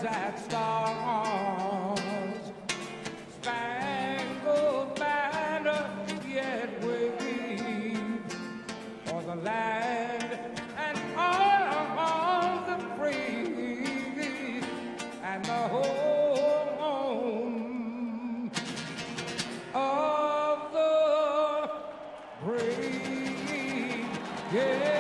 bright stars, spangled banner yet wave for the land and all the free and the home of the brave. Yeah.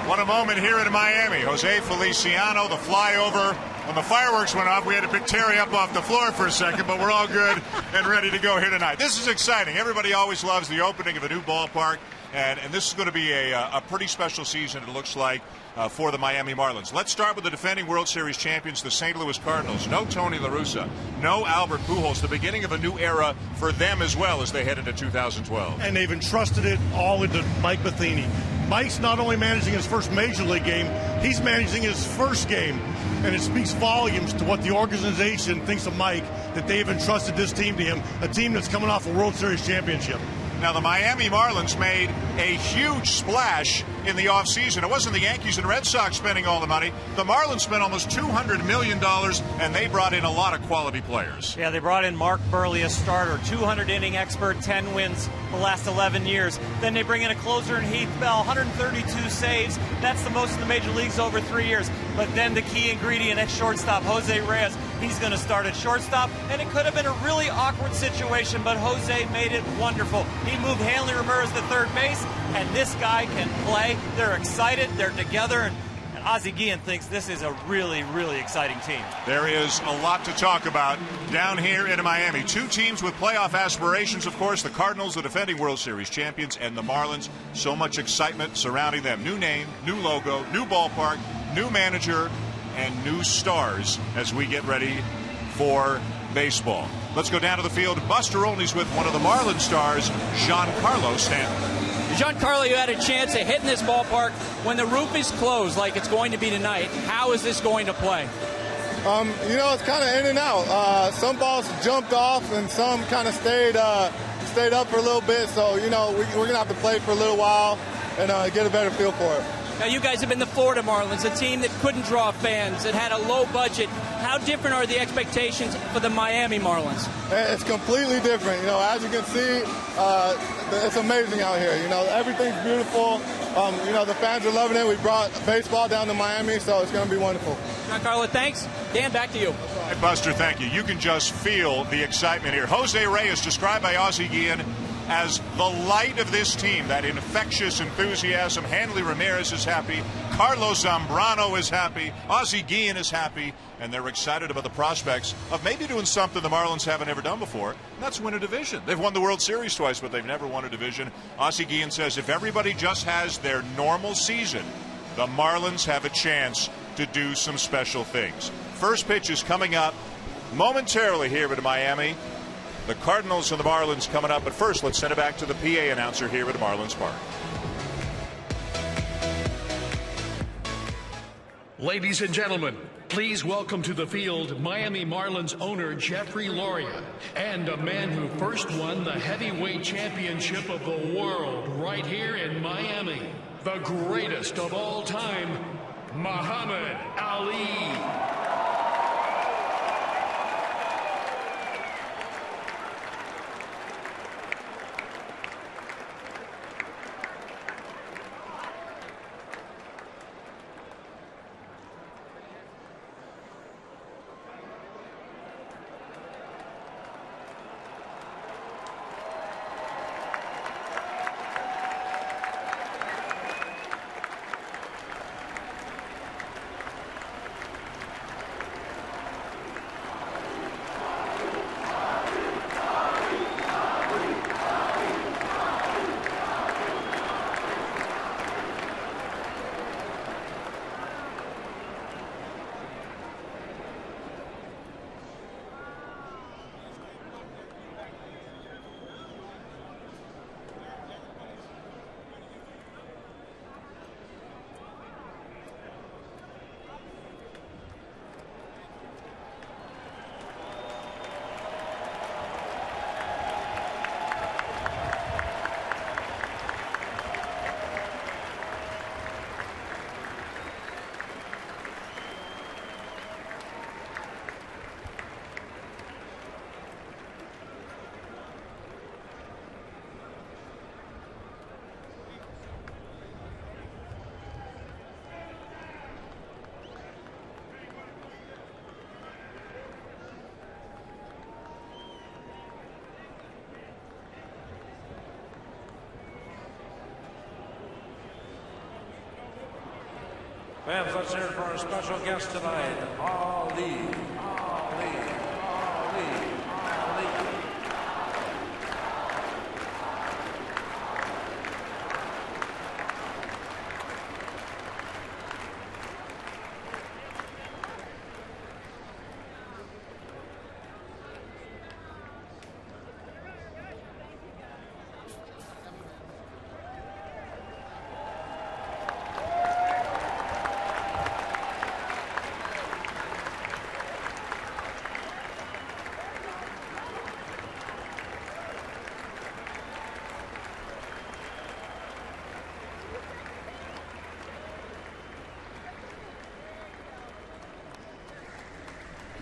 What a moment here in Miami. Jose Feliciano, the flyover. When the fireworks went off, we had to pick Terry up off the floor for a second, but we're all good and ready to go here tonight. This is exciting. Everybody always loves the opening of a new ballpark, and this is going to be a pretty special season, it looks like, for the Miami Marlins. Let's start with the defending World Series champions, the St. Louis Cardinals. No Tony La Russa, no Albert Pujols. The beginning of a new era for them as well as they head into 2012. And they've entrusted it all into Mike Matheny. Mike's not only managing his first major league game, he's managing his first game. And it speaks volumes to what the organization thinks of Mike, that they've entrusted this team to him, a team that's coming off a World Series championship. Now, the Miami Marlins made a huge splash in the offseason. It wasn't the Yankees and Red Sox spending all the money. The Marlins spent almost $200 million, and they brought in a lot of quality players. Yeah, they brought in Mark Burley, a starter, 200-inning expert, 10 wins the last 11 years. Then they bring in a closer in Heath Bell, 132 saves. That's the most in the major leagues over 3 years. But then the key ingredient at shortstop, Jose Reyes. He's going to start at shortstop, and it could have been a really awkward situation, but Jose made it wonderful. He moved Hanley Ramirez to third base, and this guy can play. They're excited. They're together, and Ozzie Guillen thinks this is a really, really exciting team. There is a lot to talk about down here in Miami. Two teams with playoff aspirations, of course, the Cardinals, the defending World Series champions, and the Marlins. So much excitement surrounding them. New name, new logo, new ballpark, new manager, and new stars as we get ready for baseball. Let's go down to the field. Buster Olney's with one of the Marlins stars, Giancarlo Stanton. Giancarlo, you had a chance of hitting this ballpark. When the roof is closed like it's going to be tonight, how is this going to play? It's kind of in and out. Some balls jumped off and some kind of stayed up for a little bit. So, we're going to have to play for a little while and get a better feel for it. Now, you guys have been the Florida Marlins, a team that couldn't draw fans, that had a low budget. How different are the expectations for the Miami Marlins? It's completely different. As you can see, it's amazing out here. Everything's beautiful. The fans are loving it. We brought baseball down to Miami, so it's going to be wonderful. Giancarlo, thanks. Dan, back to you. Hey, Buster, thank you. You can just feel the excitement here. Jose Reyes, described by Ozzie Guillen as the light of this team, that infectious enthusiasm. Hanley Ramirez is happy. Carlos Zambrano is happy. Ozzie Guillen is happy. And they're excited about the prospects of maybe doing something the Marlins haven't ever done before, and that's win a division. They've won the World Series twice, but they've never won a division. Ozzie Guillen says if everybody just has their normal season, the Marlins have a chance to do some special things. First pitch is coming up momentarily here in Miami. The Cardinals and the Marlins coming up, but first let's send it back to the PA announcer here at Marlins Park. Ladies and gentlemen, please welcome to the field Miami Marlins owner Jeffrey Loria and a man who first won the heavyweight championship of the world right here in Miami, the greatest of all time, Muhammad Ali. Fans, let's hear it for our special guest tonight, Ali.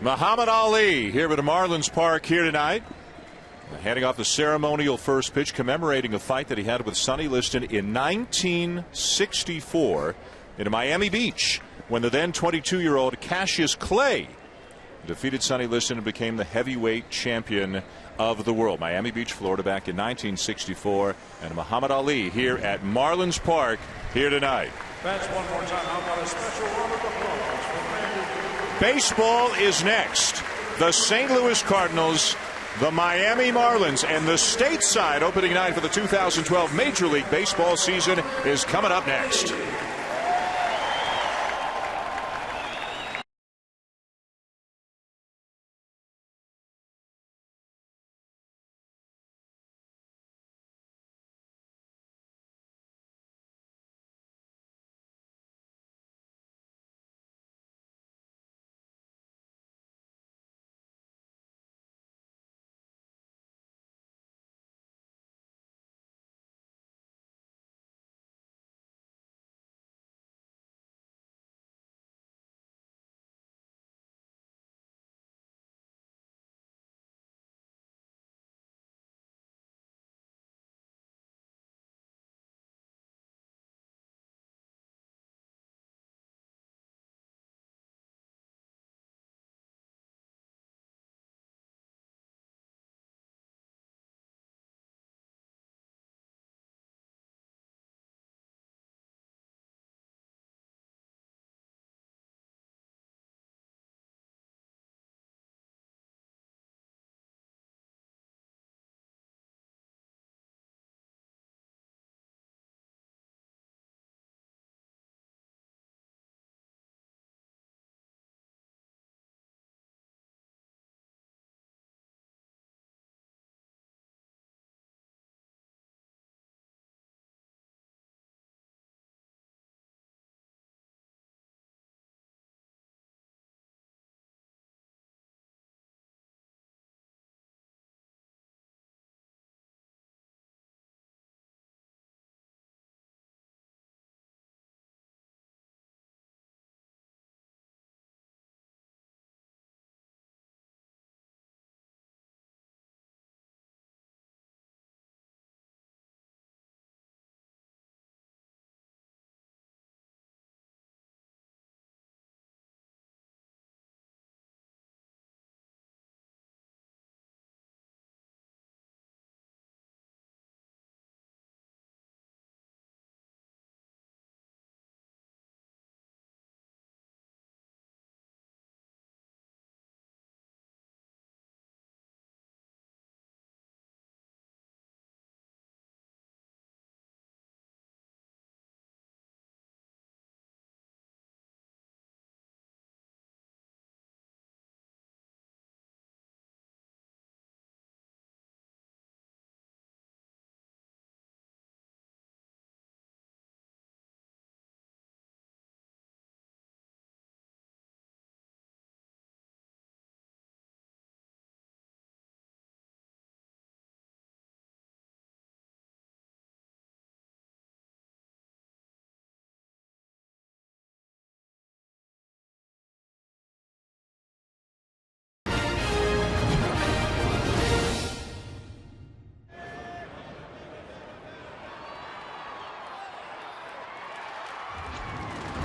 Muhammad Ali here at Marlins Park here tonight. Handing off the ceremonial first pitch, commemorating a fight that he had with Sonny Liston in 1964 in Miami Beach, when the then 22-year-old Cassius Clay defeated Sonny Liston and became the heavyweight champion of the world. Miami Beach, Florida, back in 1964. And Muhammad Ali here at Marlins Park here tonight. That's one more time. How about a special round of applause for Baseball is next. The St. Louis Cardinals, the Miami Marlins, and the stateside opening night for the 2012 Major League Baseball season is coming up next.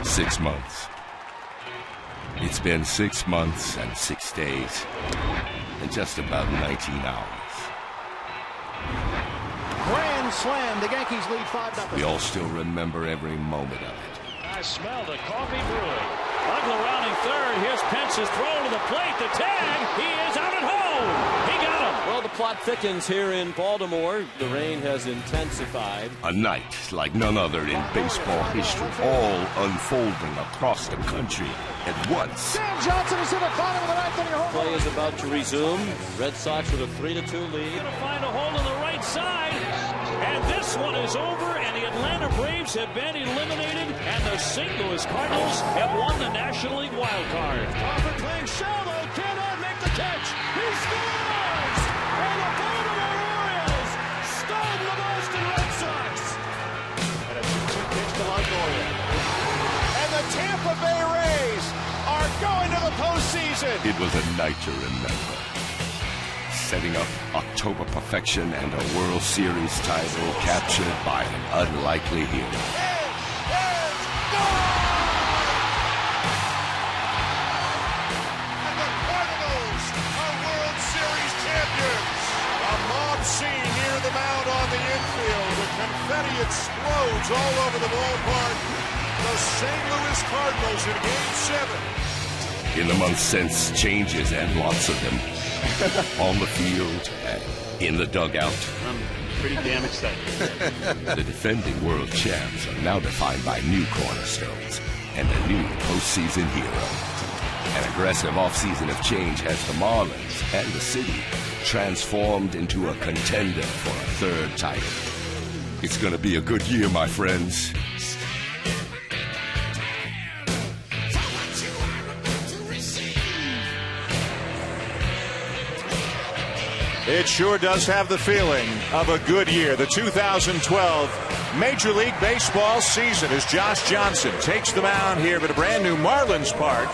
Six months. It's been 6 months and 6 days and just about 19 hours. Grand slam. The Yankees lead 5-0. We all still remember every moment of it. I smell the coffee brewing. Uggla rounding third. Here's Pence's throw to the plate. The tag. He is out at home. He got him. Well, the plot thickens here in Baltimore. The rain has intensified. A night like none other in baseball history, all unfolding across the country at once. Sam Johnson is in the bottom of the ninth inning. Home Play is about to resume. Red Sox with a 3-2 lead. Going to find a hole in the right side. And this one is over, and the Atlanta Braves have been eliminated, and the St. Louis Cardinals have won the National League wild card. Crawford playing shallow, cannot make the catch. He scores! And the Baltimore Orioles stun the Boston Red Sox. And a 2-2 pitch to Longoria. And the Tampa Bay Rays are going to the postseason. It was a night to remember. Setting up October perfection and a World Series title captured by an unlikely hero. And the Cardinals are World Series champions. A mob scene near the mound on the infield. The confetti explodes all over the ballpark. The St. Louis Cardinals in Game 7. In the months since, changes and lots of them. On the field and in the dugout. I'm pretty damn excited. The defending world champs are now defined by new cornerstones and a new postseason hero. An aggressive offseason of change has the Marlins and the city transformed into a contender for a third title. It's going to be a good year, my friends. It sure does have the feeling of a good year. The 2012 Major League Baseball season as Josh Johnson takes the mound here at a brand new Marlins park.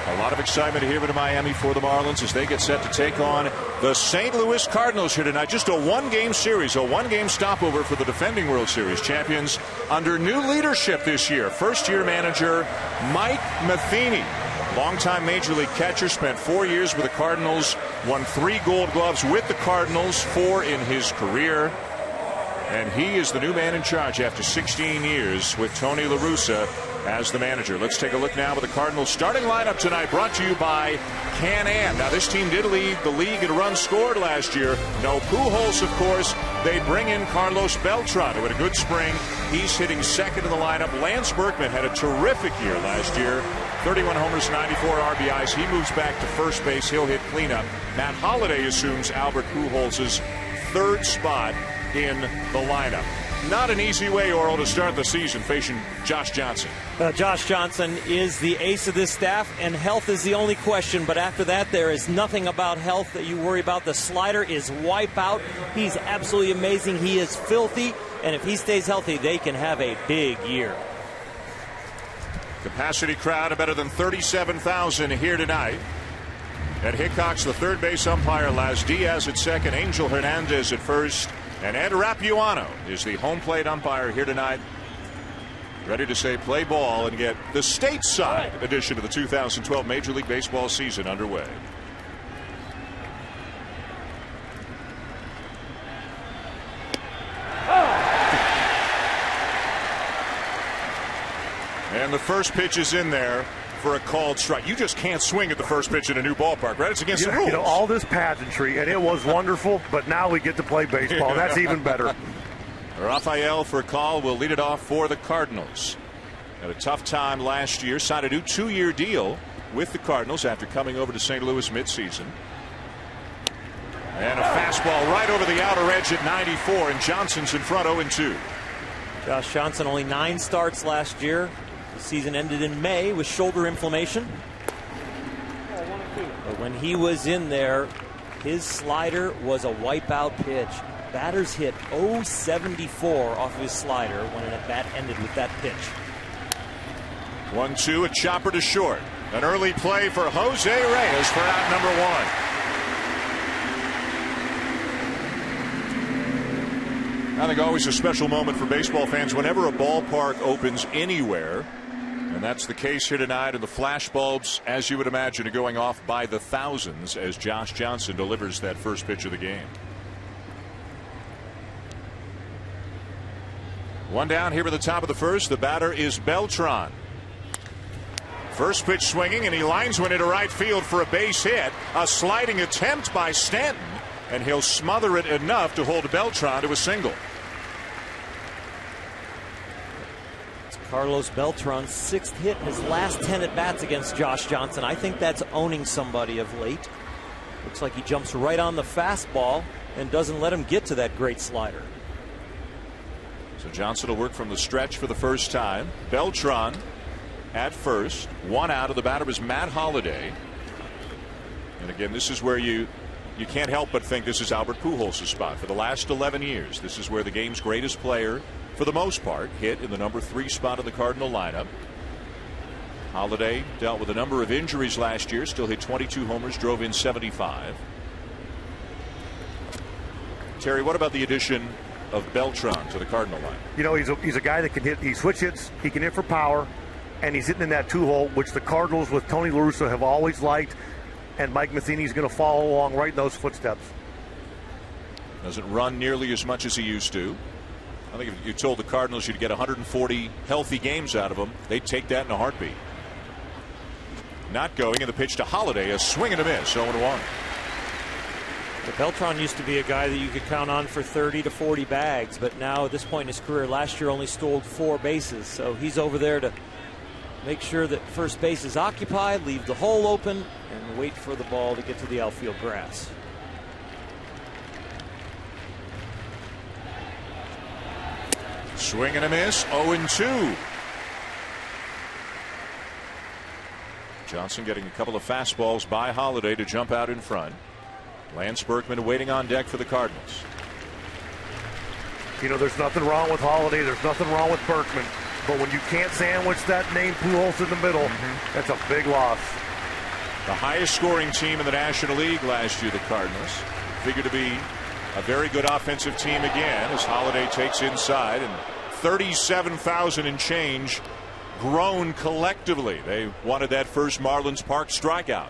A lot of excitement here in Miami for the Marlins as they get set to take on the St. Louis Cardinals here tonight. Just a one-game series, a one-game stopover for the defending World Series champions under new leadership this year. First-year manager Mike Matheny. Longtime Major League catcher, spent 4 years with the Cardinals, won 3 Gold Gloves with the Cardinals, 4 in his career. And he is the new man in charge after 16 years with Tony La Russa as the manager. Let's take a look now at the Cardinals starting lineup tonight, brought to you by Can-Am. Now, this team did lead the league in runs scored last year. No Pujols, of course. They bring in Carlos Beltran, who had a good spring. He's hitting second in the lineup. Lance Berkman had a terrific year last year. 31 homers, 94 RBIs. He moves back to first base. He'll hit cleanup. Matt Holliday assumes Albert Pujols' third spot in the lineup. Not an easy way, Oral, to start the season facing Josh Johnson. Josh Johnson is the ace of this staff, and health is the only question. But after that, there is nothing about health that you worry about. The slider is wipeout. He's absolutely amazing. He is filthy, and if he stays healthy, they can have a big year. Capacity crowd of better than 37,000 here tonight. At Hickox, the third base umpire, Laz Diaz at second, Angel Hernandez at first, and Ed Rapuano is the home plate umpire here tonight. Ready to say play ball and get the stateside edition of the 2012 Major League Baseball season underway. And the first pitch is in there for a called strike. You just can't swing at the first pitch in a new ballpark, right? It's against the rules. You know, all this pageantry, and it was wonderful, but now we get to play baseball. That's even better. Rafael for a call will lead it off for the Cardinals. Had a tough time last year. Signed a new 2-year deal with the Cardinals after coming over to St. Louis midseason. And a fastball right over the outer edge at 94, and Johnson's in front 0-2. Josh Johnson, only 9 starts last year. The season ended in May with shoulder inflammation. But when he was in there, his slider was a wipeout pitch. Batters hit .074 off of his slider when an at-bat ended with that pitch. 1-2, a chopper to short. An early play for Jose Reyes for out number 1. I think always a special moment for baseball fans whenever a ballpark opens anywhere. And that's the case here tonight, and the flashbulbs, as you would imagine, are going off by the thousands as Josh Johnson delivers that first pitch of the game. One down here at the top of the first. The batter is Beltran. First pitch swinging, and he lines one into right field for a base hit. A sliding attempt by Stanton, and he'll smother it enough to hold Beltran to a single. It's Carlos Beltran's 6th hit in his last 10 at-bats against Josh Johnson. I think that's owning somebody of late. Looks like he jumps right on the fastball and doesn't let him get to that great slider. So Johnson will work from the stretch for the first time. Beltran at first, 1 out. Of the batter is Matt Holliday. And again, this is where you can't help but think this is Albert Pujols' spot. For the last 11 years, this is where the game's greatest player, for the most part, hit in the number 3 spot in the Cardinal lineup. Holliday dealt with a number of injuries last year, still hit 22 homers, drove in 75. Terry, what about the addition of Beltran to the Cardinal line? You know, he's a guy that can hit. He switch hits. He can hit for power, and he's hitting in that 2-hole, which the Cardinals with Tony La Russa have always liked. And Mike Matheny's going to follow along right in those footsteps. Doesn't run nearly as much as he used to. I think if you told the Cardinals you'd get 140 healthy games out of him, they'd take that in a heartbeat. Not going, and the pitch to Holliday, a swing and a miss, 0-1. Beltran used to be a guy that you could count on for 30 to 40 bags, but now at this point in his career, last year only stole 4 bases. So he's over there to make sure that first base is occupied, leave the hole open, and wait for the ball to get to the outfield grass. Swing and a miss, 0-2. Johnson getting a couple of fastballs by Holliday to jump out in front. Lance Berkman waiting on deck for the Cardinals. You know, there's nothing wrong with Holliday. There's nothing wrong with Berkman. But when you can't sandwich that name Pujols in the middle, that's a big loss. The highest scoring team in the National League last year, the Cardinals. Figure to be a very good offensive team again as Holliday takes inside, and 37,000 and change grown collectively. They wanted that first Marlins Park strikeout.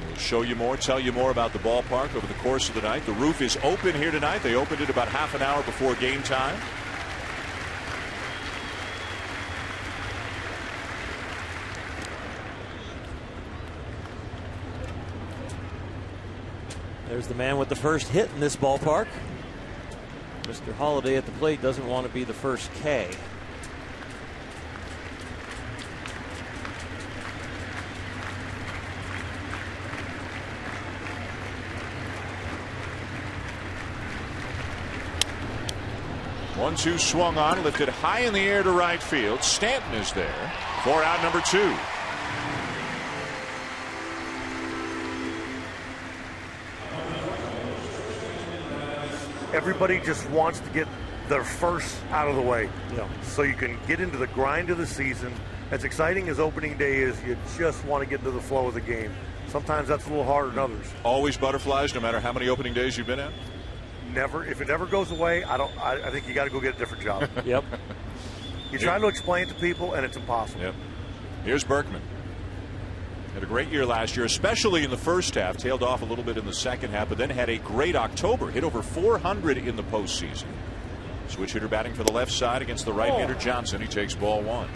We'll show you more, tell you more about the ballpark over the course of the night. The roof is open here tonight. They opened it about half an hour before game time. There's the man with the first hit in this ballpark. Mr. Holliday at the plate doesn't want to be the first K. One-two swung on, lifted high in the air to right field. Stanton is there for out number 2. Everybody just wants to get their first out of the way, so you can get into the grind of the season. As exciting as opening day is, you just want to get into the flow of the game. Sometimes that's a little harder than others. Always butterflies, no matter how many opening days you've been at? Never. If it ever goes away, I think you got to go get a different job. Yep. You try to explain it to people, and it's impossible. Yep. Here's Berkman. Had a great year last year, especially in the first half. Tailed off a little bit in the second half, but then had a great October. Hit over 400 in the postseason. Switch hitter batting for the left side against the right-hander Johnson. He takes ball 1.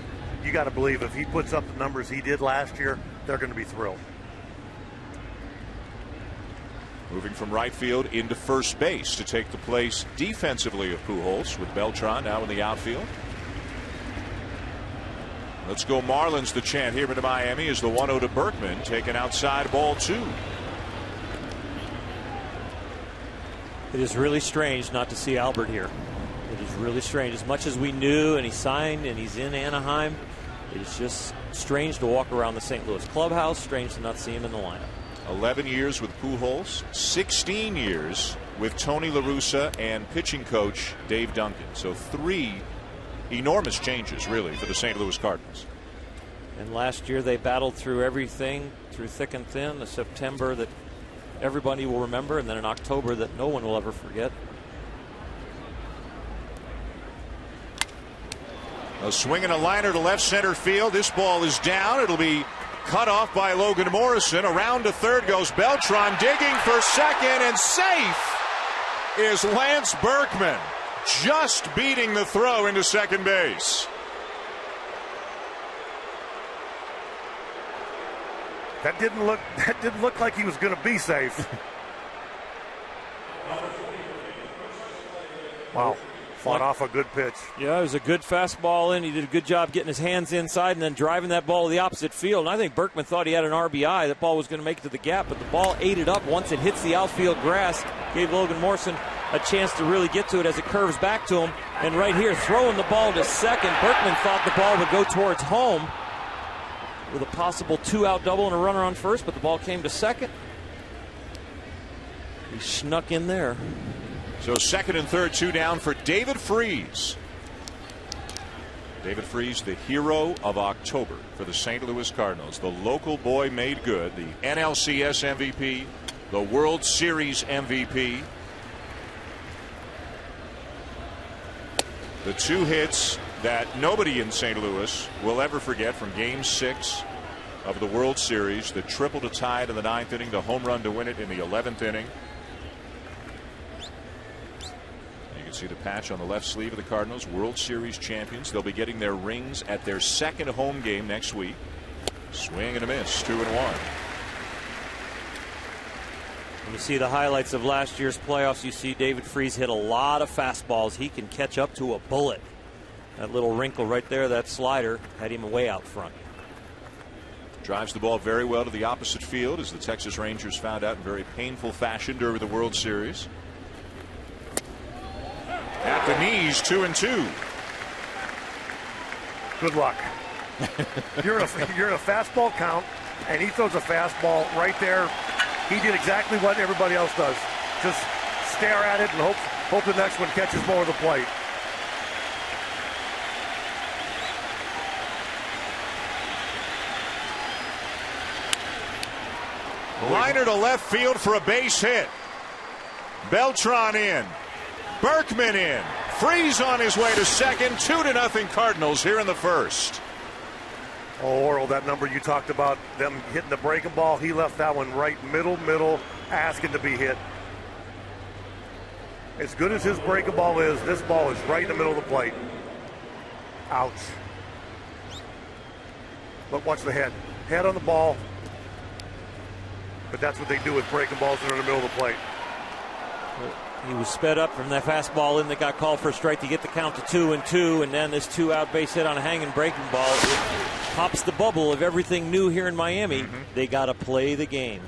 You got to believe if he puts up the numbers he did last year, they're going to be thrilled. Moving from right field into first base to take the place defensively of Pujols, with Beltran now in the outfield. Let's go Marlins, the chant here into Miami is the 1-0 to Berkman, taken outside, ball 2. It is really strange not to see Albert here. It is really strange. As much as we knew and he signed and he's in Anaheim, it is just strange to walk around the St. Louis clubhouse, strange to not see him in the lineup. 11 years with Pujols, 16 years with Tony La Russa and pitching coach Dave Duncan. So 3 enormous changes, really, for the St. Louis Cardinals. And last year they battled through everything, through thick and thin. A September that everybody will remember, and then an October that no one will ever forget. A swing and a liner to left center field. This ball is down. It'll be cut off by Logan Morrison. Around to third goes Beltran, digging for second and safe. is Lance Berkman, just beating the throw into second base. That didn't look like he was going to be safe. Wow. Fought off a good pitch. Yeah, it was a good fastball in. He did a good job getting his hands inside and then driving that ball to the opposite field. And I think Berkman thought he had an RBI. That ball was going to make it to the gap, but the ball ate it up once it hits the outfield grass. Gave Logan Morrison a chance to really get to it as it curves back to him. And right here, throwing the ball to second, Berkman thought the ball would go towards home with a possible 2-out double and a runner on first, but the ball came to second. He snuck in there. So second and third, 2 down for David Freese. David Freese, the hero of October for the St. Louis Cardinals. The local boy made good. The NLCS MVP, the World Series MVP. The 2 hits that nobody in St. Louis will ever forget from Game 6 of the World Series. The triple to tie it in the 9th inning, the home run to win it in the 11th inning. See the patch on the left sleeve of the Cardinals, World Series champions. They'll be getting their rings at their second home game next week. Swing and a miss, 2-1. When you see the highlights of last year's playoffs, you see David Freese hit a lot of fastballs. He can catch up to a bullet. That little wrinkle right there, that slider, had him way out front. Drives the ball very well to the opposite field, as the Texas Rangers found out in very painful fashion during the World Series. At the knees, 2-2. Good luck. You're in a fastball count, and he throws a fastball right there. He did exactly what everybody else does. Just stare at it and hope the next one catches more of the plate. Liner to left field for a base hit. Beltran in. Berkman in. Freese on his way to second. 2-0 Cardinals here in the first. Oh, Orel, that number you talked about, them hitting the breaking ball, he left that one right middle, asking to be hit. As good as his breaking ball is, this ball is right in the middle of the plate. Ouch. But watch the head. Head on the ball. But that's what they do with breaking balls that are in the middle of the plate. He was sped up from that fastball in that got called for a strike to get the count to 2-2, and then this 2-out base hit on a hanging breaking ball. It pops the bubble of everything new here in Miami. They got to play the game.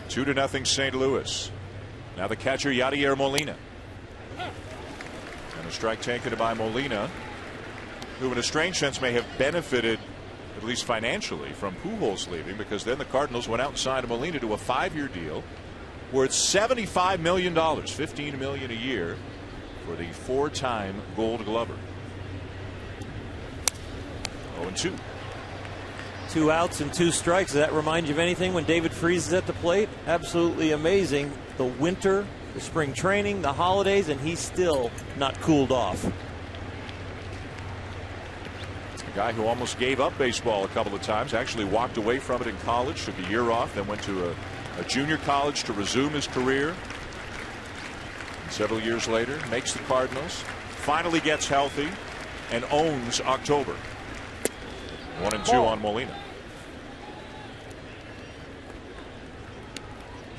2-0 St. Louis. Now the catcher Yadier Molina. And a strike taken by Molina, who in a strange sense may have benefited, at least financially, from Pujols leaving, because then the Cardinals went out and signed Molina to a 5-year deal worth $75 million, $15 million a year for the 4-time Gold Glover. 0-2. 2 outs and 2 strikes. Does that remind you of anything when David Freese is at the plate? Absolutely amazing. The winter, the spring training, the holidays, and he's still not cooled off. A guy who almost gave up baseball a couple of times, actually walked away from it in college, took a year off, then went to a junior college to resume his career. And several years later, makes the Cardinals, finally gets healthy, and owns October. 1-2 on Molina.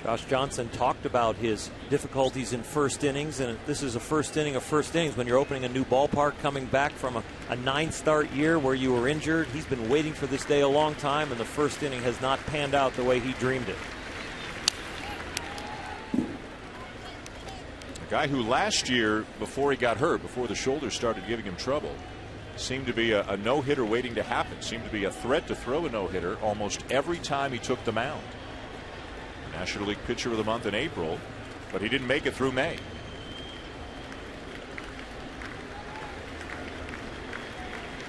Josh Johnson talked about his difficulties in first innings, and this is a first inning of first innings when you're opening a new ballpark, coming back from a 9-start year where you were injured. He's been waiting for this day a long time, and the first inning has not panned out the way he dreamed it. A guy who last year, before he got hurt, before the shoulder started giving him trouble, seemed to be a no-hitter waiting to happen, seemed to be a threat to throw a no-hitter almost every time he took the mound. National League Pitcher of the Month in April, but he didn't make it through May.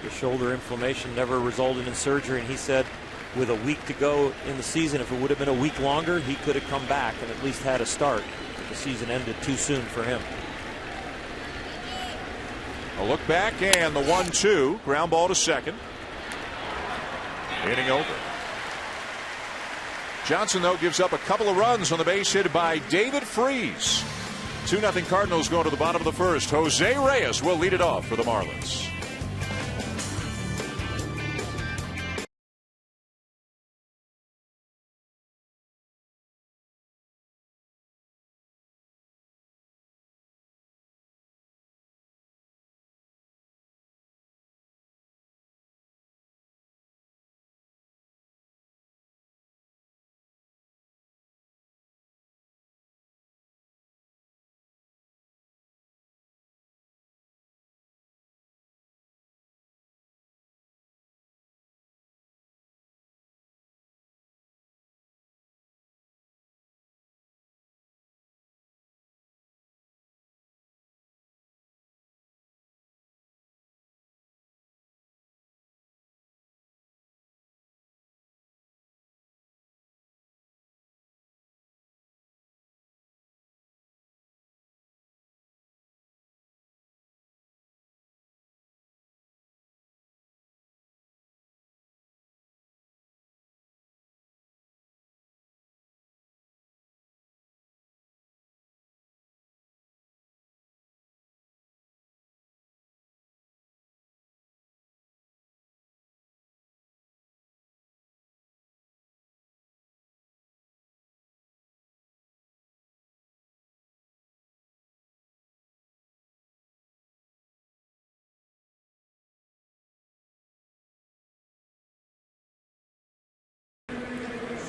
The shoulder inflammation never resulted in surgery, and he said with a week to go in the season, if it would have been a week longer, he could have come back and at least had a start. But the season ended too soon for him. A look back and the 1-2, ground ball to second. Inning over. Johnson, though, gives up a couple of runs on the base hit by David Freese. 2-0 Cardinals going to the bottom of the first. Jose Reyes will lead it off for the Marlins.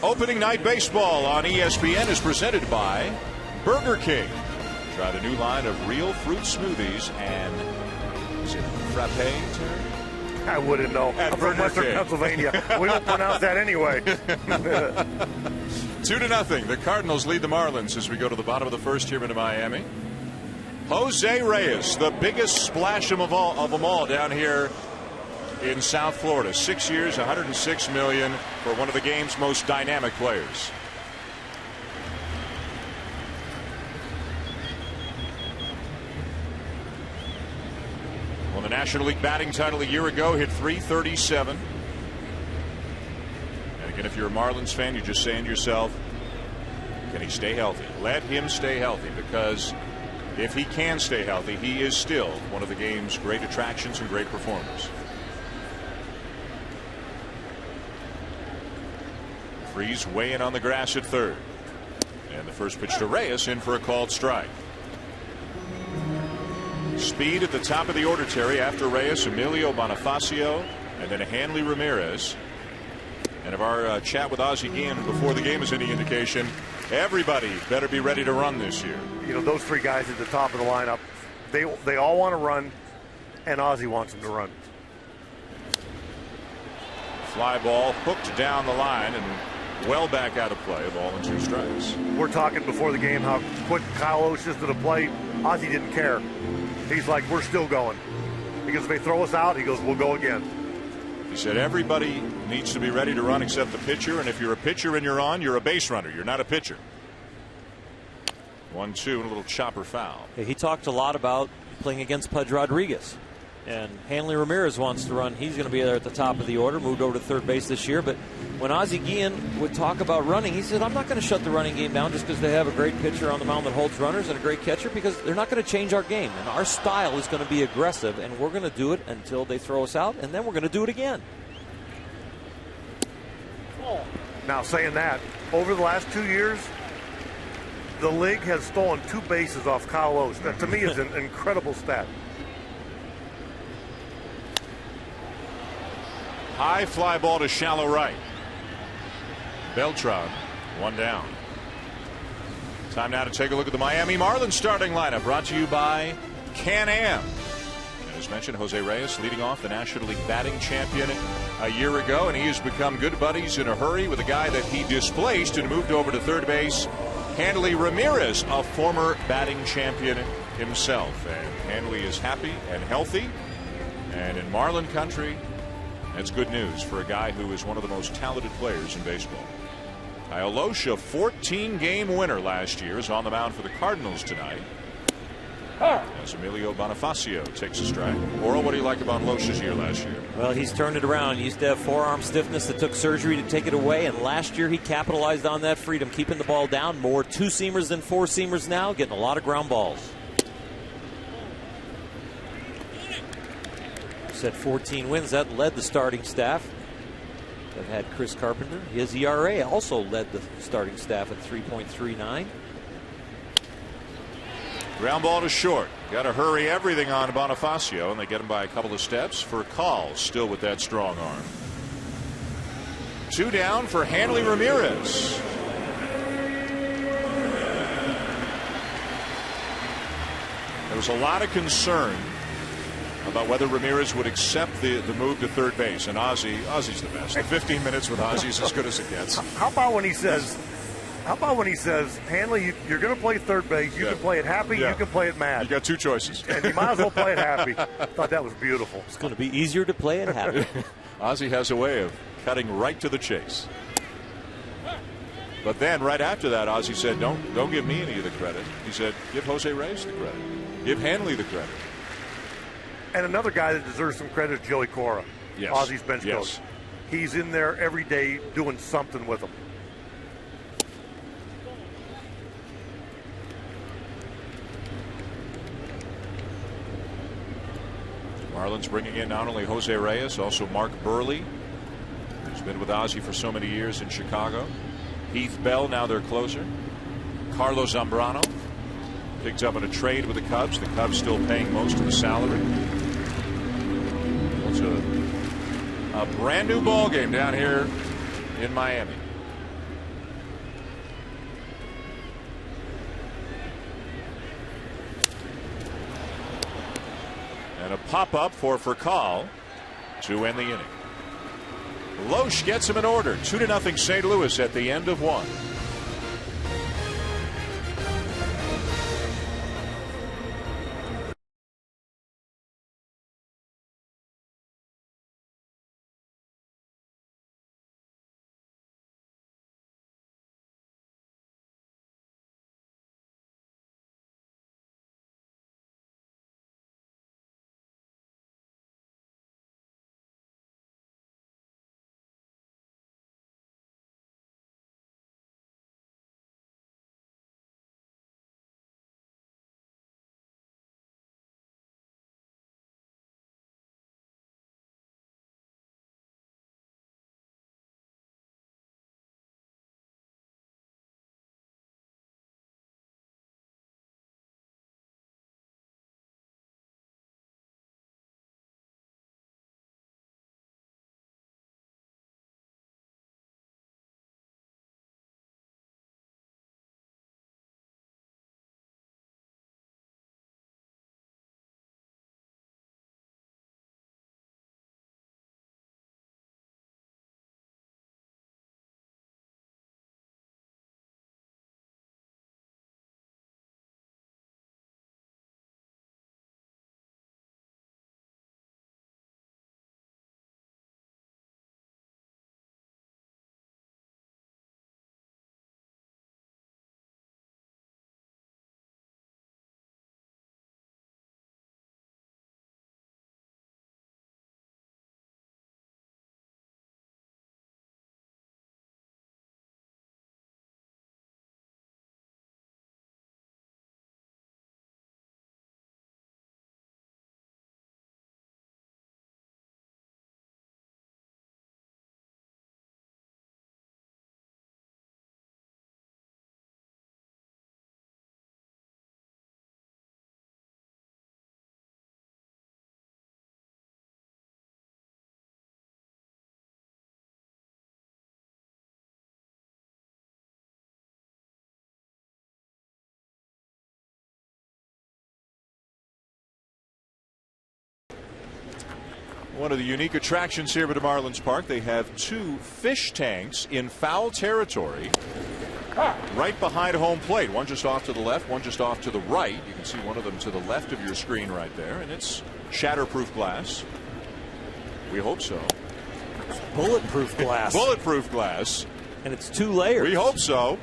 Opening night baseball on ESPN is presented by Burger King. Try the new line of real fruit smoothies and is it frappe, Terry? I wouldn't know. I'm from Western Pennsylvania. We don't pronounce that anyway. 2-0. The Cardinals lead the Marlins as we go to the bottom of the first here in Miami. Jose Reyes, the biggest splash of them all down here in South Florida. 6 years, $106 million for one of the game's most dynamic players. Won the National League batting title a year ago, hit .337. And again, if you're a Marlins fan, you're just saying to yourself, can he stay healthy? Let him stay healthy, because if he can stay healthy, he is still one of the game's great attractions and great performers. Freeze weighing on the grass at third. And the first pitch to Reyes, in for a called strike. Speed at the top of the order, Terry, after Reyes, Emilio Bonifacio, and then Hanley Ramirez. And if our chat with Ozzie Guillen before the game is any indication, everybody better be ready to run this year. You know, those three guys at the top of the lineup, they all want to run, and Ozzie wants them to run. Fly ball hooked down the line and well back out of play. Ball and 2 strikes. We're talking before the game how quick Kyle Oates is to the plate. Ozzie didn't care. He's like, we're still going. Because if they throw us out, he goes, we'll go again. He said everybody needs to be ready to run except the pitcher, and if you're a pitcher and you're on, you're a base runner. You're not a pitcher. 1-2 and a little chopper foul. He talked a lot about playing against Pudge Rodriguez. And Hanley Ramirez wants to run. He's going to be there at the top of the order, moved over to third base this year. But when Ozzie Guillen would talk about running, he said, I'm not going to shut the running game down just because they have a great pitcher on the mound that holds runners and a great catcher, because they're not going to change our game. And our style is going to be aggressive, and we're going to do it until they throw us out, and then we're going to do it again. Now, saying that, over the last 2 years, the league has stolen 2 bases off Kyle Oates. That, to me, is an incredible stat. High fly ball to shallow right. Beltran, 1 down. Time now to take a look at the Miami Marlins starting lineup, brought to you by Can-Am. And as mentioned, Jose Reyes leading off, the National League batting champion a year ago, and he has become good buddies in a hurry with a guy that he displaced and moved over to third base, Hanley Ramirez, a former batting champion himself. And Hanley is happy and healthy, and in Marlin country, that's good news for a guy who is one of the most talented players in baseball. Kyle Lohse, 14-game winner last year, is on the mound for the Cardinals tonight. as Emilio Bonifacio takes a strike. Oral, what do you like about Losh's year last year? Well, he's turned it around. He used to have forearm stiffness that took surgery to take it away, and last year he capitalized on that freedom, keeping the ball down. More two-seamers than four-seamers now, getting a lot of ground balls. At 14 wins, that led the starting staff. They've had Chris Carpenter. His ERA also led the starting staff at 3.39. Ground ball to short. Got to hurry everything on Bonifacio, and they get him by a couple of steps for Call, still with that strong arm. 2 down for Hanley Ramirez. There was a lot of concern about whether Ramirez would accept the move to third base, and Ozzy's the best. The 15 minutes with Ozzy is as good as it gets. How about when he says, Hanley, you're going to play third base. You can play it happy. You can play it mad. You got 2 choices. And you might as well play it happy. I thought that was beautiful. It's going to be easier to play it happy. Ozzy has a way of cutting right to the chase. But then right after that, Ozzy said, don't give me any of the credit. He said, give Jose Reyes the credit. Give Hanley the credit. And another guy that deserves some credit is Joey Cora, Ozzy's bench coach. He's in there every day doing something with them. Marlins bringing in not only Jose Reyes, also Mark Burley, who's been with Ozzy for so many years in Chicago. Heath Bell, now their closer. Carlos Zambrano picked up in a trade with the Cubs. The Cubs still paying most of the salary. It's a brand new ball game down here in Miami. And a pop-up for Furcal to end the inning. Loesch gets him in order. 2-0 St. Louis at the end of 1. One of the unique attractions here at Marlins Park, they have 2 fish tanks in foul territory right behind home plate. One just off to the left, one just off to the right. You can see one of them to the left of your screen right there, and it's shatterproof glass. We hope so. It's bulletproof glass. Bulletproof glass. And it's 2 layers. We hope so.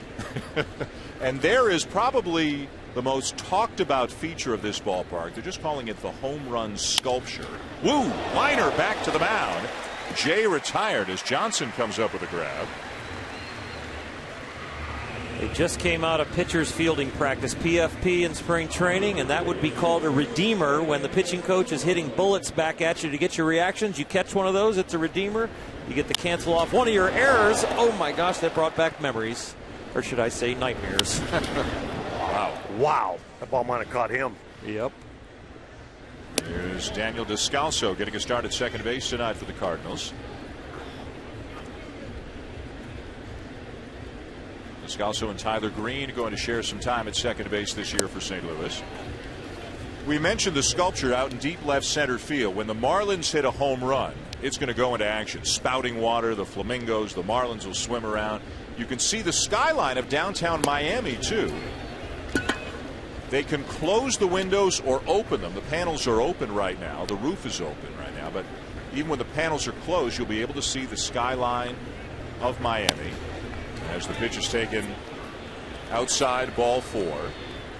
And there is probably the most talked about feature of this ballpark. They're just calling it the home run sculpture. Woo! Liner back to the mound. Jay retired as Johnson comes up with a grab. They just came out of pitcher's fielding practice, PFP, in spring training, and that would be called a redeemer. When the pitching coach is hitting bullets back at you to get your reactions, you catch one of those, it's a redeemer. You get to cancel off one of your errors. Oh my gosh, that brought back memories. Or should I say nightmares. Wow. That ball might have caught him. Yep. Here's Daniel Descalso getting a start at second base tonight for the Cardinals. Descalso and Tyler Green going to share some time at second base this year for St. Louis. We mentioned the sculpture out in deep left center field. When the Marlins hit a home run, it's going to go into action. Spouting water, the flamingos, the Marlins will swim around. You can see the skyline of downtown Miami, too. They can close the windows or open them. The panels are open right now. The roof is open right now. But even when the panels are closed, you'll be able to see the skyline of Miami as the pitch is taken outside, ball 4.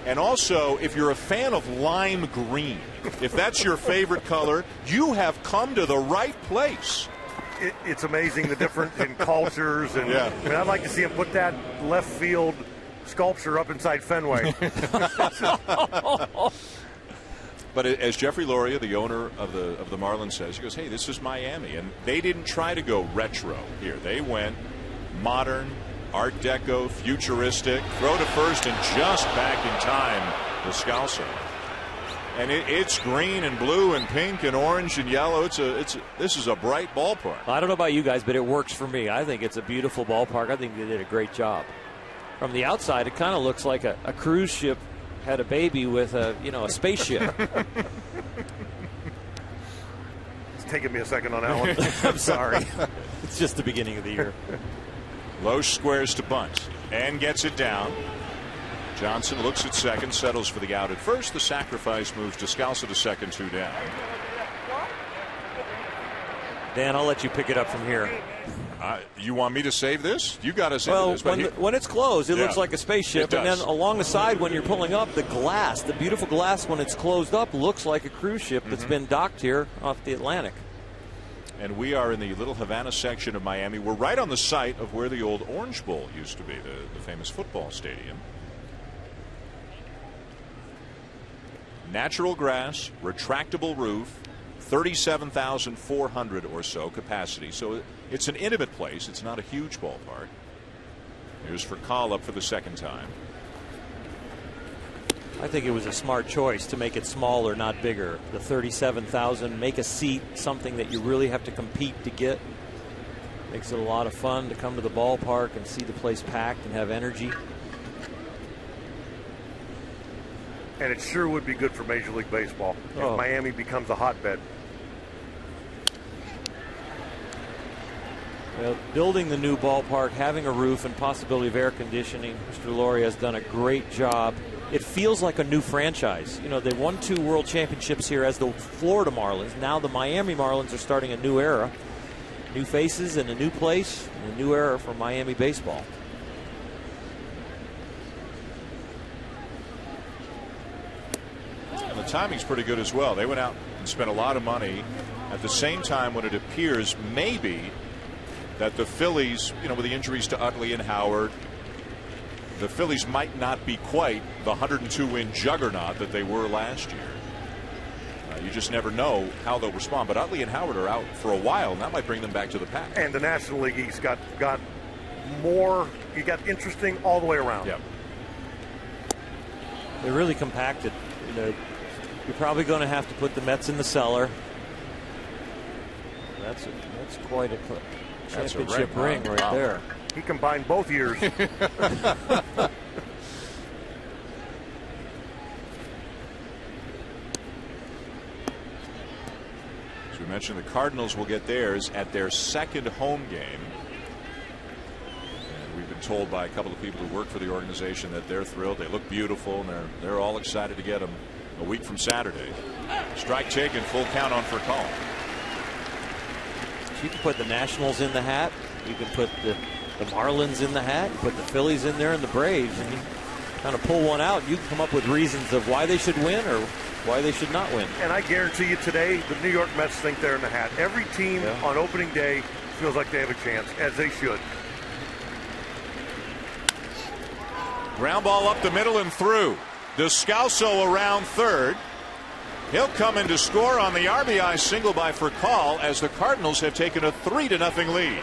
And also, if you're a fan of lime green, if that's your favorite color, you have come to the right place. It's amazing the difference in cultures. And I mean, I'd like to see him put that left field sculpture up inside Fenway. But as Jeffrey Loria, the owner of the Marlins, says, he goes, hey, this is Miami. And they didn't try to go retro here. They went modern, Art Deco, futuristic, throw to first, and just back in time, Descalso. And it's green and blue and pink and orange and yellow. This is a bright ballpark. I don't know about you guys, but it works for me. I think it's a beautiful ballpark. I think they did a great job. From the outside, it kind of looks like a cruise ship had a baby with a spaceship. It's taking me a second on that one. I'm sorry. It's just the beginning of the year. Loesch squares to bunt and gets it down. Johnson looks at second, settles for the out at first. The sacrifice moves Descalso to second, 2 down. Dan, I'll let you pick it up from here. You want me to save this? You got to save this. When it's closed, it looks like a spaceship. And then along the side, when you're pulling up, the glass, the beautiful glass, when it's closed up, looks like a cruise ship that's been docked here off the Atlantic. And we are in the Little Havana section of Miami. We're right on the site of where the old Orange Bowl used to be, the famous football stadium. Natural grass, retractable roof, 37,400 or so capacity. So it's an intimate place. It's not a huge ballpark. Here's for Call up for the second time. I think it was a smart choice to make it smaller, not bigger. The 37,000, make a seat something that you really have to compete to get. Makes it a lot of fun to come to the ballpark and see the place packed and have energy. And it sure would be good for Major League Baseball if Miami becomes a hotbed. Well, building the new ballpark, having a roof and possibility of air conditioning, Mr. Loria has done a great job. It feels like a new franchise. You know, they won 2 world championships here as the Florida Marlins. Now the Miami Marlins are starting a new era. New faces and a new place and a new era for Miami baseball. And the timing's pretty good as well. They went out and spent a lot of money at the same time when it appears maybe that the Phillies, with the injuries to Utley and Howard, the Phillies might not be quite the 102-win juggernaut that they were last year. You just never know how they'll respond. But Utley and Howard are out for a while, and that might bring them back to the pack. And the National League East got more, you got interesting all the way around. Yep. They really compacted. You're probably going to have to put the Mets in the cellar. That's quite a championship ring right there. He combined both years. As we mentioned, the Cardinals will get theirs at their second home game. And we've been told by a couple of people who work for the organization that they're thrilled. They look beautiful, and they're all excited to get them a week from Saturday. Strike taken, full count on for a call. You can put the Nationals in the hat. You can put the Marlins in the hat. You put the Phillies in there and the Braves. And kind of pull one out, you can come up with reasons of why they should win or why they should not win. And I guarantee you today, the New York Mets think they're in the hat. Every team on opening day feels like they have a chance, as they should. Ground ball up the middle and through. Descalso around third. He'll come in to score on the RBI single by Furcal as the Cardinals have taken a 3-0 lead.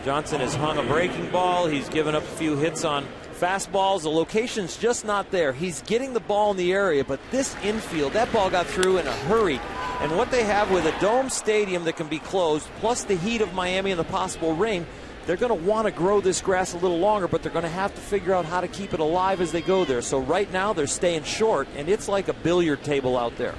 Johnson has hung a breaking ball. He's given up a few hits on fastballs. The location's just not there. He's getting the ball in the area, but this infield, that ball got through in a hurry. And what they have with a dome stadium that can be closed, plus the heat of Miami and the possible rain, they're going to want to grow this grass a little longer, but they're going to have to figure out how to keep it alive as they go there. So right now they're staying short, and it's like a billiard table out there.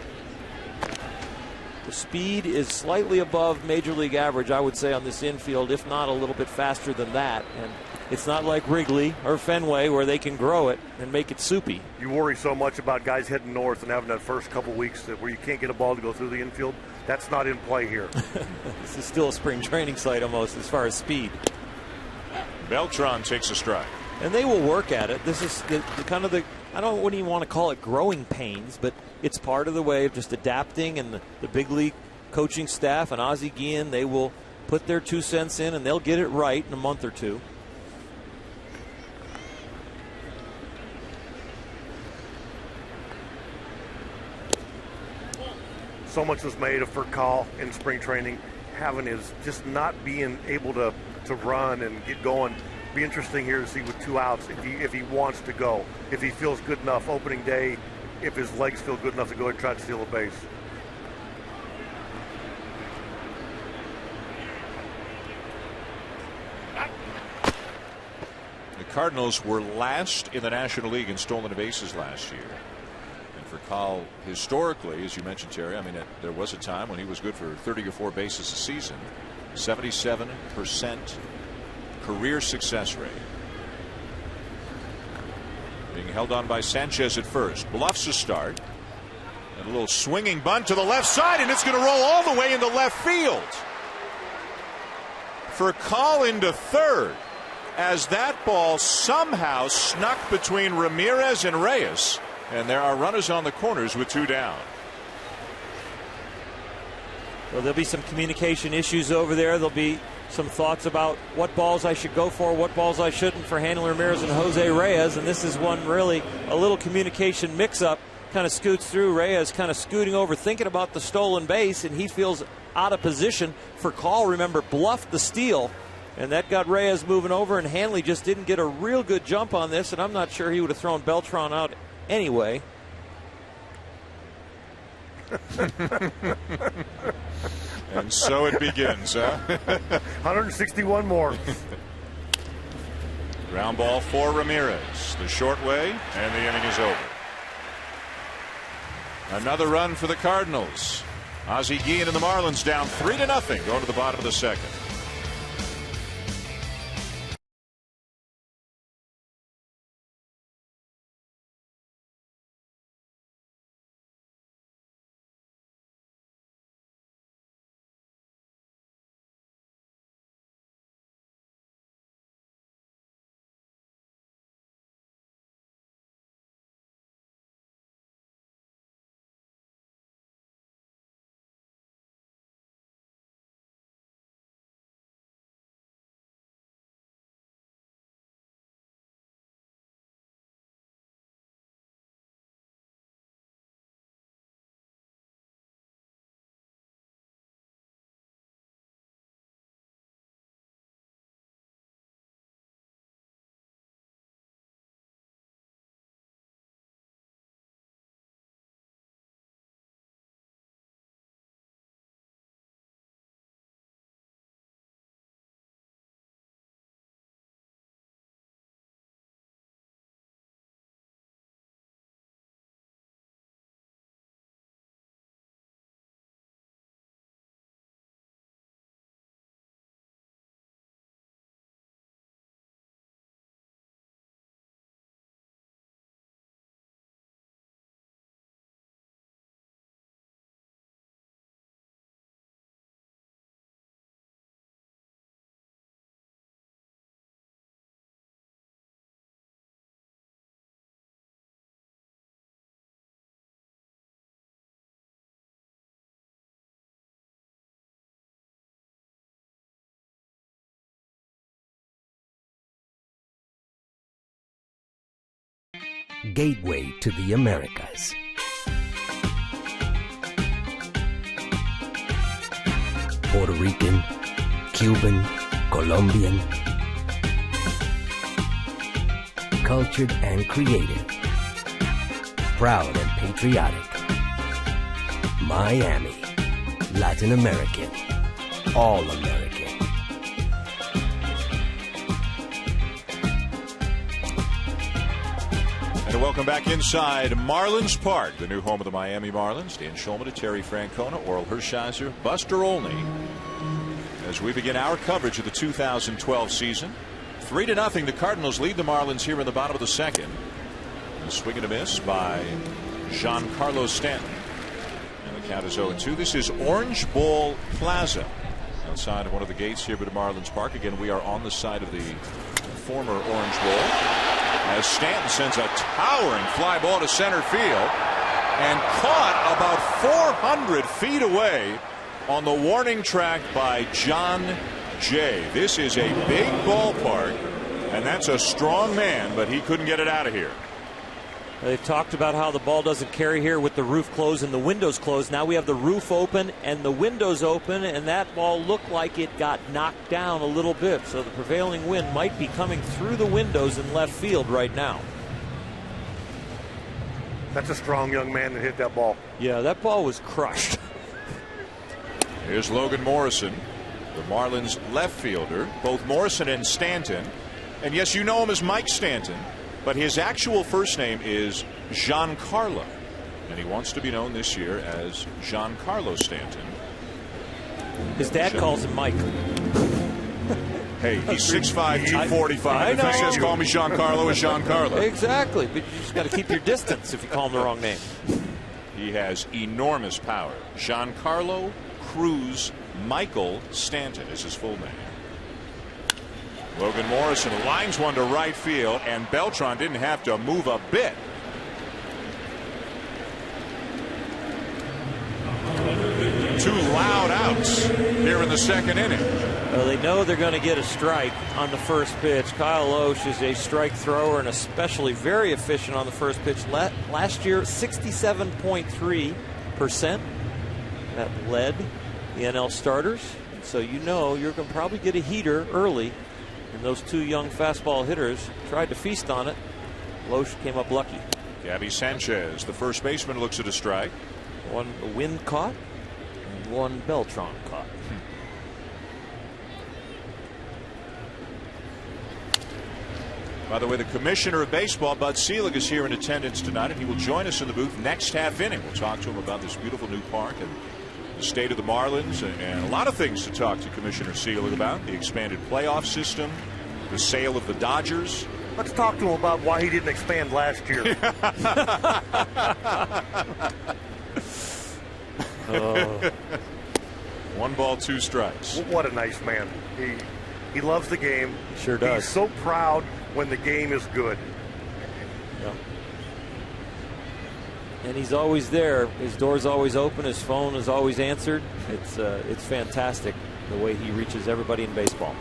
The speed is slightly above Major League average, I would say, on this infield, if not a little bit faster than that. And it's not like Wrigley or Fenway where they can grow it and make it soupy. You worry so much about guys heading north and having that first couple weeks where you can't get a ball to go through the infield. That's not in play here. This is still a spring training site almost as far as speed. Beltran takes a strike. And they will work at it. This is the kind of the, I wouldn't even want to call it growing pains, but it's part of the way of just adapting, and the big league coaching staff and Ozzie Guillen, they will put their 2 cents in and they'll get it right in a month or two. So much was made of Furcal in spring training, having his just not being able to run and get going. Be interesting here to see with 2 outs if he wants to go, if he feels good enough opening day, if his legs feel good enough to go and try to steal a base. The Cardinals were last in the National League in stolen bases last year. Furcal, historically, as you mentioned, Terry, I mean, there was a time when he was good for 30 or 4 bases a season. 77% career success rate. Being held on by Sanchez at first. Bluffs a start. And a little swinging bunt to the left side, and it's going to roll all the way into left field. Furcal into third as that ball somehow snuck between Ramirez and Reyes. And there are runners on the corners with 2 down. Well, there'll be some communication issues over there. There'll be some thoughts about what balls I should go for, what balls I shouldn't for Hanley Ramirez and Jose Reyes. And this is one really a little communication mix-up. Kind of scoots through. Reyes kind of scooting over, thinking about the stolen base, and he feels out of position. Furcal, remember, bluffed the steal. And that got Reyes moving over, and Hanley just didn't get a real good jump on this. And I'm not sure he would have thrown Beltran out anyway. And so it begins, huh? 161 more. Ground ball for Ramirez. The short way, and the inning is over. Another run for the Cardinals. Ozzie Guillen and the Marlins down 3-0 going to the bottom of the second. gateway to the Americas. Puerto Rican, Cuban, Colombian, cultured and creative, proud and patriotic. Miami, Latin American, all American. And welcome back inside Marlins Park, the new home of the Miami Marlins. Dan Schulman, Terry Francona, Oral Hershiser, Buster Olney. As we begin our coverage of the 2012 season, 3-0, the Cardinals lead the Marlins here in the bottom of the second. A swing and a miss by Giancarlo Stanton. And the count is 0-2. This is Orange Bowl Plaza, outside of one of the gates here at Marlins Park. Again, we are on the side of the former Orange Bowl, as Stanton sends a towering fly ball to center field and caught about 400 feet away on the warning track by John Jay. This is a big ballpark, and that's a strong man, but he couldn't get it out of here. They've talked about how the ball doesn't carry here with the roof closed and the windows closed. Now we have the roof open and the windows open, and that ball looked like it got knocked down a little bit. So the prevailing wind might be coming through the windows in left field right now. That's a strong young man that hit that ball. Yeah, that ball was crushed. Here's Logan Morrison, the Marlins left fielder. Both Morrison and Stanton. And yes, you know him as Mike Stanton, but his actual first name is Giancarlo, and he wants to be known this year as Giancarlo Stanton. His dad calls him Mike. Hey, he's 6'5", 245. If he says call me Giancarlo, it's Giancarlo. Exactly, but you just got to keep your distance if you call him the wrong name. He has enormous power. Giancarlo Cruz Michael Stanton is his full name. Logan Morrison lines one to right field, and Beltran didn't have to move a bit. Two loud outs here in the second inning. Well, they know they're going to get a strike on the first pitch. Kyle Loesch is a strike thrower and especially very efficient on the first pitch. Last year, 67.3%. That led the NL starters. So you know you're going to probably get a heater early. And those two young fastball hitters tried to feast on it. Loesch came up lucky. Gabby Sanchez, the first baseman, looks at a strike. One Wind caught, and one Beltran caught. By the way, the commissioner of baseball, Bud Selig, is here in attendance tonight, and he will join us in the booth next half inning. We'll talk to him about this beautiful new park and the state of the Marlins, and a lot of things to talk to Commissioner Selig about. The expanded playoff system, the sale of the Dodgers. Let's talk to him about why he didn't expand last year. One ball, two strikes. What a nice man. He loves the game. He sure does. He's so proud when the game is good. Yeah. And he's always there. His door's always open. His phone is always answered. It's fantastic the way he reaches everybody in baseball.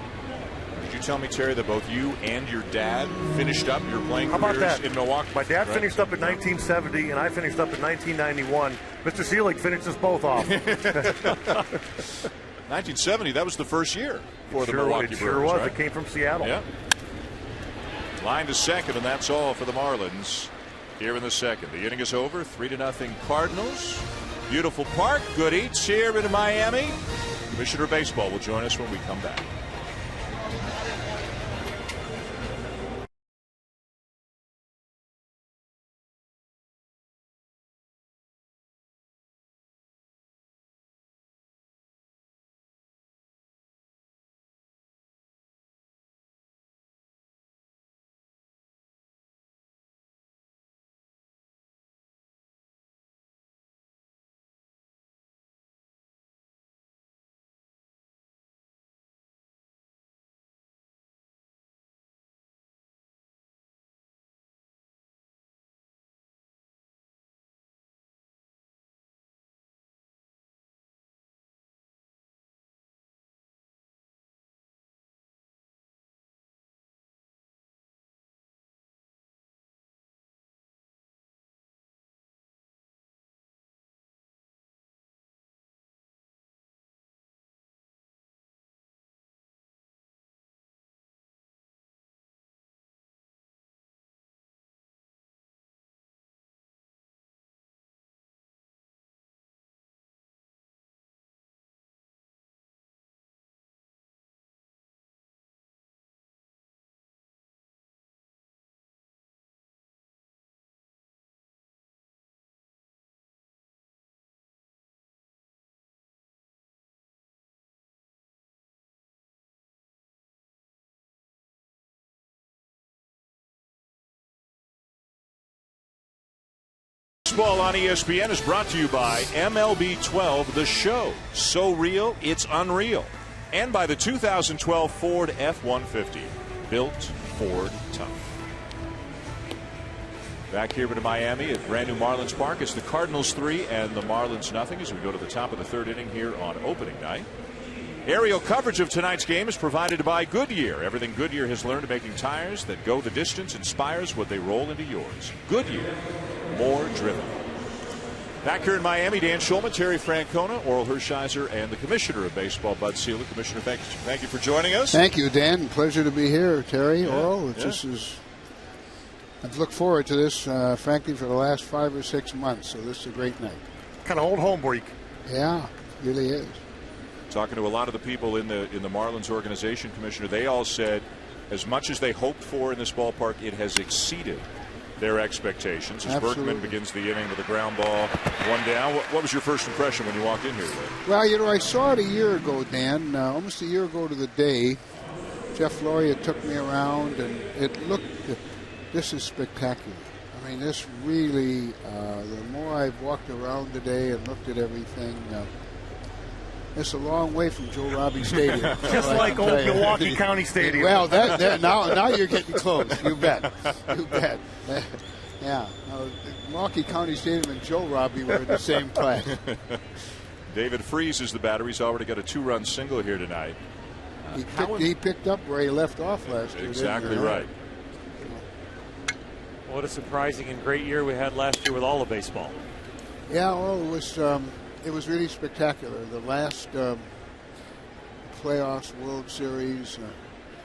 Did you tell me, Terry, that both you and your dad finished up your playing How about careers that? in Milwaukee? My dad finished up in 1970, and I finished up in 1991. Mr. Selig finished us both off. 1970, that was the first year for the Milwaukee Brewers. It sure was. Right? It came from Seattle. Yeah. Line to second, and that's all for the Marlins here in the second. The inning is over. 3-0 Cardinals. Beautiful park. Good eats here in Miami. Commissioner of Baseball will join us when we come back. Baseball on ESPN is brought to you by MLB 12, The Show. So real, it's unreal. And by the 2012 Ford F-150. Built Ford tough. Back here to Miami at brand new Marlins Park. It's the Cardinals 3 and the Marlins nothing as we go to the top of the third inning here on opening night. Aerial coverage of tonight's game is provided by Goodyear. Everything Goodyear has learned making tires that go the distance inspires what they roll into yours. Goodyear, more driven. Back here in Miami, Dan Schulman, Terry Francona, Oral Hershiser, and the Commissioner of Baseball, Bud Selig. Commissioner, thank you for joining us. Thank you, Dan. Pleasure to be here, Terry. Oral, I've looked forward to this, frankly, for the last 5 or 6 months, so this is a great night. Kind of old home week. Yeah, really is. Talking to a lot of the people in the Marlins organization, Commissioner, they all said as much as they hoped for in this ballpark, it has exceeded their expectations. As Berkman begins the inning with a ground ball, 1 down. What was your first impression when you walked in here today? Well, I saw it a year ago, Dan, almost a year ago to the day. Jeff Loria took me around, and it looked, this is spectacular. I mean, this really, the more I've walked around today and looked at everything, it's a long way from Joe Robbie Stadium. Just like old Milwaukee County Stadium. Well, now you're getting close. You bet. You bet. Yeah. Milwaukee County Stadium and Joe Robbie were in the same class. David Freese is the batter. He's already got a 2-run single here tonight. He picked up where he left off last year. Exactly right. What a surprising and great year we had last year with all of baseball. Yeah, well, it was really spectacular. The last playoffs, World Series.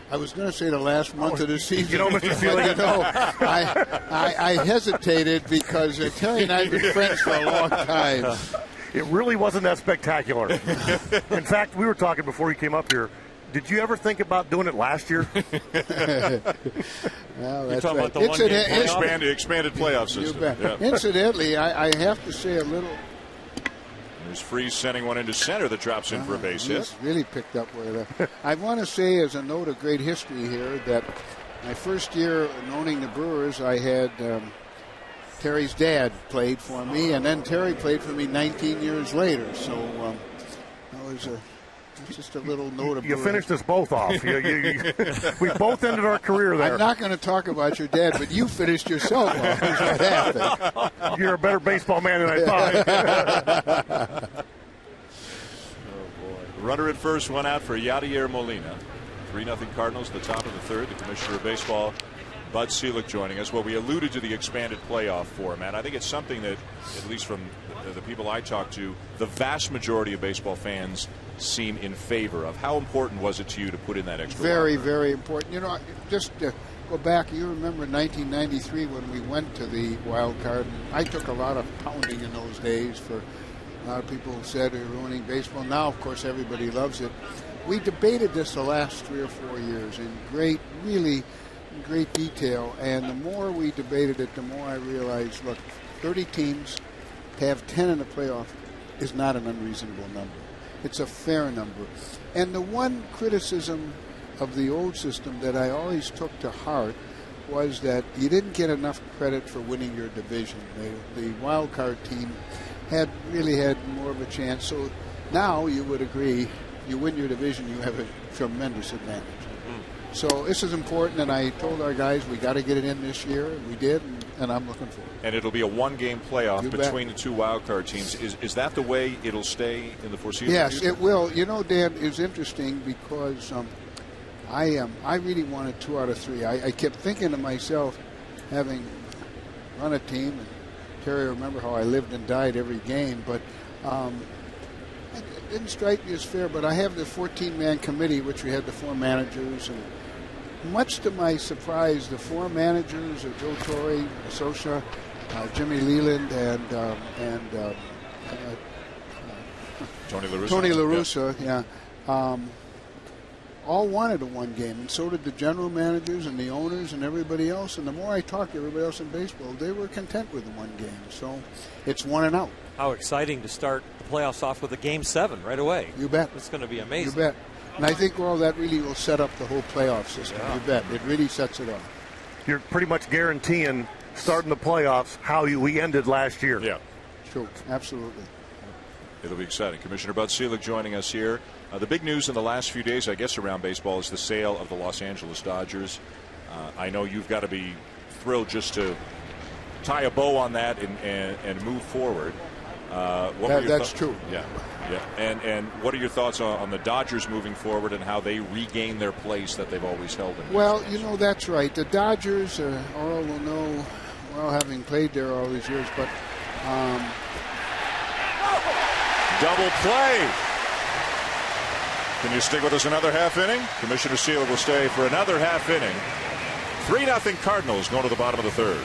I was going to say the last month of the season. Mr. Selig, I hesitated because Terry and I have been friends for a long time. It really wasn't that spectacular. In fact, we were talking before you came up here. Did you ever think about doing it last year? Well, You're talking about the expanded playoff system. Yeah. Incidentally, I have to say a little. There's Freese sending one into center that drops in for a base hit. Really picked up where I want to say, as a note of great history here, that my first year owning the Brewers, I had Terry's dad played for me, and then Terry played for me 19 years later. So that was just a little note of. You finished us both off. We both ended our career there. I'm not going to talk about your dad, but you finished yourself off. Is what happened. You're a better baseball man than I thought. Oh boy! Runner at first, one out for Yadier Molina. 3-0 Cardinals. The top of the third. The Commissioner of Baseball, Bud Selig, joining us. Well, we alluded to the expanded playoff format. I think it's something that, at least from the people I talk to, the vast majority of baseball fans seem in favor of. How important was it to you to put in that extra? Very, very important. Just go back. You remember 1993 when we went to the wild card. I took a lot of pounding in those days. For a lot of people said you're ruining baseball. Now, of course, everybody loves it. We debated this the last 3 or 4 years in really great detail. And the more we debated it, the more I realized, look, 30 teams to have 10 in the playoff is not an unreasonable number. It's a fair number. And the one criticism of the old system that I always took to heart was that you didn't get enough credit for winning your division. The wild card team had more of a chance. So now you would agree, you win your division, you have a tremendous advantage. So this is important, and I told our guys we got to get it in this year, and we did, and I'm looking forward. And it'll be a one-game playoff between the two wild-card teams. Is that the way it'll stay in the foreseeable future? Yes, it will. Dan, it's interesting because I really wanted 2 out of 3. I kept thinking to myself, having run a team, and Terry, remember how I lived and died every game, but it didn't strike me as fair. But I have the 14-man committee, which we had the 4 managers, and much to my surprise, the 4 managers are Joe Torre, Socha, Jimmy Leland, and Tony La Russa. Tony La Russa, yeah. All wanted a 1 game, and so did the general managers and the owners and everybody else. And the more I talked to everybody else in baseball, they were content with the 1 game. So it's 1 and out. How exciting to start the playoffs off with a Game 7 right away. You bet. It's going to be amazing. You bet. And I think, that really will set up the whole playoff system. Yeah. You bet. It really sets it up. You're pretty much guaranteeing starting the playoffs how we ended last year. Yeah. True. Absolutely. It'll be exciting. Commissioner Bud Selig joining us here. The big news in the last few days, I guess, around baseball is the sale of the Los Angeles Dodgers. I know you've got to be thrilled just to tie a bow on that and move forward. That's true. Yeah. And what are your thoughts on the Dodgers moving forward and how they regain their place that they've always held in? Well, that's right. The Dodgers, Earl will know, well, having played there all these years, but double play. Can you stick with us another half inning? Commissioner Selig will stay for another half inning. 3-0 Cardinals going to the bottom of the third.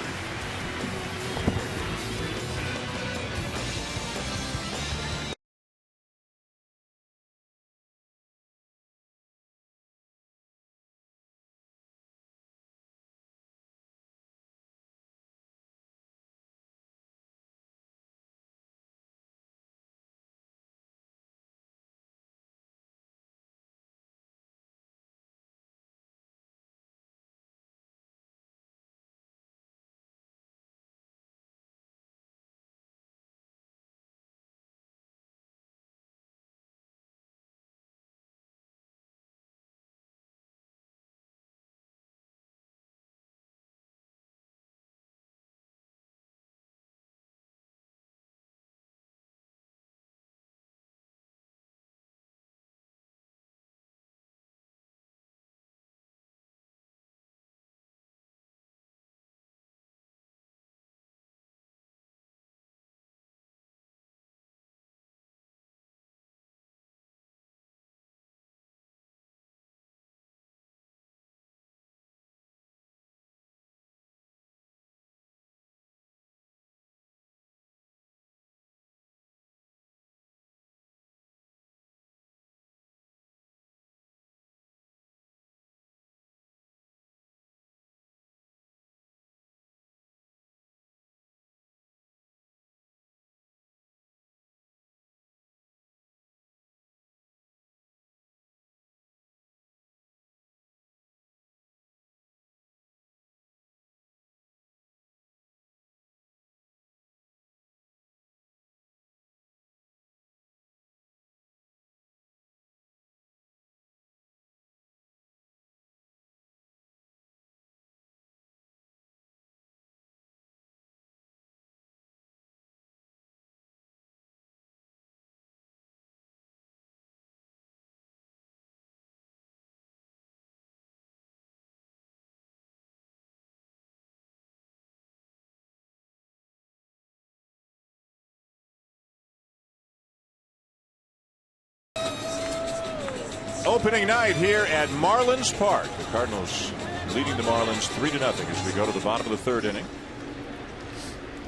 Opening night here at Marlins Park. The Cardinals leading the Marlins 3-0 as we go to the bottom of the third inning.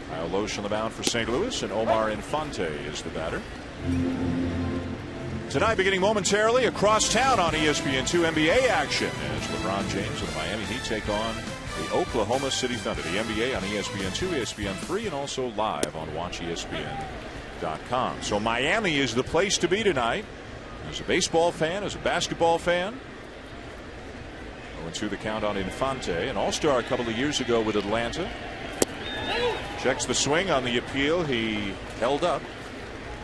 Kyle Loesch on the mound for St. Louis, and Omar Infante is the batter. Tonight, beginning momentarily across town on ESPN2 NBA action as LeBron James and the Miami Heat take on the Oklahoma City Thunder. The NBA on ESPN2, ESPN3, and also live on WatchESPN.com. So Miami is the place to be tonight. As a baseball fan, as a basketball fan. 0-2 the count on Infante, an all-star a couple of years ago with Atlanta. Checks the swing on the appeal. He held up.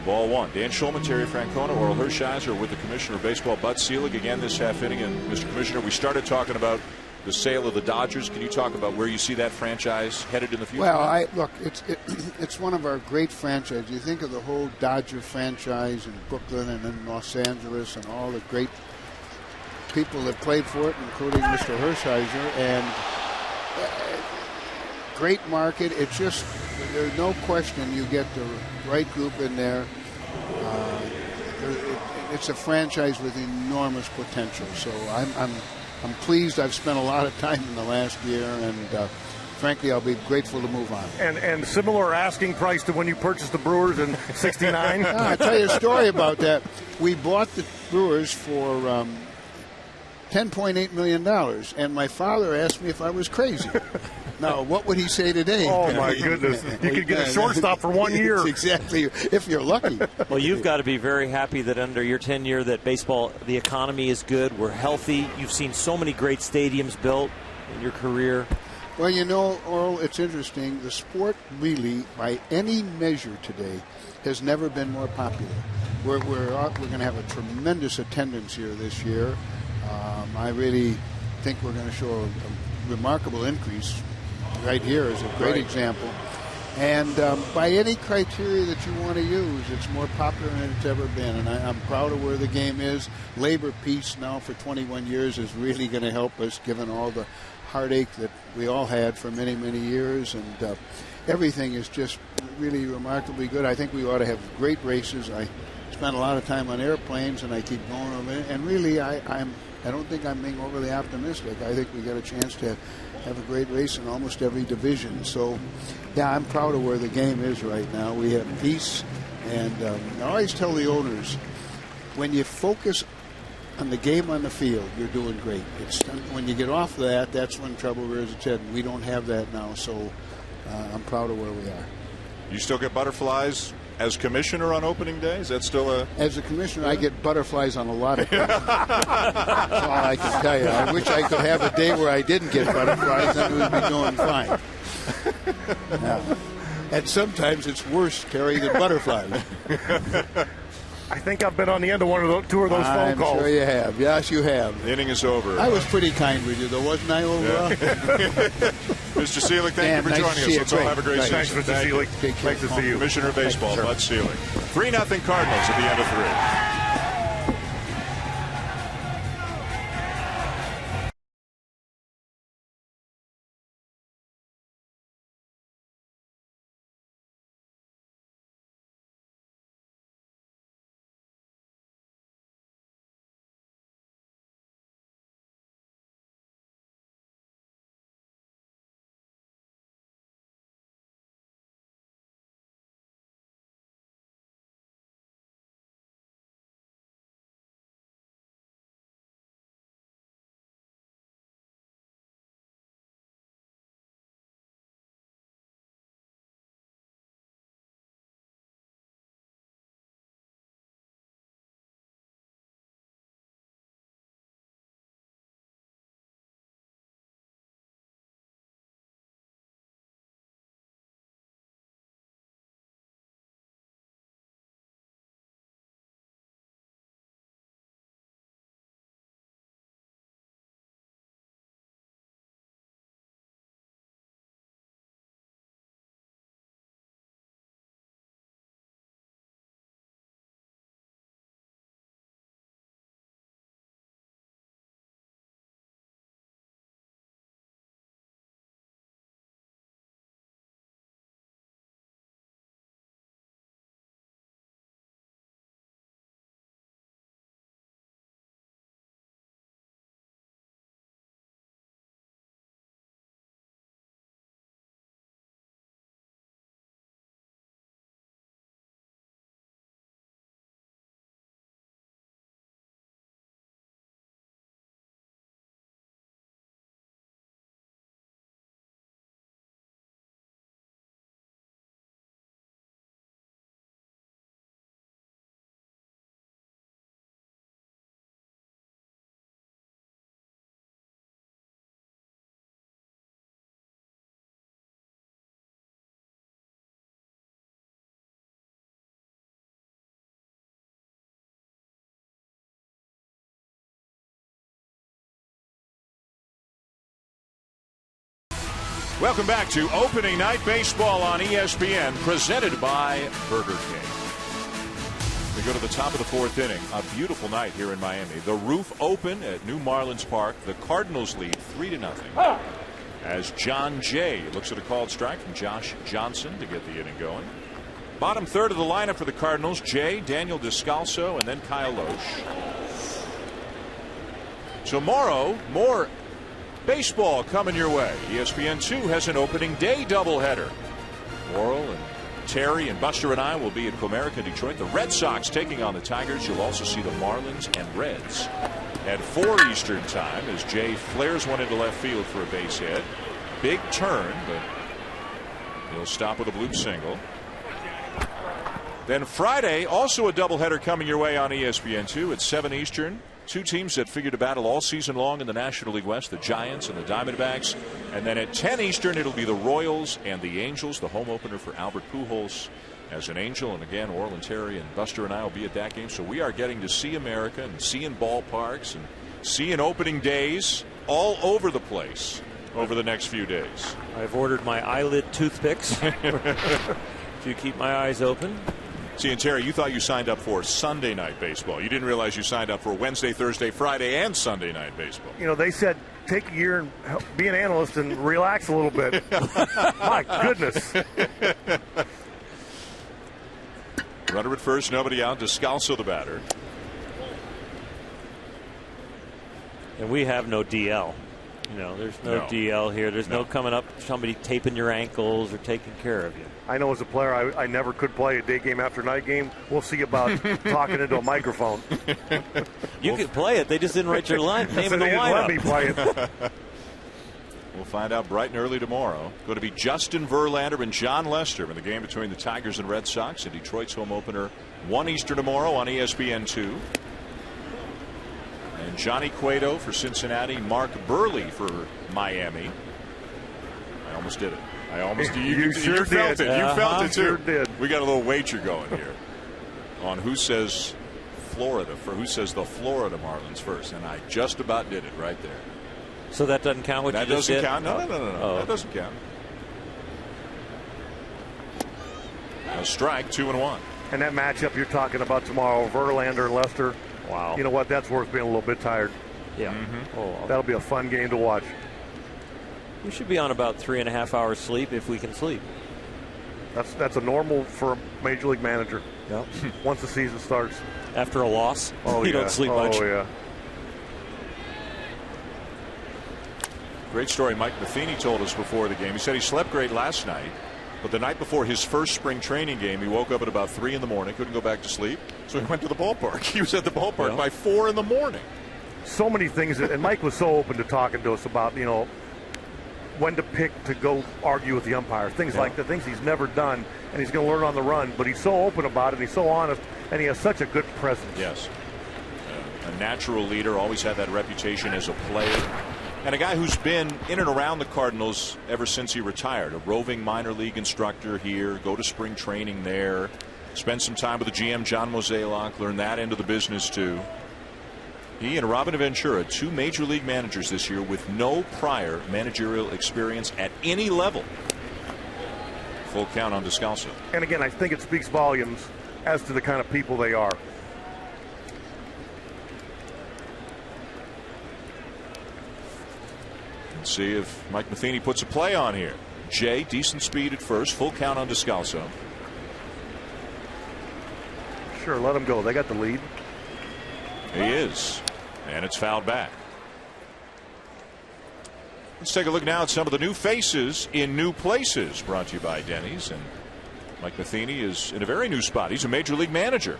Ball one. Dan Schulman, Terry Francona, Oral Hershiser with the Commissioner of Baseball, Bud Selig, again this half inning. And Mr. Commissioner, we started talking about the sale of the Dodgers. Can you talk about where you see that franchise headed in the future? Well, look, it's one of our great franchises. You think of the whole Dodger franchise in Brooklyn and in Los Angeles and all the great people that played for it, including Mr. Hershiser, and great market. It's just, there's no question you get the right group in there. It's a franchise with enormous potential. So I'm pleased. I've spent a lot of time in the last year, and frankly, I'll be grateful to move on. And similar asking price to when you purchased the Brewers in '69. I'll tell you a story about that. We bought the Brewers for $10.8 million, and my father asked me if I was crazy. Now, what would he say today? Oh, my goodness. You could get a shortstop for 1 year. Exactly, if you're lucky. Well, you've got to be very happy that under your tenure that baseball, the economy is good. We're healthy. You've seen so many great stadiums built in your career. Well, Earl, it's interesting. The sport really, by any measure today, has never been more popular. We're going to have a tremendous attendance here this year. I really think we're going to show a remarkable increase. Right here is a great example. And by any criteria that you want to use, it's more popular than it's ever been. And I'm proud of where the game is. Labor peace now for 21 years is really going to help us, given all the heartache that we all had for many, many years. And everything is just really remarkably good. I think we ought to have great races. I spend a lot of time on airplanes, and I keep going over it. And really, I don't think I'm being overly optimistic. I think we got a chance to have a great race in almost every division. So, yeah, I'm proud of where the game is right now. We have peace, and I always tell the owners, when you focus on the game on the field, you're doing great. When you get off of that, that's when trouble rears its head. We don't have that now, so I'm proud of where we are. You still get butterflies as commissioner on opening day? Is that still a... As a commissioner, I get butterflies on a lot of things. That's all I can tell you. I wish I could have a day where I didn't get butterflies, then we would be doing fine. Yeah. And sometimes it's worse, Terry, than butterflies. I think I've been on the end of two of those phone calls. I'm sure you have. Yes, you have. The inning is over. I was pretty kind with you, though, wasn't I, overall? Yeah. Mr. Selig, thank you for joining us. Let's all have a great season. Thanks, Mr. Selig. Thanks to see you. Commissioner of Baseball, Bud Selig. 3-0 Cardinals at the end of 3. Welcome back to opening night baseball on ESPN, presented by Burger King. We go to the top of the fourth inning. A beautiful night here in Miami. The roof open at New Marlins Park. The Cardinals lead 3-0. As John Jay looks at a called strike from Josh Johnson to get the inning going. Bottom third of the lineup for the Cardinals: Jay, Daniel Descalso, and then Kyle Loesch. Tomorrow, more baseball coming your way. ESPN2 has an opening day doubleheader. Laurel and Terry and Buster and I will be at Comerica, Detroit. The Red Sox taking on the Tigers. You'll also see the Marlins and Reds at 4 Eastern time as Jay flares one into left field for a base hit. Big turn, but he'll stop with a bloop single. Then Friday, also a doubleheader coming your way on ESPN2 at 7 Eastern. two teams that figure to battle all season long in the National League West, the Giants and the Diamondbacks. And then at 10 Eastern, it'll be the Royals and the Angels, the home opener for Albert Pujols as an Angel. And again, Orland Terry and Buster and I will be at that game. So we are getting to see America and see in ballparks and see in opening days all over the place over the next few days. I've ordered my eyelid toothpicks to keep my eyes open. See, and Terry, you thought you signed up for Sunday night baseball. You didn't realize you signed up for Wednesday, Thursday, Friday, and Sunday night baseball. You know, they said take a year and be an analyst and relax a little bit. My goodness. Runner at first, nobody out. Descalso the batter. And we have no DL. You know, there's no DL here. There's no coming up, somebody taping your ankles or taking care of you. I know as a player, I never could play a day game after night game. We'll see about talking into a microphone. You could play it. They just didn't write your line. Name in the lineup. Let me play it. We'll find out bright and early tomorrow. Going to be Justin Verlander and John Lester in the game between the Tigers and Red Sox in Detroit's home opener, 1 Eastern tomorrow on ESPN2. And Johnny Cueto for Cincinnati, Mark Burley for Miami. I almost did it. I almost did. You sure felt did. it. You felt it too. Sure did. We got a little wager going here on who says Florida for who says the Florida Marlins first, and I just about did it right there. So that doesn't count. What that you just doesn't did? count. No. Oh. That doesn't count. A strike, 2-1. And that matchup you're talking about tomorrow, Verlander and Lester. Wow. You know what? That's worth being a little bit tired. Yeah. Mm-hmm. That'll be a fun game to watch. We should be on about 3.5 hours sleep if we can sleep. That's a normal for a major league manager. Yep. Once the season starts. After a loss, you don't sleep much. Oh yeah. Great story Mike Matheny told us before the game. He said he slept great last night, but the night before his first spring training game, he woke up at about 3 in the morning, couldn't go back to sleep, so he went to the ballpark. He was at the ballpark by 4 in the morning. So many things, and Mike was so open to talking to us about, you know, when to pick to go argue with the umpire, things like the things he's never done, and he's going to learn on the run. But he's so open about it, he's so honest, and he has such a good presence. Yes, a natural leader, always had that reputation as a player. And a guy who's been in and around the Cardinals ever since he retired. A roving minor league instructor here, go to spring training there, spend some time with the GM John Mozeliak, learn that end of the business too. He and Robin Ventura, 2 major league managers this year with no prior managerial experience at any level. Full count on Descalso. And again, I think it speaks volumes as to the kind of people they are. Let's see if Mike Matheny puts a play on here. Jay, decent speed at first, full count on Descalso. Sure, let him go. They got the lead. He is. And it's fouled back. Let's take a look now at some of the new faces in new places, brought to you by Denny's. And Mike Matheny is in a very new spot. He's a major league manager.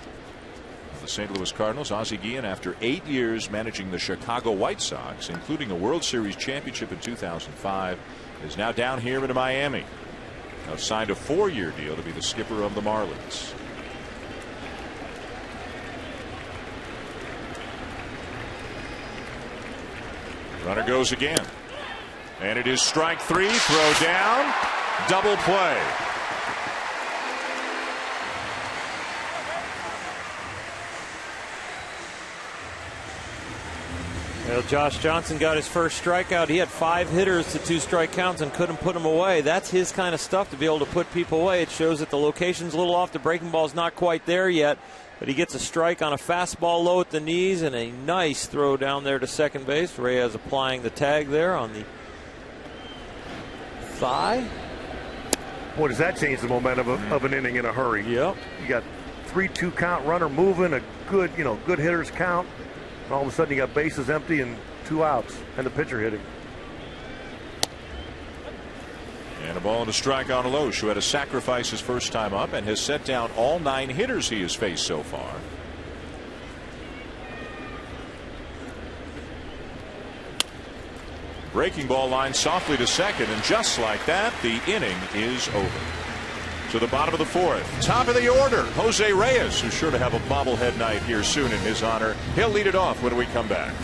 The St. Louis Cardinals, Ozzie Guillen, after 8 years managing the Chicago White Sox, including a World Series championship in 2005, is now down here in Miami. Now signed a 4-year deal to be the skipper of the Marlins. Runner goes again. And it is strike 3, throw down, double play. Well, Josh Johnson got his first strikeout. He had 5 hitters to 2 strike counts and couldn't put them away. That's his kind of stuff, to be able to put people away. It shows that the location's a little off. The breaking ball's not quite there yet, but he gets a strike on a fastball low at the knees and a nice throw down there to second base. Reyes applying the tag there on the thigh. Boy, does that change the momentum of an inning in a hurry. Yep. You got 3-2 count, runner moving, a good, good hitters count. And all of a sudden you got bases empty and 2 outs and the pitcher hitting. And a ball and a strike on Loesch, who had to sacrifice his first time up and has set down all 9 hitters he has faced so far. Breaking ball line softly to second, and just like that, the inning is over. to the bottom of the fourth. Top of the order, Jose Reyes, who's sure to have a bobblehead night here soon in his honor. He'll lead it off when we come back.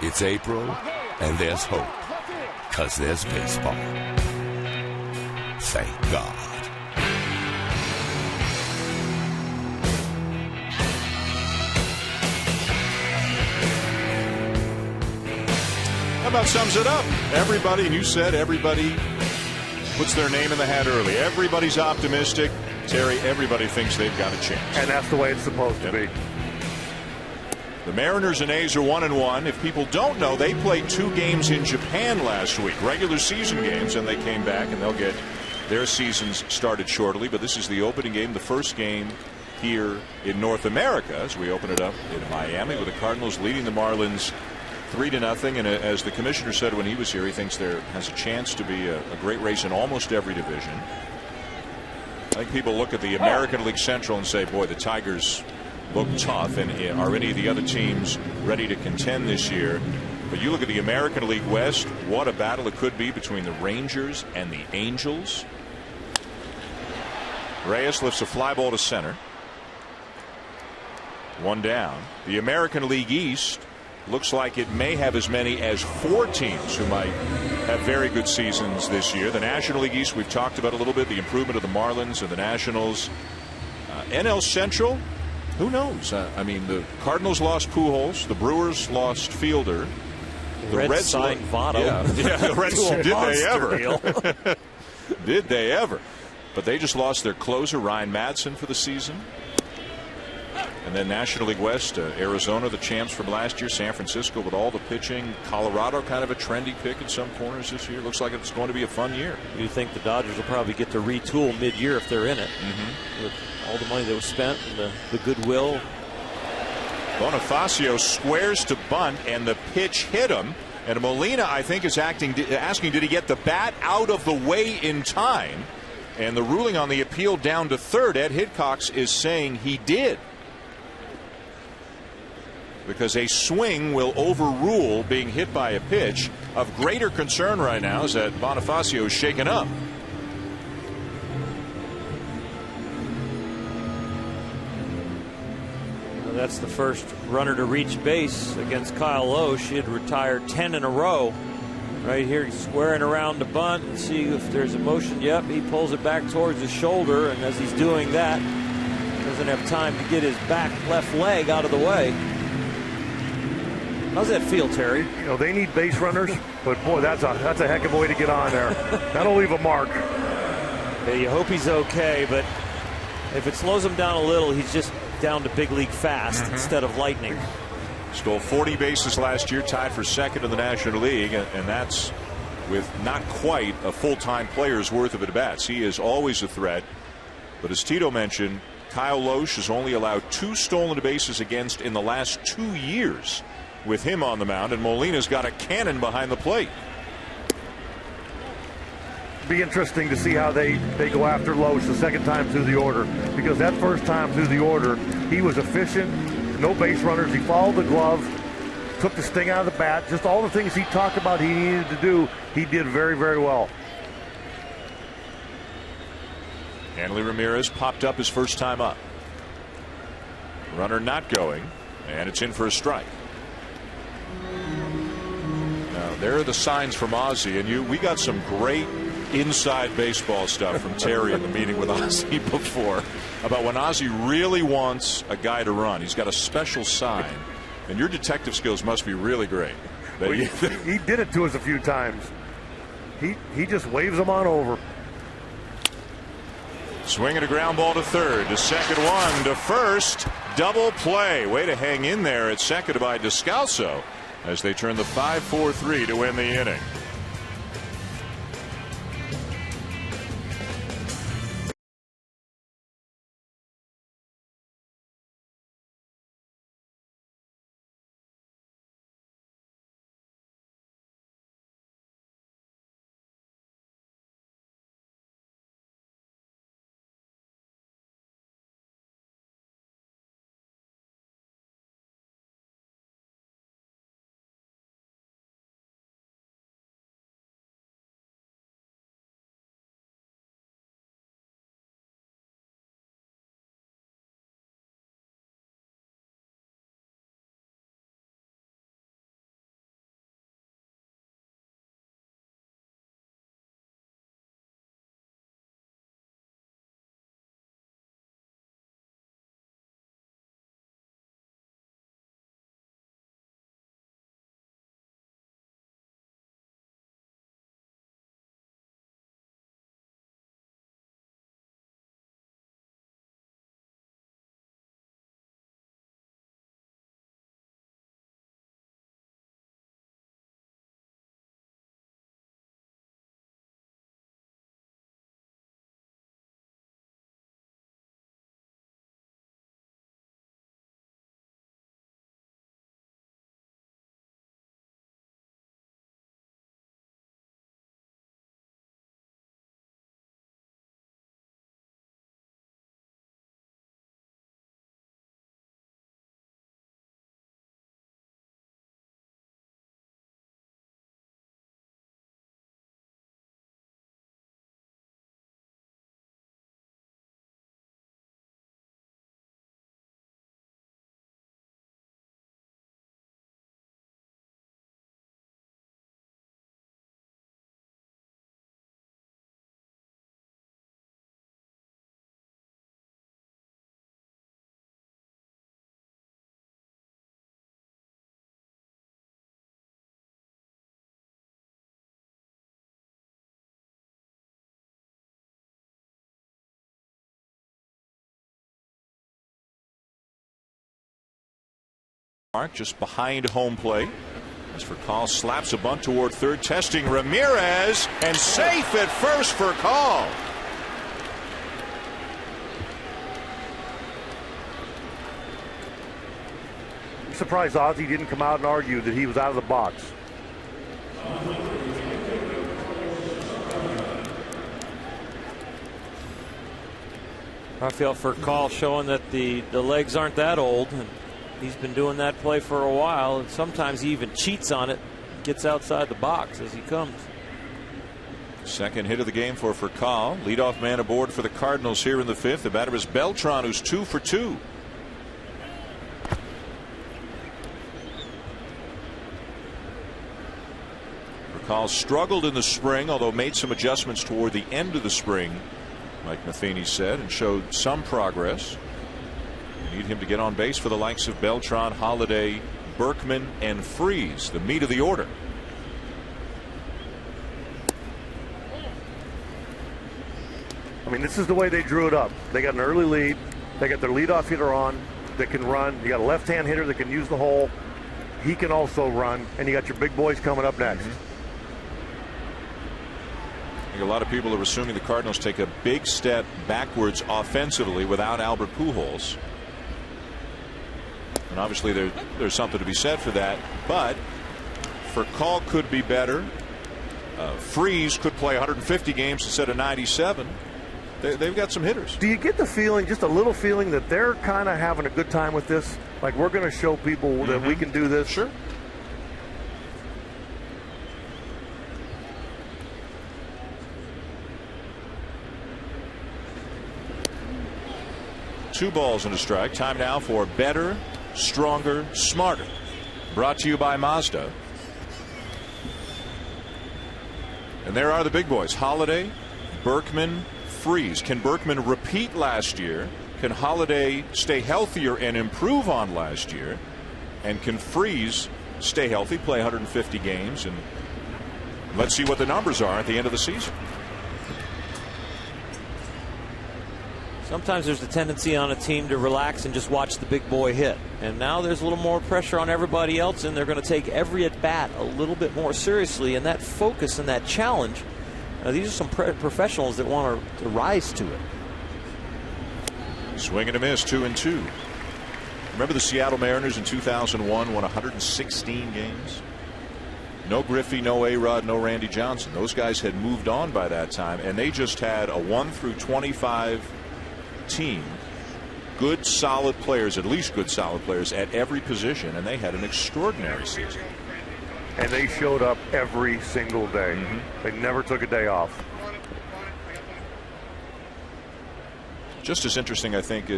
It's April, and there's hope, 'cause there's baseball. Thank God. That about sums it up. Everybody, and you said everybody puts their name in the hat early. Everybody's optimistic. Terry, everybody thinks they've got a chance. And that's the way it's supposed to be. The Mariners and A's are 1-1. If people don't know, they played 2 games in Japan last week, regular season games, and they came back, and they'll get their seasons started shortly. But this is the opening game, the first game here in North America, as we open it up in Miami, with the Cardinals leading the Marlins 3-0. And as the commissioner said when he was here, he thinks there has a chance to be a great race in almost every division. I think people look at the American League Central and say, boy, the Tigers look tough, and are any of the other teams ready to contend this year? But you look at the American League West, what a battle it could be between the Rangers and the Angels. Reyes lifts a fly ball to center. 1 down. The American League East looks like it may have as many as 4 teams who might have very good seasons this year. The National League East we've talked about a little bit, the improvement of the Marlins and the Nationals. NL Central, who knows? I mean, the Cardinals lost Pujols, the Brewers lost Fielder, the Reds signed Votto. Yeah, the Reds did they ever? Did they ever? But they just lost their closer Ryan Madsen for the season. And then National League West, Arizona, the champs from last year, San Francisco with all the pitching, Colorado kind of a trendy pick in some corners this year. Looks like it's going to be a fun year. You think the Dodgers will probably get to retool mid-year if they're in it, with all the money that was spent and the goodwill. Bonifacio squares to bunt, and the pitch hit him. And Molina, I think, is asking, did he get the bat out of the way in time? And the ruling on the appeal down to third, Ed Hidcox is saying he did, because a swing will overrule being hit by a pitch. Of greater concern right now is that Bonifacio is shaken up. That's the first runner to reach base against Kyle Lowe. She had retired 10 in a row. Right here, he's squaring around the bunt and see if there's a motion. Yep, he pulls it back towards his shoulder, and as he's doing that, doesn't have time to get his back left leg out of the way. How's that feel, Terry? You know, they need base runners, but boy, that's a heck of a way to get on there. That'll leave a mark. Yeah, you hope he's okay, but if it slows him down a little, he's just down to big league fast instead of lightning. Stole 40 bases last year, tied for second in the National League, and that's with not quite a full-time player's worth of at-bats. He is always a threat. But as Tito mentioned, Kyle Loesch has only allowed 2 stolen bases against in the last 2 years with him on the mound, and Molina's got a cannon behind the plate. Be interesting to see how they go after Loesch the second time through the order, because that first time through the order he was efficient, no base runners, he followed the glove, took the sting out of the bat, just all the things he talked about he needed to do, he did very, very well. Hanley Ramirez popped up his first time up. Runner not going, and it's in for a strike. Now there are the signs from Ozzie, and we got some great inside baseball stuff from Terry in the meeting with Ozzie before about when Ozzie really wants a guy to run. He's got a special sign, and your detective skills must be really great. Well, he did it to us a few times. He just waves them on over. Swinging a ground ball to third, to second, one to first, double play. Way to hang in there at second by Descalso as they turn the 5-4-3 to win the inning. Just behind home plate. As Furcal slaps a bunt toward third, testing Ramirez, and safe at first for Call. I'm surprised Ozzie didn't come out and argue that he was out of the box. Rafael Furcal showing that the legs aren't that old. And he's been doing that play for a while, and sometimes he even cheats on it, gets outside the box as he comes. Second hit of the game for Furcal. Leadoff man aboard for the Cardinals here in the fifth. The batter is Beltran, who's 2 for 2. Furcal struggled in the spring, although made some adjustments toward the end of the spring, Mike Matheny said, and showed some progress. Need him to get on base for the likes of Beltran, Holiday, Berkman, and Freese, the meat of the order. I mean, this is the way they drew it up. They got an early lead. They got their leadoff hitter on. that can run. You got a left-hand hitter that can use the hole. He can also run, and you got your big boys coming up next. I think a lot of people are assuming the Cardinals take a big step backwards offensively without Albert Pujols. And obviously there's something to be said for that. But Furcal could be better. Freese could play 150 games instead of 97. They've got some hitters. Do you get the feeling, just a little feeling, that they're kind of having a good time with this? Like, we're going to show people that we can do this? Sure. Two balls and a strike. Time now for Better, Stronger, Smarter. Brought to you by Mazda. And there are the big boys. Holiday, Berkman, Freese. Can Berkman repeat last year? Can Holiday stay healthier and improve on last year? And can Freese stay healthy, play 150 games? And let's see what the numbers are at the end of the season. Sometimes there's a tendency on a team to relax and just watch the big boy hit. And now there's a little more pressure on everybody else, and they're going to take every at-bat a little bit more seriously. And that focus and that challenge, these are some professionals that want to rise to it. Swing and a miss, 2-2. Remember the Seattle Mariners in 2001 won 116 games? No Griffey, no A-Rod, no Randy Johnson. Those guys had moved on by that time, and they just had a 1 through 25 team. Good, solid players, at least good, solid players at every position, and they had an extraordinary season. And they showed up every single day. They never took a day off. Just as interesting, I think,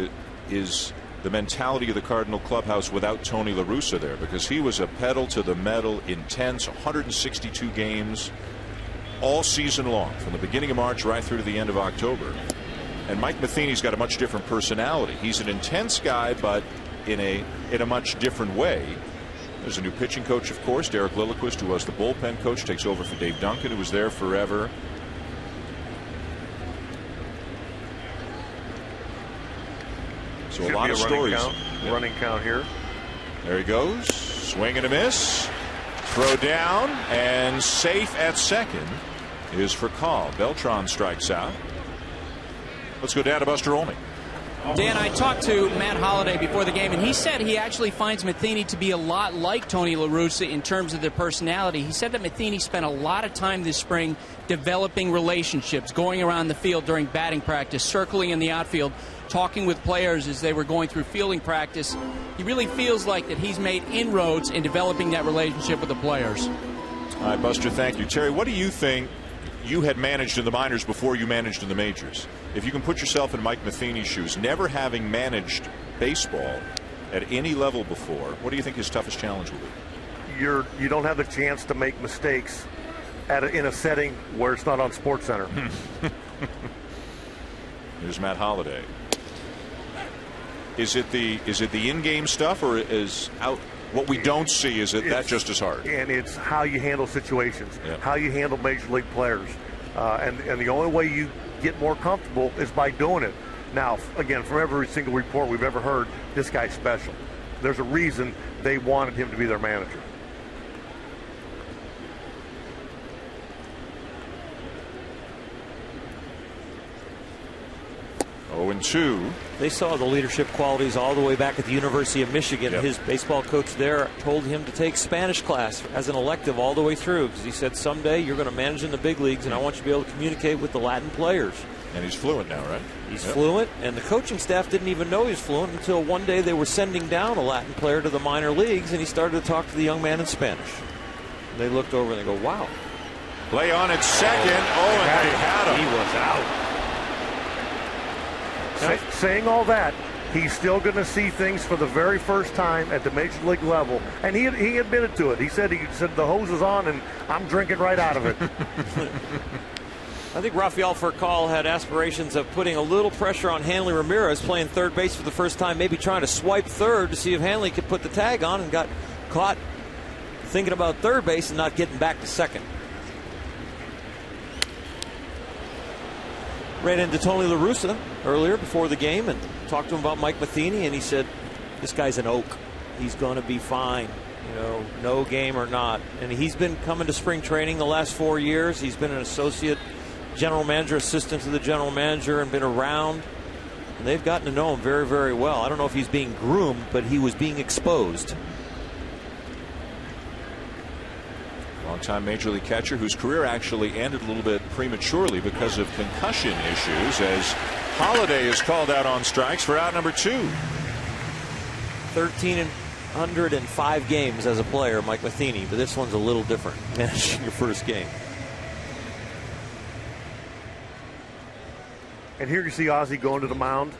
is the mentality of the Cardinal clubhouse without Tony La Russa there, because he was a pedal to the metal, intense, 162 games all season long, from the beginning of March right through to the end of October. And Mike Matheny's got a much different personality. He's an intense guy, but in a much different way. There's a new pitching coach, of course, Derek Lilliquist, who was the bullpen coach, takes over for Dave Duncan, who was there forever. So Should a lot of stories. Running count here. There he goes. Swing and a miss. Throw down, and safe at second is Furcal. Beltran strikes out. Let's go down to Buster Olney. Dan, I talked to Matt Holliday before the game, and he said he actually finds Matheny to be a lot like Tony La Russa in terms of their personality. He said that Matheny spent a lot of time this spring developing relationships, going around the field during batting practice, circling in the outfield, talking with players as they were going through fielding practice. He really feels like that he's made inroads in developing that relationship with the players. All right, Buster, thank you. Terry, what do you think you had managed in the minors before you managed in the majors? If you can put yourself in Mike Matheny's shoes, never having managed baseball at any level before, what do you think his toughest challenge will be? You don't have the chance to make mistakes in a setting where it's not on SportsCenter. Here's Matt Holliday. Is it the in-game stuff, or is out what we don't see? Is it that just as hard? And it's how you handle situations, how you handle major league players, and the only way you get more comfortable is by doing it. Now, again, from every single report we've ever heard, this guy's special. There's a reason they wanted him to be their manager. Oh, and 2. They saw the leadership qualities all the way back at the University of Michigan. His baseball coach there told him to take Spanish class as an elective all the way through, because he said someday you're going to manage in the big leagues, and I want you to be able to communicate with the Latin players. And he's fluent now, right? He's fluent, and the coaching staff didn't even know he was fluent until one day they were sending down a Latin player to the minor leagues, and he started to talk to the young man in Spanish. And they looked over and they go, wow. Play on at second. Oh, and they had him. He was out. Saying all that, he's still going to see things for the very first time at the major league level, and he admitted to it. He said the hose is on and I'm drinking right out of it. I think Rafael Furcal had aspirations of putting a little pressure on Hanley Ramirez, playing third base for the first time, maybe trying to swipe third to see if Hanley could put the tag on, and got caught thinking about third base and not getting back to second. Ran into Tony La Russa earlier before the game and talked to him about Mike Matheny, and he said This guy's an oak. He's going to be fine, no game or not. And he's been coming to spring training the last 4 years. He's been an associate general manager, assistant to the general manager, and been around. And they've gotten to know him very, very well. I don't know if he's being groomed, but he was being exposed. Longtime Major League catcher whose career actually ended a little bit prematurely because of concussion issues, as Holiday is called out on strikes for out number 2. 1,305 games as a player, Mike Matheny, but this one's a little different, managing your first game. And here you see Ozzie going to the mound.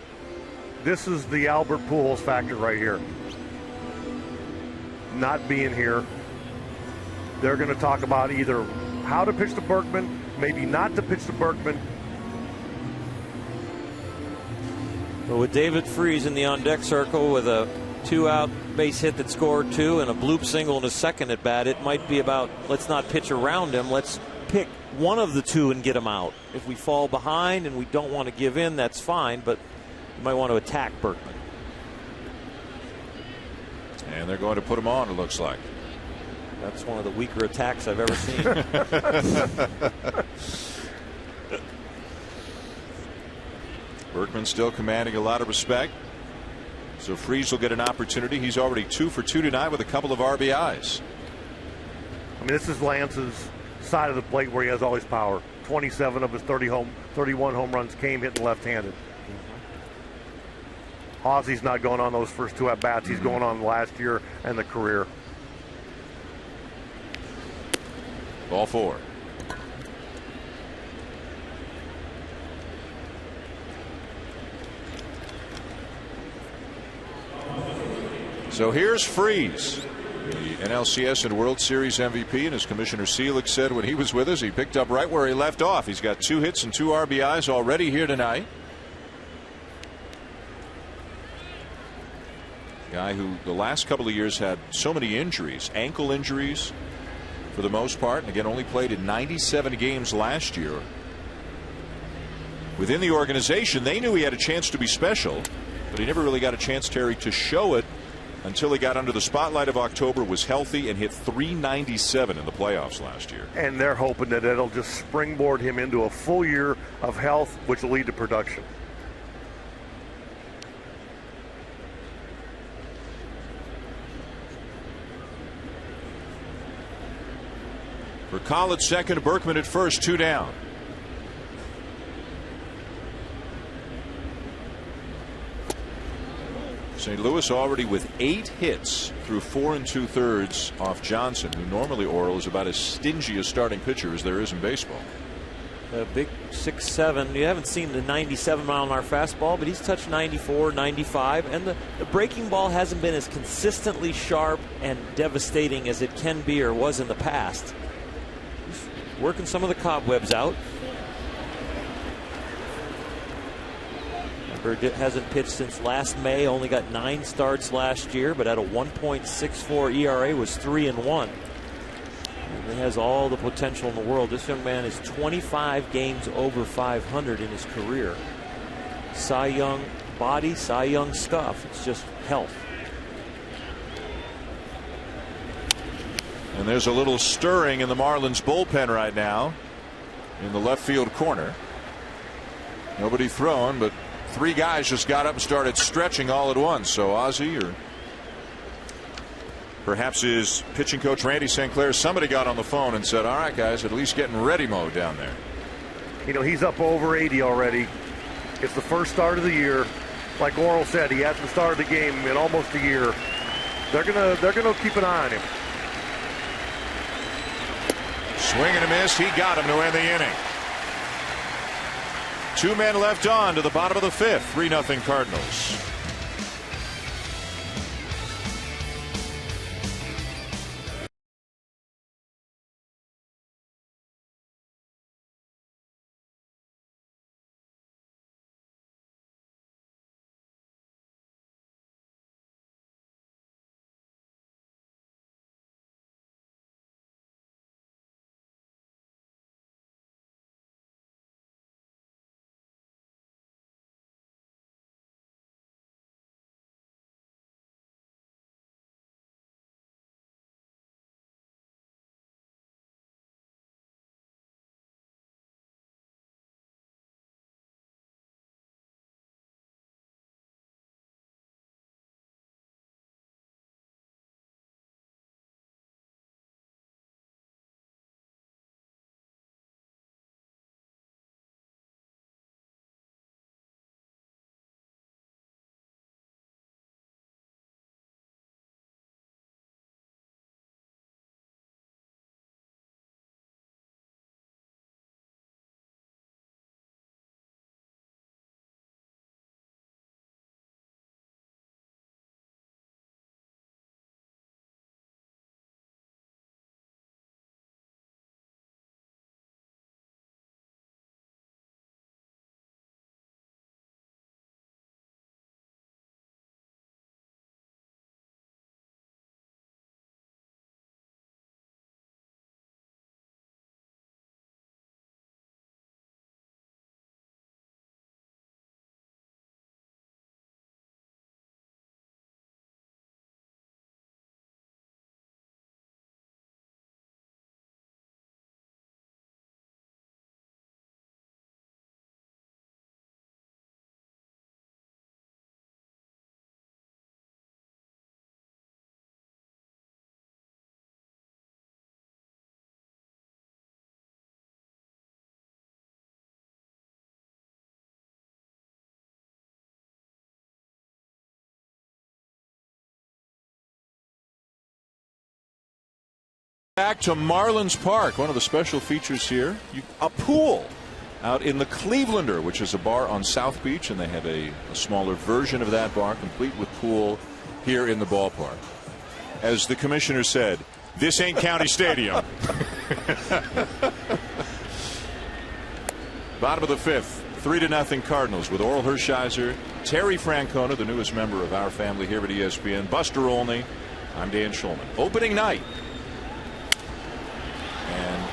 This is the Albert Pujols factor right here. Not being here. They're going to talk about either how to pitch to Berkman, maybe not to pitch to Berkman. But with David Freese in the on-deck circle with a 2-out base hit that scored 2 and a bloop single in his second at bat, it might be about, let's not pitch around him, let's pick one of the 2 and get him out. If we fall behind and we don't want to give in, that's fine, but you might want to attack Berkman. And they're going to put him on, it looks like. That's one of the weaker attacks I've ever seen. Berkman still commanding a lot of respect. So Freese will get an opportunity. He's already 2 for 2 tonight with a couple of RBIs. I mean, this is Lance's side of the plate where he has all his power. 27 of his 31 home runs came hitting left-handed. Ozzie's not going on those first 2 at-bats. He's going on last year and the career. Ball 4. So here's Freese, the NLCS and World Series MVP, and as Commissioner Selig said when he was with us, he picked up right where he left off. He's got 2 hits and 2 RBIs already here tonight. Guy who the last couple of years had so many injuries, ankle injuries for the most part, and again only played in 97 games last year. Within the organization, they knew he had a chance to be special, but he never really got a chance, Terry, to show it until he got under the spotlight of October, was healthy, and hit .397 in the playoffs last year. And they're hoping that it'll just springboard him into a full year of health, which will lead to production. For Call at second, Berkman at first, 2 down. St. Louis already with 8 hits through 4 2/3 off Johnson, who normally, Oral, is about as stingy a starting pitcher as there is in baseball. A big 6'7". You haven't seen the 97-mile-an-hour fastball, but he's touched 94, 95, and the breaking ball hasn't been as consistently sharp and devastating as it can be or was in the past. He's working some of the cobwebs out. Remember, hasn't pitched since last May, only got 9 starts last year, but at a 1.64 ERA, was 3-1. And he has all the potential in the world. This young man is 25 games over 500 in his career. Cy Young body, Cy Young stuff. It's just health. And there's a little stirring in the Marlins bullpen right now in the left field corner. Nobody throwing, but 3 guys just got up and started stretching all at once. So Ozzie, or perhaps his pitching coach Randy St. Clair, somebody got on the phone and said, all right guys, at least getting ready mode down there. You know, he's up over 80 already. It's the first start of the year. Like Oral said, he hasn't started the game in almost a year. They're gonna keep an eye on him. Swing and a miss. He got him to end the inning. 2 men left on to the bottom of the 5th. 3-0 Cardinals. Back to Marlins Park. One of the special features here, a pool out in the Clevelander, which is a bar on South Beach, and they have a smaller version of that bar, complete with pool, here in the ballpark. As the commissioner said, this ain't County Stadium. Bottom of the fifth, 3-0 Cardinals with Oral Hershiser, Terry Francona, the newest member of our family here at ESPN, Buster Olney. I'm Dan Schulman. Opening night. And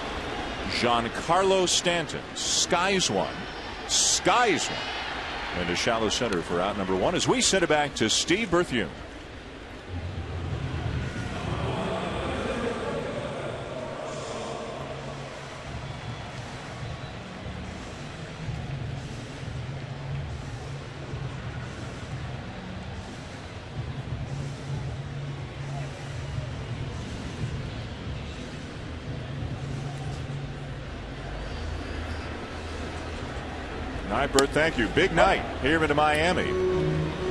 Giancarlo Stanton skies one into shallow center for out number one as we send it back to Steve Berthiaume. All right, Bert, thank you. Big night here into Miami.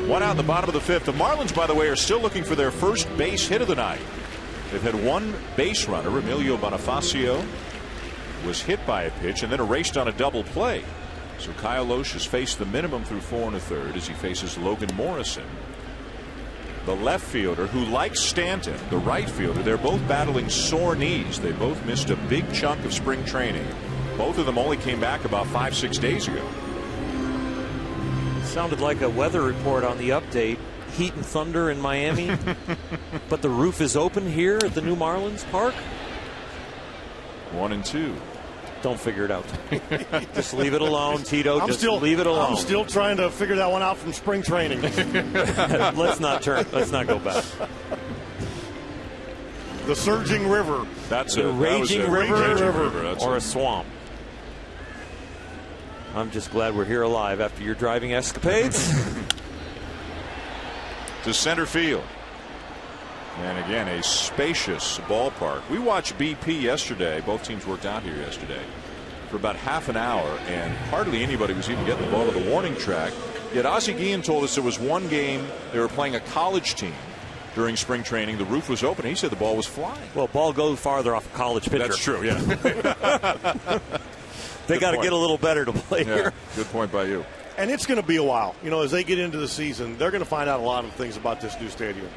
One out in the bottom of the fifth. The Marlins, by the way, are still looking for their first base hit of the night. They've had one base runner, Emilio Bonifacio, was hit by a pitch and then erased on a double play. So Kyle Loesch has faced the minimum through 4 1/3 as he faces Logan Morrison, the left fielder, who, like Stanton, the right fielder, they're both battling sore knees. They both missed a big chunk of spring training. Both of them only came back about 5-6 days ago. Sounded like a weather report on the update. Heat and thunder in Miami. But the roof is open here at the new Marlins Park. 1-2. Don't figure it out. Just leave it alone, Tito. Leave it alone. I'm still trying to figure that one out from spring training. Let's not go back. The surging river. That's a raging river or a a swamp. I'm just glad we're here alive after your driving escapades. To center field. And again, a spacious ballpark. We watched BP yesterday. Both teams worked out here yesterday for about half an hour, and hardly anybody was even getting the ball to the warning track. Yet Ozzie Guillen told us there was one game they were playing a college team during spring training. The roof was open. He said the ball was flying. Well, ball goes farther off a college pitcher. That's true, yeah. They got to get a little better to play here. Good point by you. And it's going to be a while. You know, as they get into the season, they're going to find out a lot of things about this new stadium.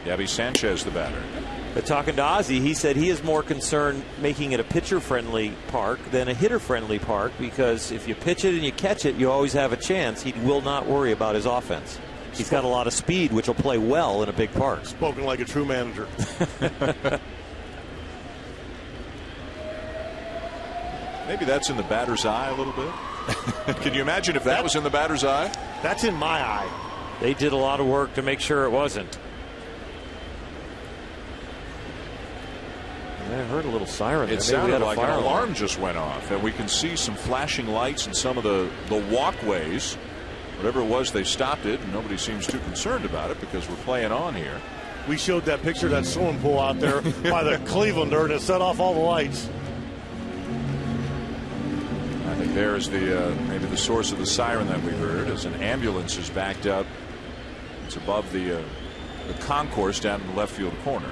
Gabby Sanchez, the batter. But talking to Ozzie, he said he is more concerned making it a pitcher-friendly park than a hitter-friendly park, because if you pitch it and you catch it, you always have a chance. He will not worry about his offense. He's got a lot of speed, which will play well in a big park. Spoken like a true manager. Maybe that's in the batter's eye a little bit. Can you imagine if that was in the batter's eye? That's in my eye. They did a lot of work to make sure it wasn't. I heard a little siren. It sounded like an alarm just went off, and we can see some flashing lights in some of the walkways. Whatever it was, they stopped it, and nobody seems too concerned about it because we're playing on here. We showed that picture of that swimming pool out there by the Clevelander, and it set off all the lights. I think there is maybe the source of the siren that we heard, as an ambulance is backed up. It's above the concourse down in the left field corner.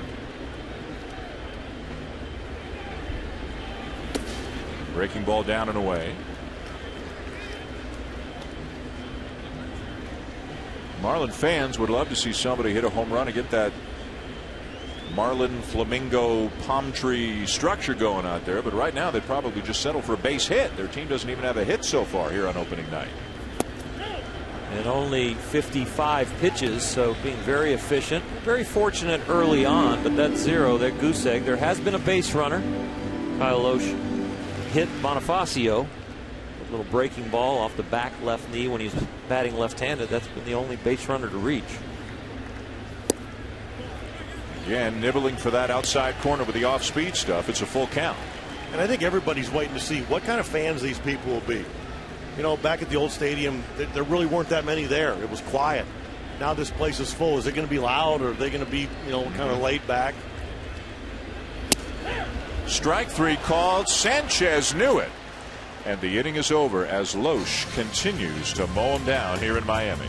Breaking ball down and away. Marlin fans would love to see somebody hit a home run and get that Marlin flamingo palm tree structure going out there, but right now they'd probably just settle for a base hit. Their team doesn't even have a hit so far here on opening night. And only 55 pitches, so being very efficient. Very fortunate early on, but that's zero. That goose egg. There has been a base runner. Kyle Loesch hit Bonifacio. A little breaking ball off the back left knee when he's batting left-handed. That's been the only base runner to reach. Again, nibbling for that outside corner with the off-speed stuff. It's a full count. And I think everybody's waiting to see what kind of fans these people will be. You know, back at the old stadium, there really weren't that many there. It was quiet. Now this place is full. Is it going to be loud, or are they going to be, you know, kind of laid back? Strike three called. Sanchez knew it. And the inning is over as Loesch continues to mow him down here in Miami.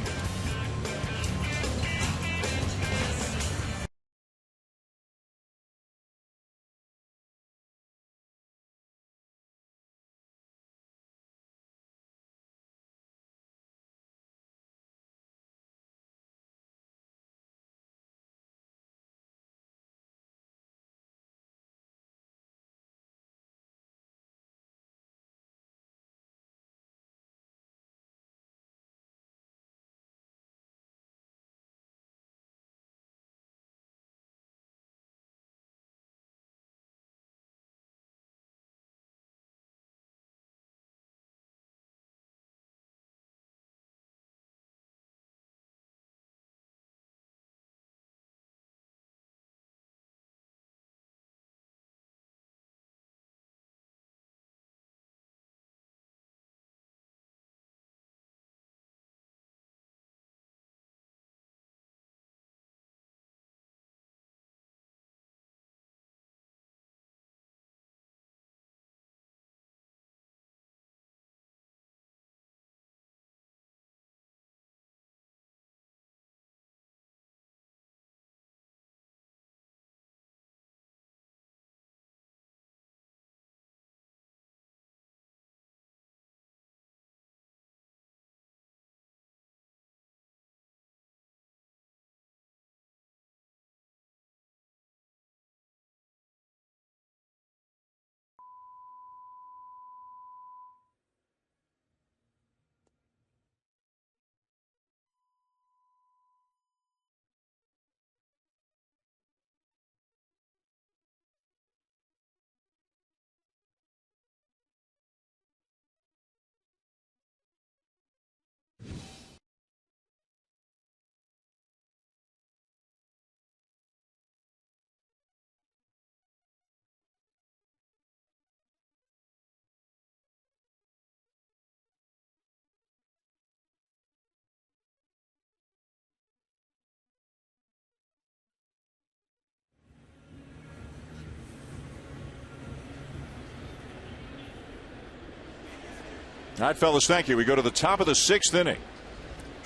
All right, fellas, thank you. We go to the top of the 6th inning.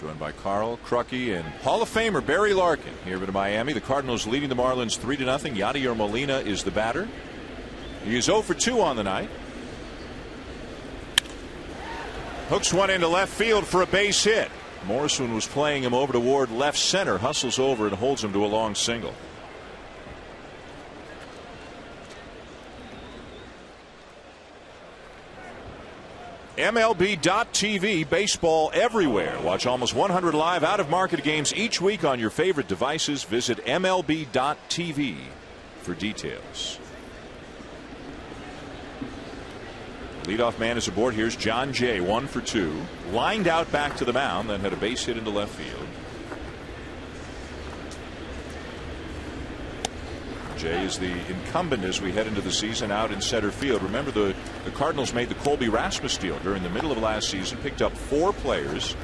Joined by Carl, Crucky, and Hall of Famer Barry Larkin here in Miami. The Cardinals leading the Marlins 3-0. Yadier Molina is the batter. He is 0 for 2 on the night. Hooks one into left field for a base hit. Morrison was playing him over toward left center, hustles over and holds him to a long single. MLB.TV, baseball everywhere. Watch almost 100 live out-of-market games each week on your favorite devices. Visit MLB.TV for details. Leadoff man is aboard. Here's John Jay, 1 for 2. Lined out back to the mound, then had a base hit into left field. Jay is the incumbent as we head into the season out in center field. Remember, the Cardinals made the Colby Rasmus deal during the middle of last season, picked up 4 players.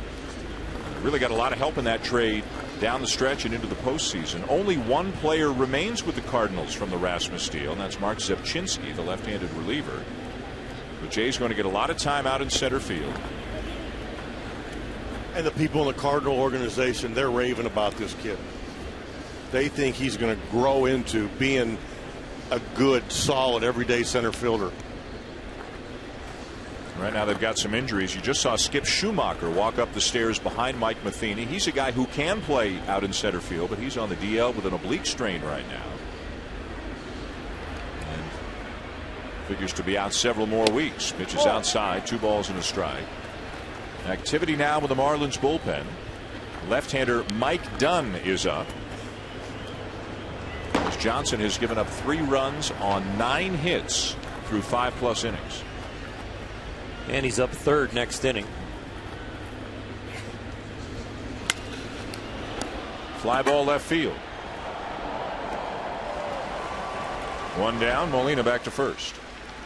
Really got a lot of help in that trade down the stretch and into the postseason. Only 1 player remains with the Cardinals from the Rasmus deal, and that's Mark Zepchinski, the left-handed reliever. But Jay's going to get a lot of time out in center field. And the people in the Cardinal organization, they're raving about this kid. They think he's going to grow into being a good, solid, everyday center fielder. Right now they've got some injuries. You just saw Skip Schumacher walk up the stairs behind Mike Matheny. He's a guy who can play out in center field, but he's on the DL with an oblique strain right now. And figures to be out several more weeks. Pitches outside, 2 balls and a strike. Activity now with the Marlins bullpen. Left-hander Mike Dunn is up. Johnson has given up 3 runs on 9 hits through 5+ innings. And he's up 3rd next inning. Fly ball left field. 1 down. Molina back to first.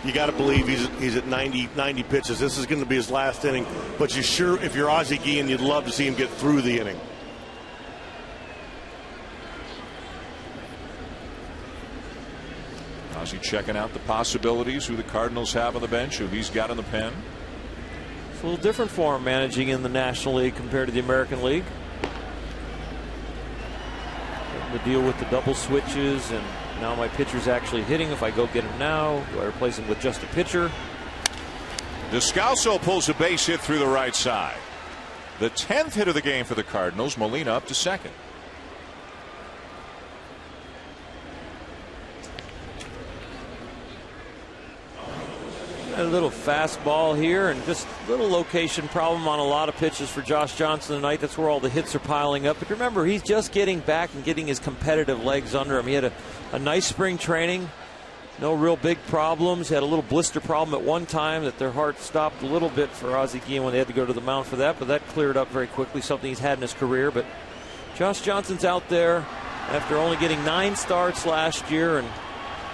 You got to believe he's at 90 pitches. This is going to be his last inning. But you sure, if you're Ozzie Guillen, you'd love to see him get through the inning. Ozzie checking out the possibilities, who the Cardinals have on the bench, who he's got in the pen. It's a little different for him managing in the National League compared to the American League. The deal with the double switches, and now my pitcher's actually hitting. If I go get him now, do I replace him with just a pitcher? Descalso pulls a base hit through the right side. The 10th hit of the game for the Cardinals. Molina up to second. A little fastball here, and just a little location problem on a lot of pitches for Josh Johnson tonight. That's where all the hits are piling up. But remember, he's just getting back and getting his competitive legs under him. He had a nice spring training. No real big problems. Had a little blister problem at one time that their heart stopped a little bit for Ozzie Guillen when they had to go to the mound for that. But that cleared up very quickly, something he's had in his career. But Josh Johnson's out there after only getting 9 starts last year and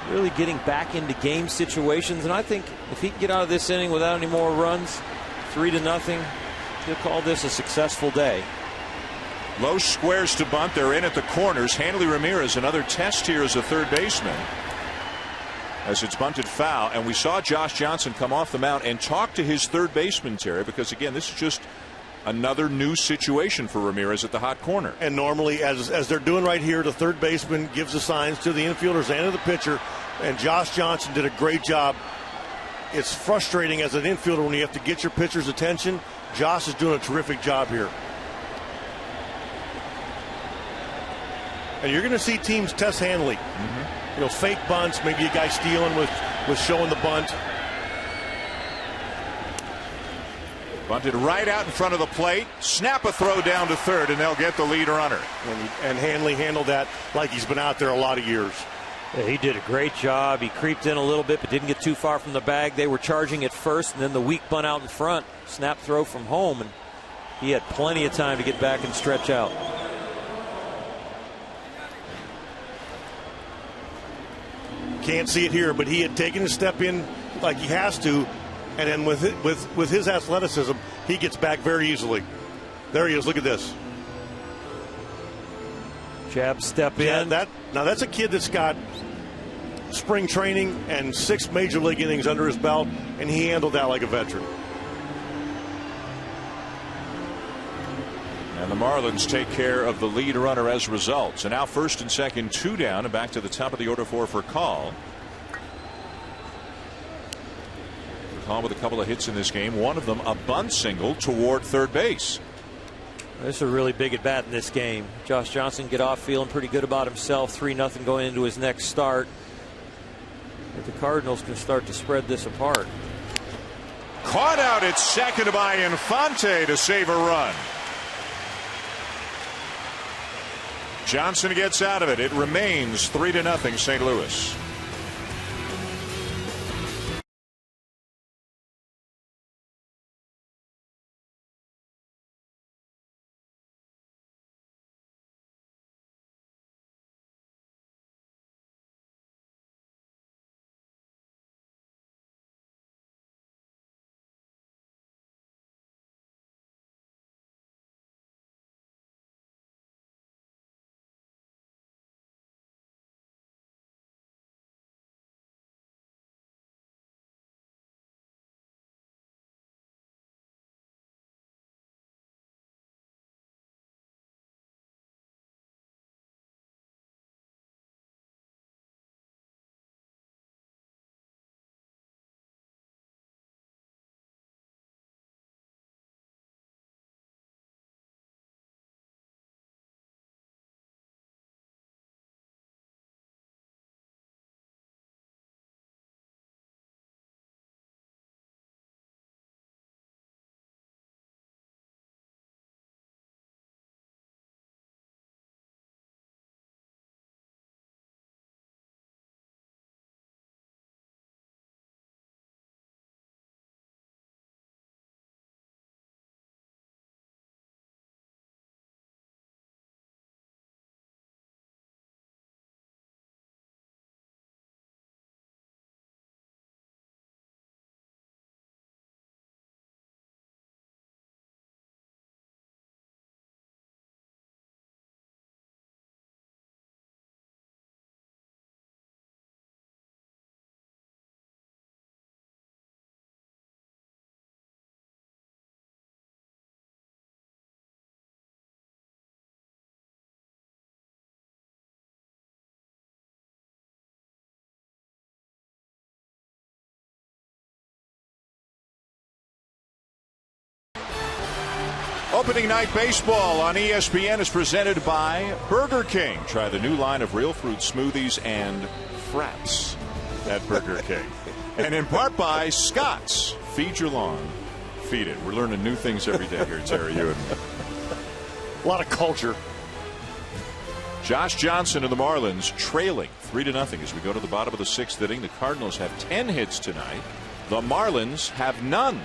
really getting back into game situations. And I think if he can get out of this inning without any more runs, 3-0, he'll call this a successful day. Low squares to bunt. They're in at the corners. Hanley Ramirez, another test here as a third baseman, as it's bunted foul. And we saw Josh Johnson come off the mound and talk to his third baseman, Terry, because again, this is just another new situation for Ramirez at the hot corner. And normally, as they're doing right here, the third baseman gives the signs to the infielders and to the pitcher. And Josh Johnson did a great job. It's frustrating as an infielder when you have to get your pitcher's attention. Josh is doing a terrific job here. And you're going to see teams test Hanley. You know, fake bunts, maybe a guy stealing with showing the bunt. Bunted right out in front of the plate. Snap a throw down to third, and they'll get the lead runner. And Hanley handled that like he's been out there a lot of years. Yeah, he did a great job. He creeped in a little bit, but didn't get too far from the bag. They were charging at first, and then the weak bunt out in front. Snap throw from home, and he had plenty of time to get back and stretch out. Can't see it here, but he had taken a step in like he has to. And then with his athleticism, he gets back very easily. There he is. Look at this. Jab step in. Now that's a kid that's got spring training and 6 major league innings under his belt, and he handled that like a veteran. And the Marlins take care of the lead runner as a result. So now first and second, 2 down, and back to the top of the order for Call. Call with a couple of hits in this game. One of them a bunt single toward third base. This is a really big at bat in this game. Josh Johnson get off feeling pretty good about himself. 3-0 going into his next start. If the Cardinals can start to spread this apart. Caught out at second by Infante to save a run. Johnson gets out of it. It remains 3-0 St. Louis. Opening night baseball on ESPN is presented by Burger King. Try the new line of real fruit smoothies and fraps at Burger King. And in part by Scott's. Feed your lawn. Feed it. We're learning new things every day here, Terry. You and me. A lot of culture. Josh Johnson and the Marlins trailing 3-0 as we go to the bottom of the 6th inning. The Cardinals have 10 hits tonight. The Marlins have none.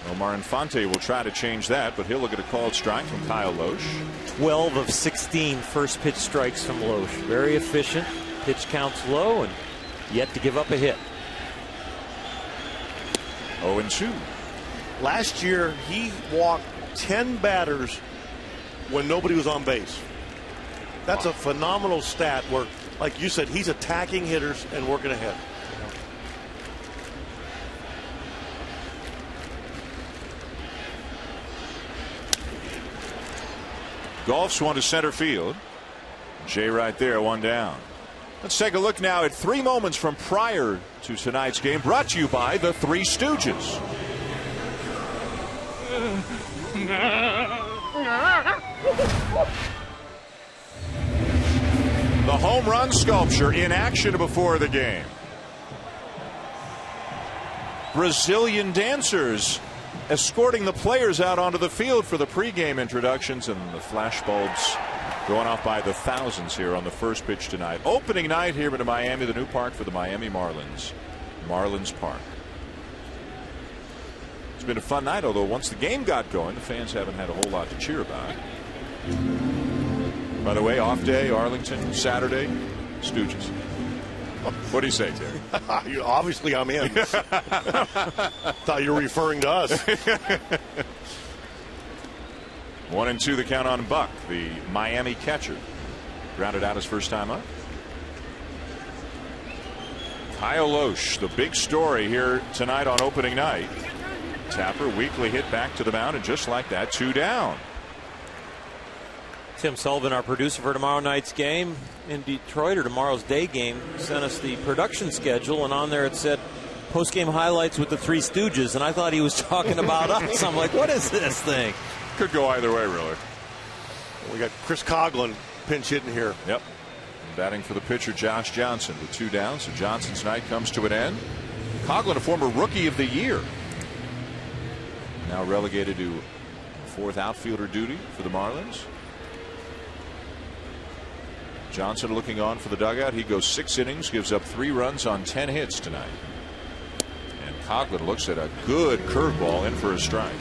Omar Infante will try to change that, but he'll look at a called strike from Kyle Loesch. 12 of 16 first pitch strikes from Loesch. Very efficient. Pitch counts low and yet to give up a hit. 0-2. Last year, he walked 10 batters when nobody was on base. That's a phenomenal stat where, like you said, he's attacking hitters and working ahead. Golfs one to center field. Jay right there, 1 down. Let's take a look now at 3 moments from prior to tonight's game, brought to you by the Three Stooges. The home run sculpture in action before the game. Brazilian dancers escorting the players out onto the field for the pregame introductions, and the flashbulbs going off by the thousands here on the first pitch tonight. Opening night here in Miami, the new park for the Miami Marlins, Marlins Park. It's been a fun night, although once the game got going, the fans haven't had a whole lot to cheer about. By the way, off day, Arlington, Saturday, Stooges. What do you say, Terry? Obviously, I'm in. Thought you were referring to us. 1-2 the count on Buck, the Miami catcher. Grounded out his first time up. Kyle Loesch, the big story here tonight on opening night. Tapper, weakly hit back to the mound, and just like that, 2 down. Tim Sullivan, our producer for tomorrow night's game in Detroit, or tomorrow's day game, sent us the production schedule, and on there it said post-game highlights with the Three Stooges, and I thought he was talking about us. I'm like, what is this thing? Could go either way, really. We got Chris Coughlin pinch hitting here. Yep. And batting for the pitcher, Josh Johnson, with 2 down. So Johnson's night comes to an end. Coughlin, a former Rookie of the Year, now relegated to 4th outfielder duty for the Marlins. Johnson looking on for the dugout. He goes 6 innings, gives up 3 runs on 10 hits tonight. And Coughlin looks at a good curveball in for a strike.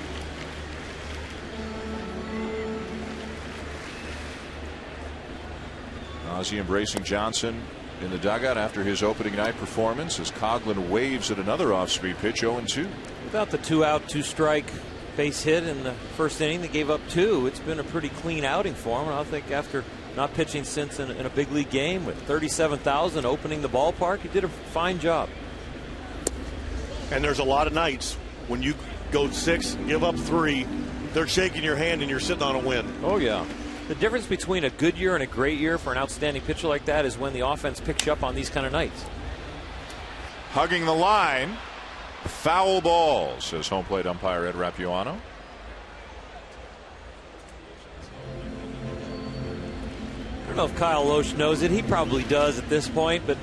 Ozzie embracing Johnson in the dugout after his opening night performance as Coughlin waves at another off-speed pitch, 0-2. Without the 2-out, 2-strike base hit in the first inning, they gave up 2. It's been a pretty clean outing for him. I think after not pitching since in a big league game with 37,000 opening the ballpark, he did a fine job. And there's a lot of nights when you go 6, give up 3, they're shaking your hand and you're sitting on a win. Oh, yeah. The difference between a good year and a great year for an outstanding pitcher like that is when the offense picks you up on these kind of nights. Hugging the line. Foul ball, says home plate umpire Ed Rapuano. I don't know if Kyle Loesch knows it. He probably does at this point, but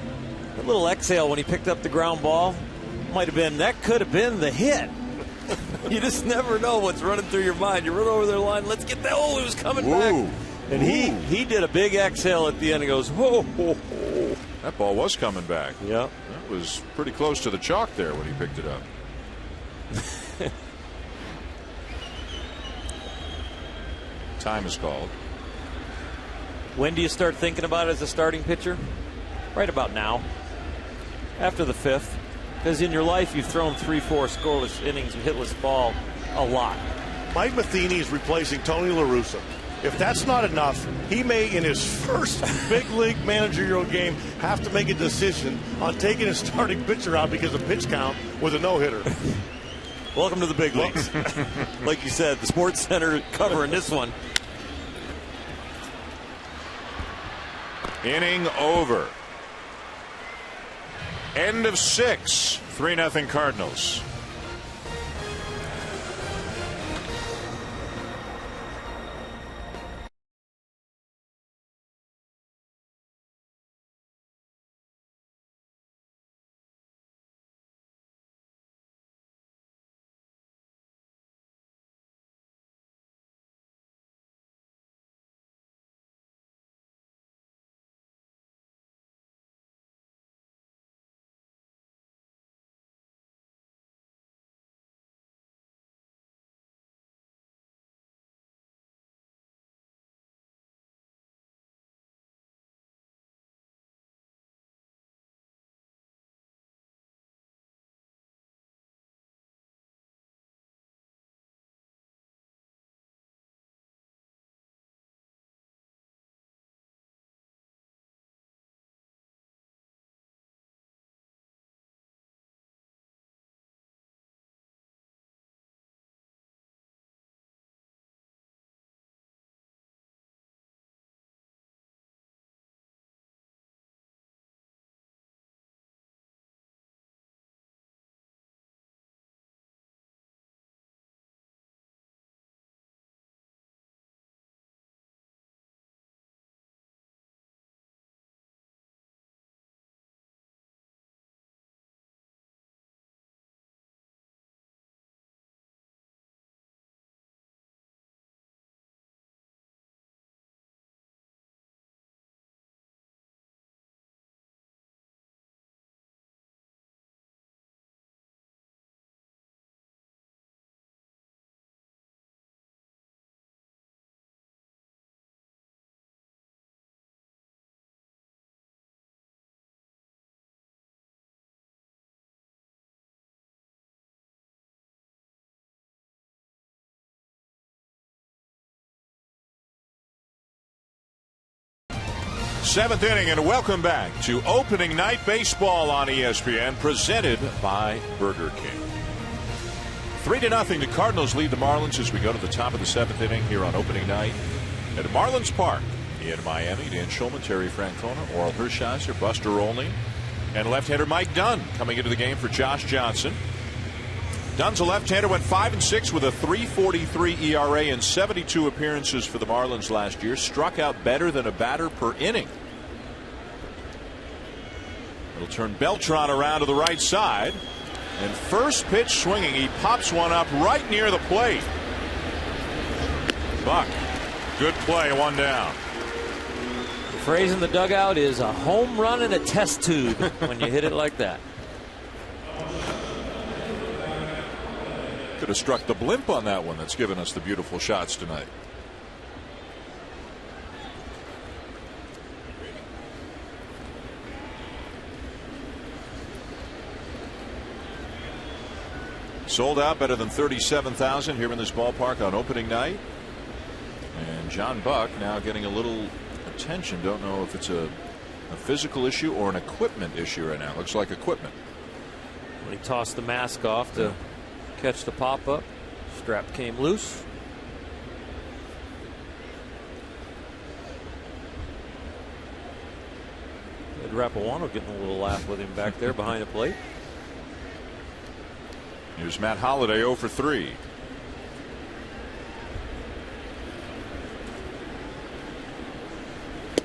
a little exhale when he picked up the ground ball might have been, that could have been the hit. You just never know what's running through your mind. You run over their line, let's get that. Oh, it was coming back. And he did a big exhale at the end and goes, whoa, whoa, whoa. That ball was coming back. Yeah. That was pretty close to the chalk there when he picked it up. Time is called. When do you start thinking about it as a starting pitcher? Right about now. After the 5th. Because in your life, you've thrown 3-4 scoreless innings of hitless ball a lot. Mike Matheny is replacing Tony La Russa. If that's not enough, he may, in his first big league managerial game, have to make a decision on taking his starting pitcher out because of pitch count with a no-hitter. Welcome to the big leagues. Like you said, the Sports Center covering this one. Inning over. End of 6. 3-0 Cardinals. Seventh inning, and welcome back to opening night baseball on ESPN, presented by Burger King. 3-0. The Cardinals lead the Marlins as we go to the top of the 7th inning here on opening night. At Marlins Park in Miami, Dan Schulman, Terry Francona, Oral Hershiser, Buster Olney, and left-hander Mike Dunn coming into the game for Josh Johnson. Dunn's a left-hander, went 5-6 with a 3.43 ERA in 72 appearances for the Marlins last year. Struck out better than a batter per inning. It'll turn Beltran around to the right side. And first pitch swinging. He pops one up right near the plate. Buck. Good play, one down. The phrase in the dugout is a home run in a test tube when you hit it like that. Could have struck the blimp on that one that's given us the beautiful shots tonight. Sold out better than 37,000 here in this ballpark on opening night. And John Buck now getting a little attention. Don't know if it's a physical issue or an equipment issue right now. Looks like equipment. When he tossed the mask off to catch the pop-up, strap came loose. Ed Rapawano getting a little laugh with him back there behind the plate. Here's Matt Holliday 0 for 3.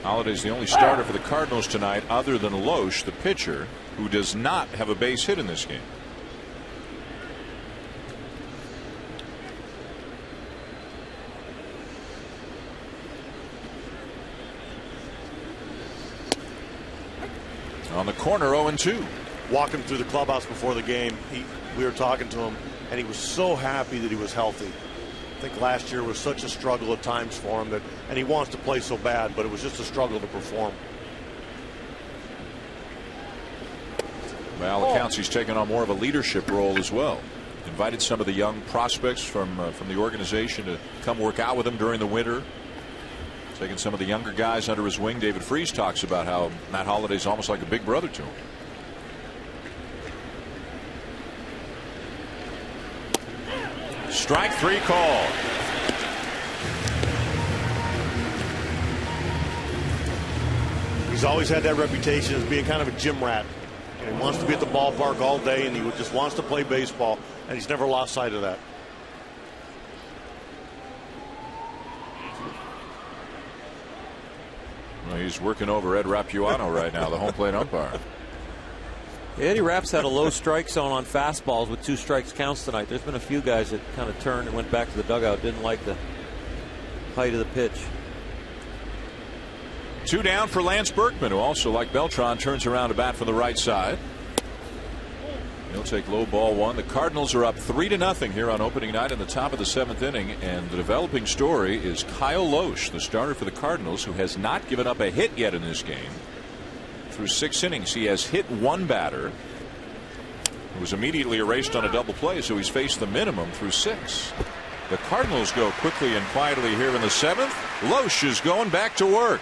Holliday's the only starter for the Cardinals tonight other than Loesch, the pitcher, who does not have a base hit in this game. On the corner, 0-2. Walking through the clubhouse before the game, we were talking to him, and he was so happy that he was healthy. I think last year was such a struggle at times for him, and he wants to play so bad, but it was just a struggle to perform. By all accounts, he's taken on more of a leadership role as well. Invited some of the young prospects from the organization to come work out with him during the winter. Taking some of the younger guys under his wing. David Freese talks about how Matt Holliday's almost like a big brother to him. Strike 3 call. He's always had that reputation as being kind of a gym rat. And he wants to be at the ballpark all day, and he just wants to play baseball, and he's never lost sight of that. Well, he's working over Ed Rappuano right now, the home plate umpire. Eddie Raps had a low strike zone on fastballs with 2 strikes counts tonight. There's been a few guys that kind of turned and went back to the dugout, didn't like the height of the pitch. 2 down for Lance Berkman, who also, like Beltran, turns around to bat for the right side. He'll take low ball 1. The Cardinals are up 3-0 here on opening night in the top of the 7th inning. And the developing story is Kyle Loesch, the starter for the Cardinals, who has not given up a hit yet in this game. Through 6 innings, he has hit 1 batter who was immediately erased on a double play, so he's faced the minimum through 6. The Cardinals go quickly and quietly here in the 7th. Loesch is going back to work.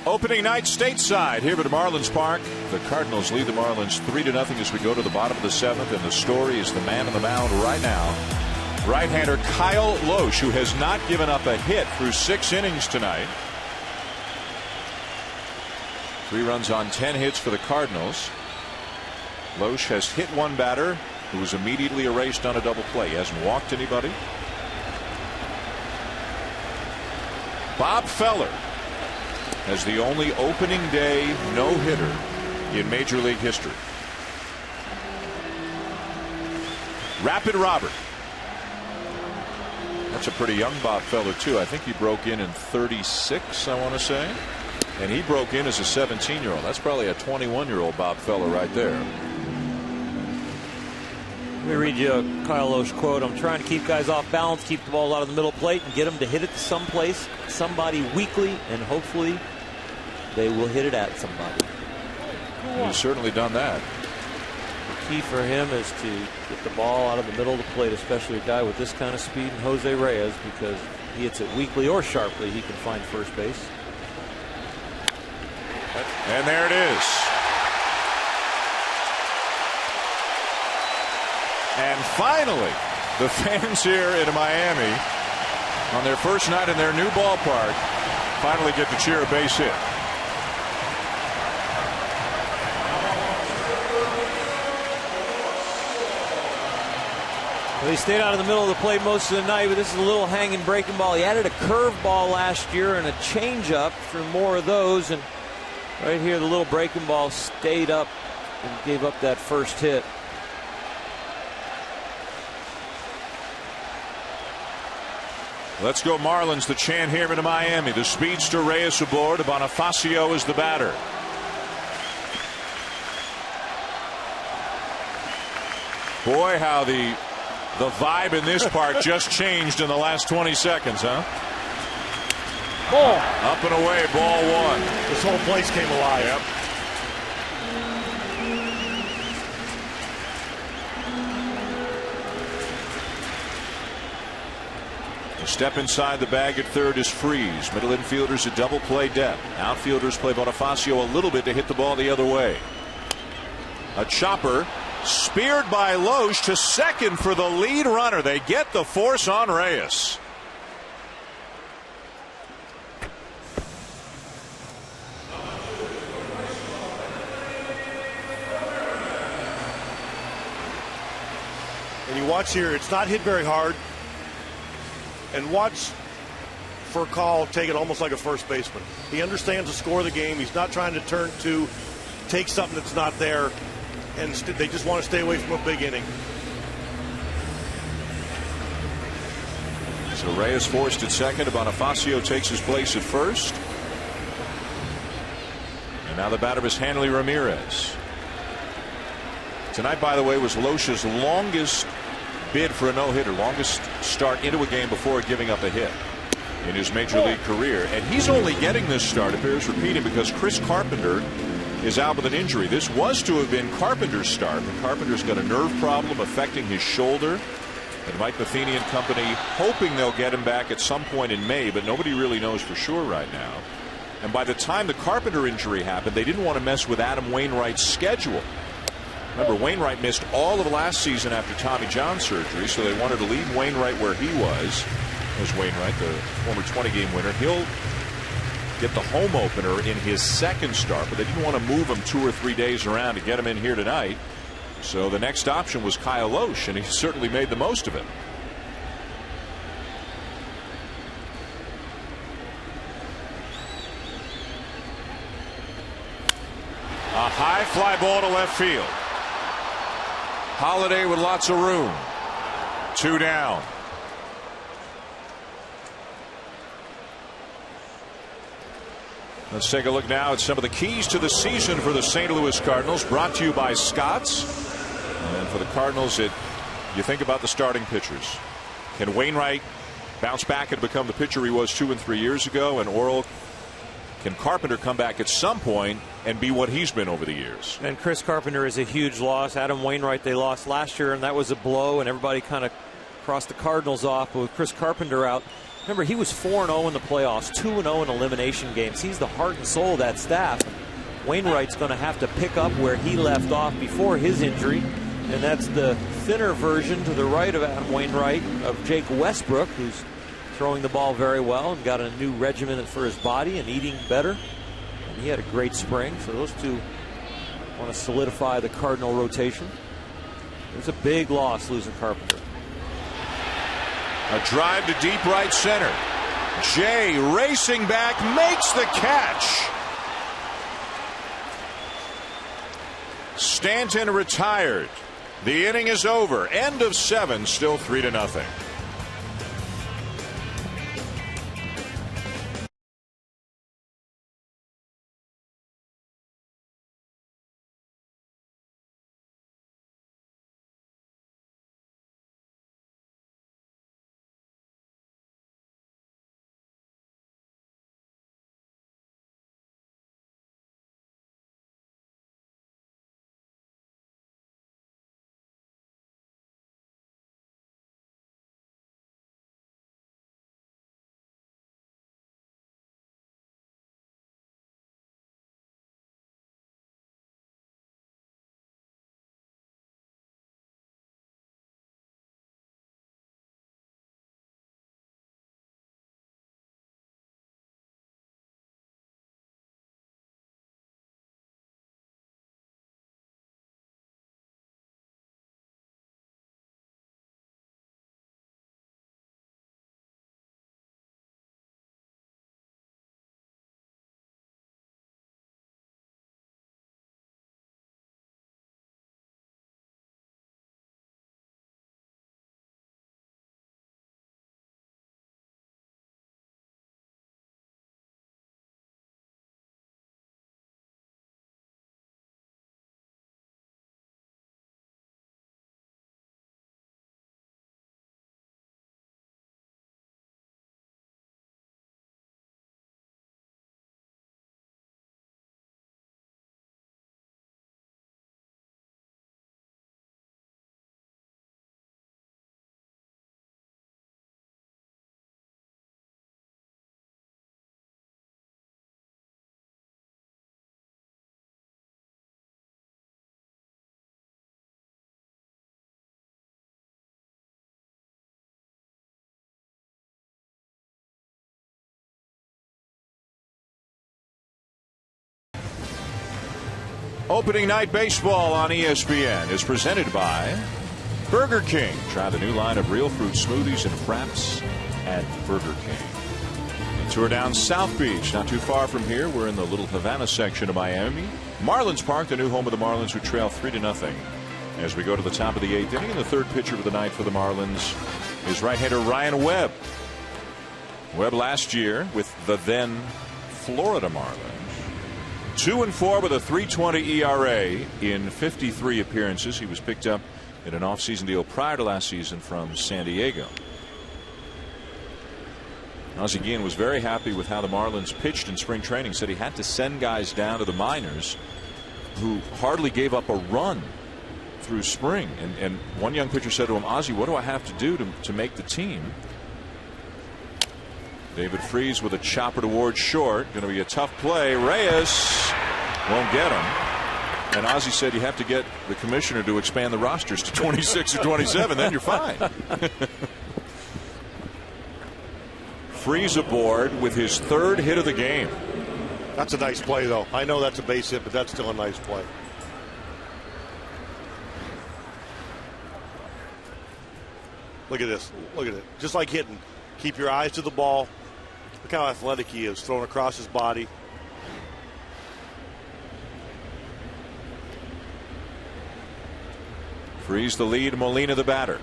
Opening night stateside here at Marlins Park. The Cardinals lead the Marlins 3-0 as we go to the bottom of the 7th, and the story is the man on the mound right now. Right-hander Kyle Loesch, who has not given up a hit through 6 innings tonight. 3 runs on 10 hits for the Cardinals. Loesch has hit one batter who was immediately erased on a double play. He hasn't walked anybody. Bob Feller has the only opening day no-hitter in Major League history. Rapid Robert. That's a pretty young Bob Feller, too. I think he broke in 36, I want to say. And he broke in as a 17-year-old. That's probably a 21-year-old Bob Feller right there. Let me read you a Kyle Loesch quote. I'm trying to keep guys off balance, keep the ball out of the middle plate, and get them to hit it to someplace, somebody weakly, and hopefully they will hit it at somebody. He's certainly done that. The key for him is to get the ball out of the middle of the plate, especially a guy with this kind of speed and Jose Reyes, because he hits it weakly or sharply, he can find first base. And there it is. And finally, the fans here in Miami, on their first night in their new ballpark, finally get to cheer a base hit. Well, he stayed out of the middle of the plate most of the night, but this is a little hanging breaking ball. He added a curveball last year and a changeup for more of those, and right here the little breaking ball stayed up and gave up that first hit. Let's go Marlins. The chant here in Miami. The speedster Reyes aboard. Bonifacio is the batter. Boy, how the vibe in this park just changed in the last 20 seconds, huh? Ball. Up and away, ball 1. This whole place came alive. Yep. A step inside the bag at third is Freeze. Middle infielders a double play depth. Outfielders play Bonifacio a little bit to hit the ball the other way. A chopper speared by Loesch to second for the lead runner. They get the force on Reyes. And you watch here, it's not hit very hard. And watch for Call take it almost like a first baseman. He understands the score of the game. He's not trying to turn to take something that's not there. And they just want to stay away from a big inning. So Reyes forced at second. Bonifacio takes his place at first. And now the batter is Hanley Ramirez. Tonight, by the way, was Loesch's longest bid for a no-hitter, longest start into a game before giving up a hit in his major league career. And he's only getting this start, it bears repeating, because Chris Carpenter is out with an injury. This was to have been Carpenter's start, but Carpenter's got a nerve problem affecting his shoulder. And Mike Matheny and company hoping they'll get him back at some point in May, but nobody really knows for sure right now. And by the time the Carpenter injury happened, they didn't want to mess with Adam Wainwright's schedule. Remember, Wainwright missed all of last season after Tommy John surgery, so they wanted to leave Wainwright where he was. As Wainwright, the former 20-game winner, he'll get the home opener in his second start, but they didn't want to move him 2 or 3 days around to get him in here tonight. So the next option was Kyle Loesch, and he certainly made the most of it. A high fly ball to left field. Holiday with lots of room. 2 down. Let's take a look now at some of the keys to the season for the St. Louis Cardinals, brought to you by Scott's. And for the Cardinals, you think about the starting pitchers. Can Wainwright bounce back and become the pitcher he was 2 and 3 years ago? And can Carpenter come back at some point and be what he's been over the years? And Chris Carpenter is a huge loss. Adam Wainwright they lost last year, and that was a blow, and everybody kind of crossed the Cardinals off. But with Chris Carpenter out, Remember, he was 4-0 in the playoffs, 2-0 in elimination games. He's the heart and soul of that staff. Wainwright's going to have to pick up where he left off before his injury, and that's the thinner version to the right of Adam Wainwright of Jake Westbrook, who's throwing the ball very well and got a new regimen for his body and eating better. And he had a great spring, so those two want to solidify the Cardinal rotation. It was a big loss losing Carpenter. A drive to deep right center. Jay racing back, makes the catch. Stanton retired. The inning is over. End of 7, still 3-0. Opening night baseball on ESPN is presented by Burger King. Try the new line of real fruit smoothies and fraps at Burger King. A tour down South Beach, not too far from here. We're in the Little Havana section of Miami. Marlins Park, the new home of the Marlins, who trail 3-0. As we go to the top of the 8th inning, and the third pitcher of the night for the Marlins is right-hander Ryan Webb. Webb last year with the then Florida Marlins. 2-4 with a 3.20 ERA in 53 appearances. He was picked up in an offseason deal prior to last season from San Diego. Ozzie Guillen was very happy with how the Marlins pitched in spring training. Said he had to send guys down to the minors who hardly gave up a run through spring. And one young pitcher said to him, Ozzie, what do I have to do to make the team? David Freese with a chopper towards short. Going to be a tough play. Reyes won't get him. And Ozzie said you have to get the commissioner to expand the rosters to 26 or 27. Then you're fine. Freese aboard with his third hit of the game. That's a nice play, though. I know that's a base hit, but that's still a nice play. Look at this. Look at it. Just like hitting. Keep your eyes to the ball. Look how athletic he is, throwing across his body. Freeze the lead, Molina the batter.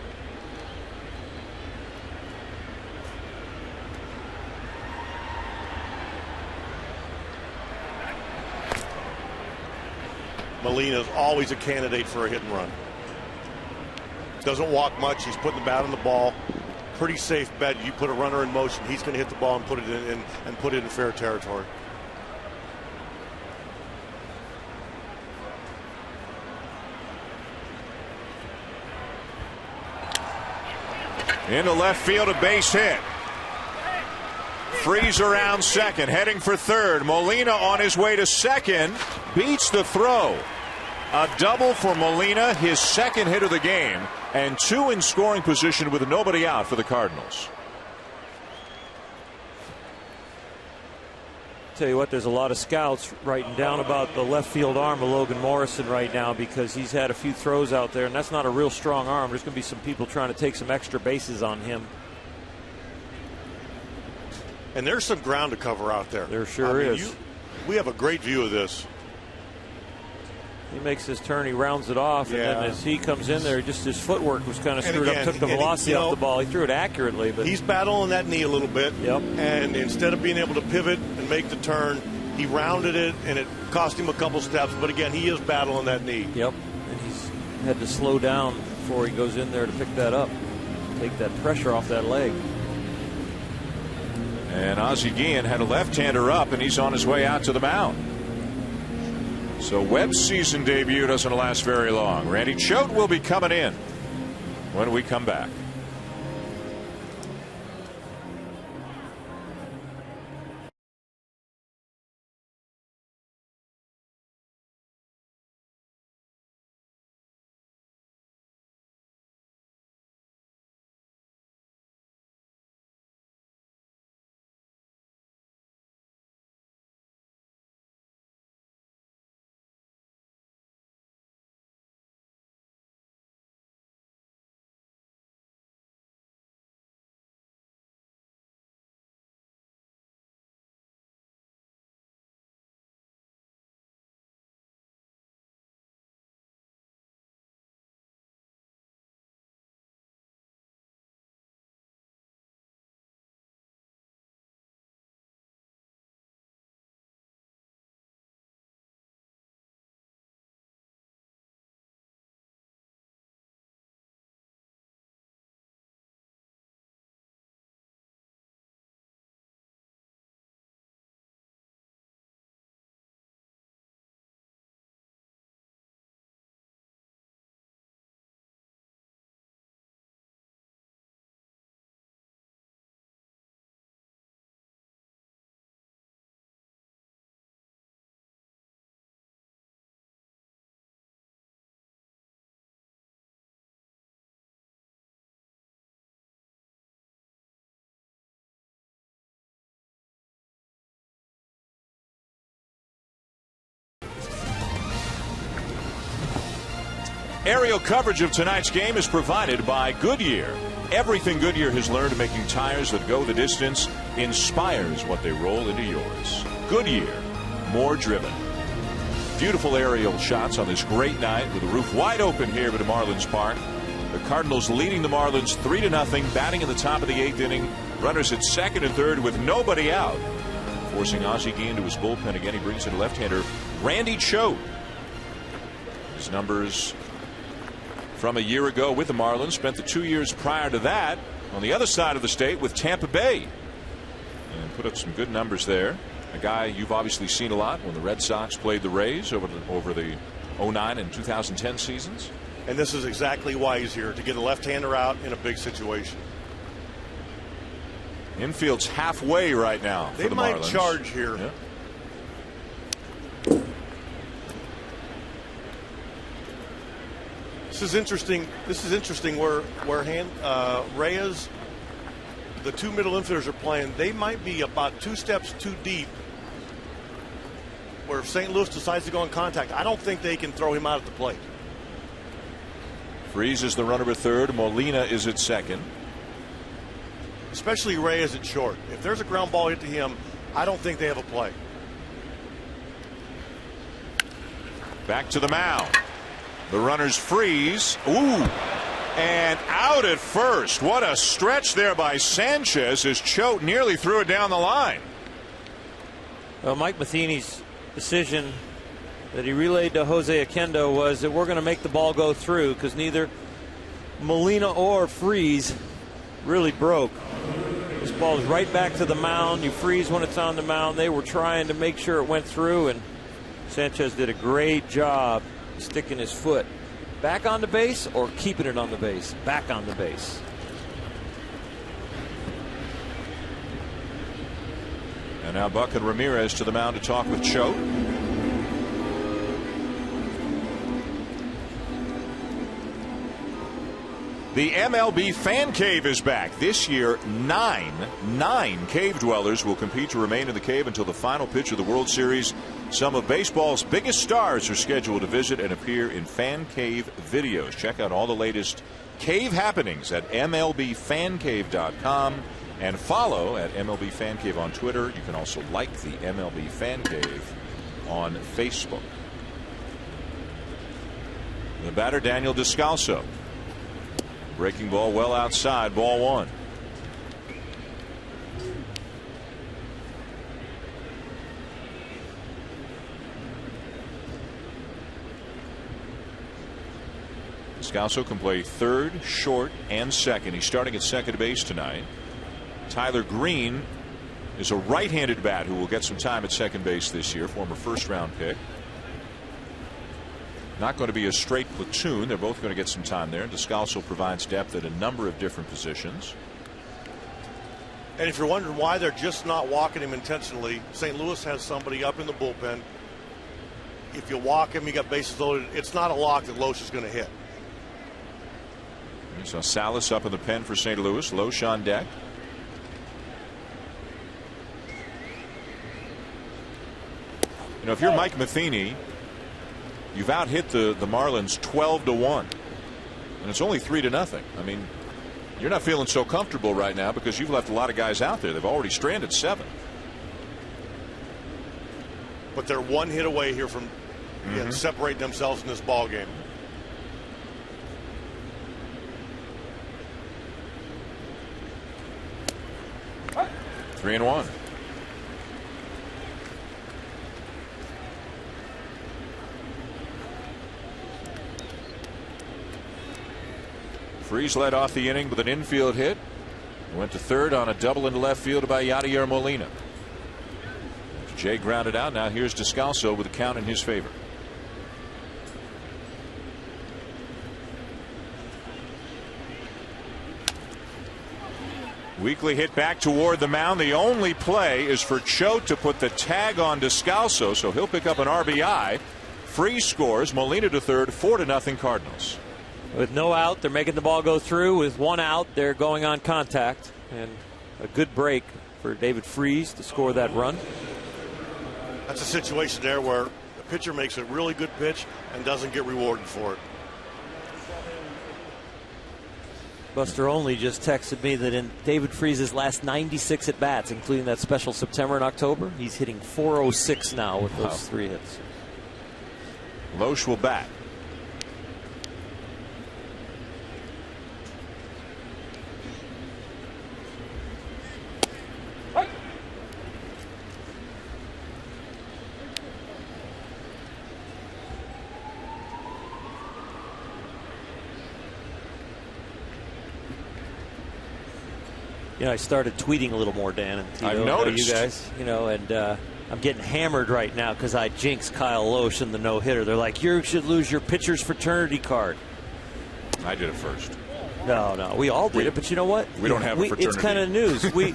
Molina's always a candidate for a hit and run. Doesn't walk much. He's putting the bat on the ball. Pretty safe bet. You put a runner in motion, he's going to hit the ball and put it in fair territory. Into left field, a base hit. Freeze around second, heading for third. Molina on his way to second, beats the throw. A double for Molina, his second hit of the game, and 2 in scoring position with nobody out for the Cardinals. Tell you what, there's a lot of scouts writing down about the left field arm of Logan Morrison right now because he's had a few throws out there, and that's not a real strong arm. There's going to be some people trying to take some extra bases on him. And there's some ground to cover out there. There sure is. We have a great view of this. He makes his turn, he rounds it off, and then as he comes in there, just his footwork was kind of screwed up, took the velocity off the ball. He threw it accurately, but he's battling that knee a little bit. Yep. And instead of being able to pivot and make the turn, he rounded it, and it cost him a couple steps. But again, he is battling that knee. Yep. And he's had to slow down before he goes in there to pick that up, take that pressure off that leg. And Ozzie Guillen had a left-hander up, and he's on his way out to the mound. So Webb's season debut doesn't last very long. Randy Choate will be coming in when we come back. Aerial coverage of tonight's game is provided by Goodyear. Everything Goodyear has learned making tires that go the distance inspires what they roll into yours. Goodyear, more driven. Beautiful aerial shots on this great night with the roof wide open here at Marlins Park. The Cardinals leading the Marlins 3-0, batting in the top of the 8th inning. Runners at second and third with nobody out. Forcing Ozzie Guillen to his bullpen again. He brings in left-hander Randy Choate. His numbers from a year ago with the Marlins, spent the 2 years prior to that on the other side of the state with Tampa Bay, and put up some good numbers there. A guy you've obviously seen a lot when the Red Sox played the Rays over the 09 and 2010 seasons. And this is exactly why he's here, to get a left-hander out in a big situation. Infield's halfway right now for the Marlins. They might charge here. Yeah. This is interesting where Reyes, the 2 middle infielders are playing. They might be about 2 steps too deep. Where if St. Louis decides to go in contact, I don't think they can throw him out at the plate. Freeze is the runner at third. Molina is at second. Especially Reyes at short. If there's a ground ball hit to him, I don't think they have a play. Back to the mound. The runners freeze. Ooh. And out at first. What a stretch there by Sanchez as Choate nearly threw it down the line. Well, Mike Matheny's decision that he relayed to Jose Oquendo was that we're going to make the ball go through because neither Molina or Freeze really broke. This ball is right back to the mound. You freeze when it's on the mound. They were trying to make sure it went through, and Sanchez did a great job sticking his foot back on the base or keeping it on the base. Back on the base. And now Buck and Ramirez to the mound to talk with Choate. The MLB Fan Cave is back. This year, nine cave dwellers will compete to remain in the cave until the final pitch of the World Series. Some of baseball's biggest stars are scheduled to visit and appear in Fan Cave videos. Check out all the latest cave happenings at MLBFancave.com and follow at MLB Fan Cave on Twitter. You can also like the MLB Fan Cave on Facebook. The batter, Daniel Descalso. Breaking ball well outside, ball one. Descalso can play third, short, and second. He's starting at second base tonight. Tyler Green is a right-handed bat who will get some time at second base this year, former first-round pick. Not going to be a straight platoon. They're both going to get some time there. Descalso provides depth at a number of different positions. And if you're wondering why they're just not walking him intentionally, St. Louis has somebody up in the bullpen. If you walk him, you got bases loaded. It's not a lock that Loesch is going to hit. So Salas up in the pen for St. Louis. Loesch on deck. You know, if you're Mike Matheny, you've out-hit the Marlins 12-1, and it's only 3-0. I mean, you're not feeling so comfortable right now because you've left a lot of guys out there. They've already stranded 7. But they're one hit away here from separating themselves in this ball game. Three and one. Freese led off the inning with an infield hit. Went to third on a double into left field by Yadier Molina. Jay grounded out. Now here's Descalso with a count in his favor. Weekly hit back toward the mound. The only play is for Choate to put the tag on Descalso, so he'll pick up an RBI. Freese scores. Molina to third. 4-0 Cardinals. With no out, they're making the ball go through. With one out, they're going on contact. And a good break for David Freese to score that run. That's a situation there where the pitcher makes a really good pitch and doesn't get rewarded for it. Buster Only just texted me that in David Freese's last 96 at-bats, including that special September and October, he's hitting .406 now with those 3 hits. Loesch will bat. You know, I started tweeting a little more, Dan and Tito. I've noticed. You guys, you know, and I'm getting hammered right now because I jinxed Kyle Loesch in the no-hitter. They're like, you should lose your pitcher's fraternity card. I did it first. No, we all did it, but you know what? We don't have a fraternity. It's kind of news. We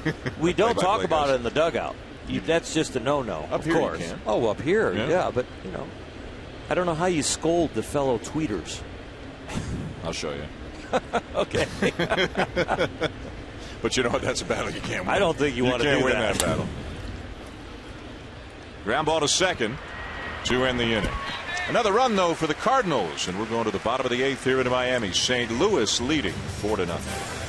don't talk about it in the dugout. That's just a no-no. Up of here course. You can. Oh, up here, yeah, but you know, I don't know how you scold the fellow tweeters. I'll show you. Okay. But you know what? That's a battle you can't win. I don't think you want to win that battle. Ground ball to second to end the inning. Another run, though, for the Cardinals, and we're going to the bottom of the 8th here in Miami. St. Louis leading 4-0.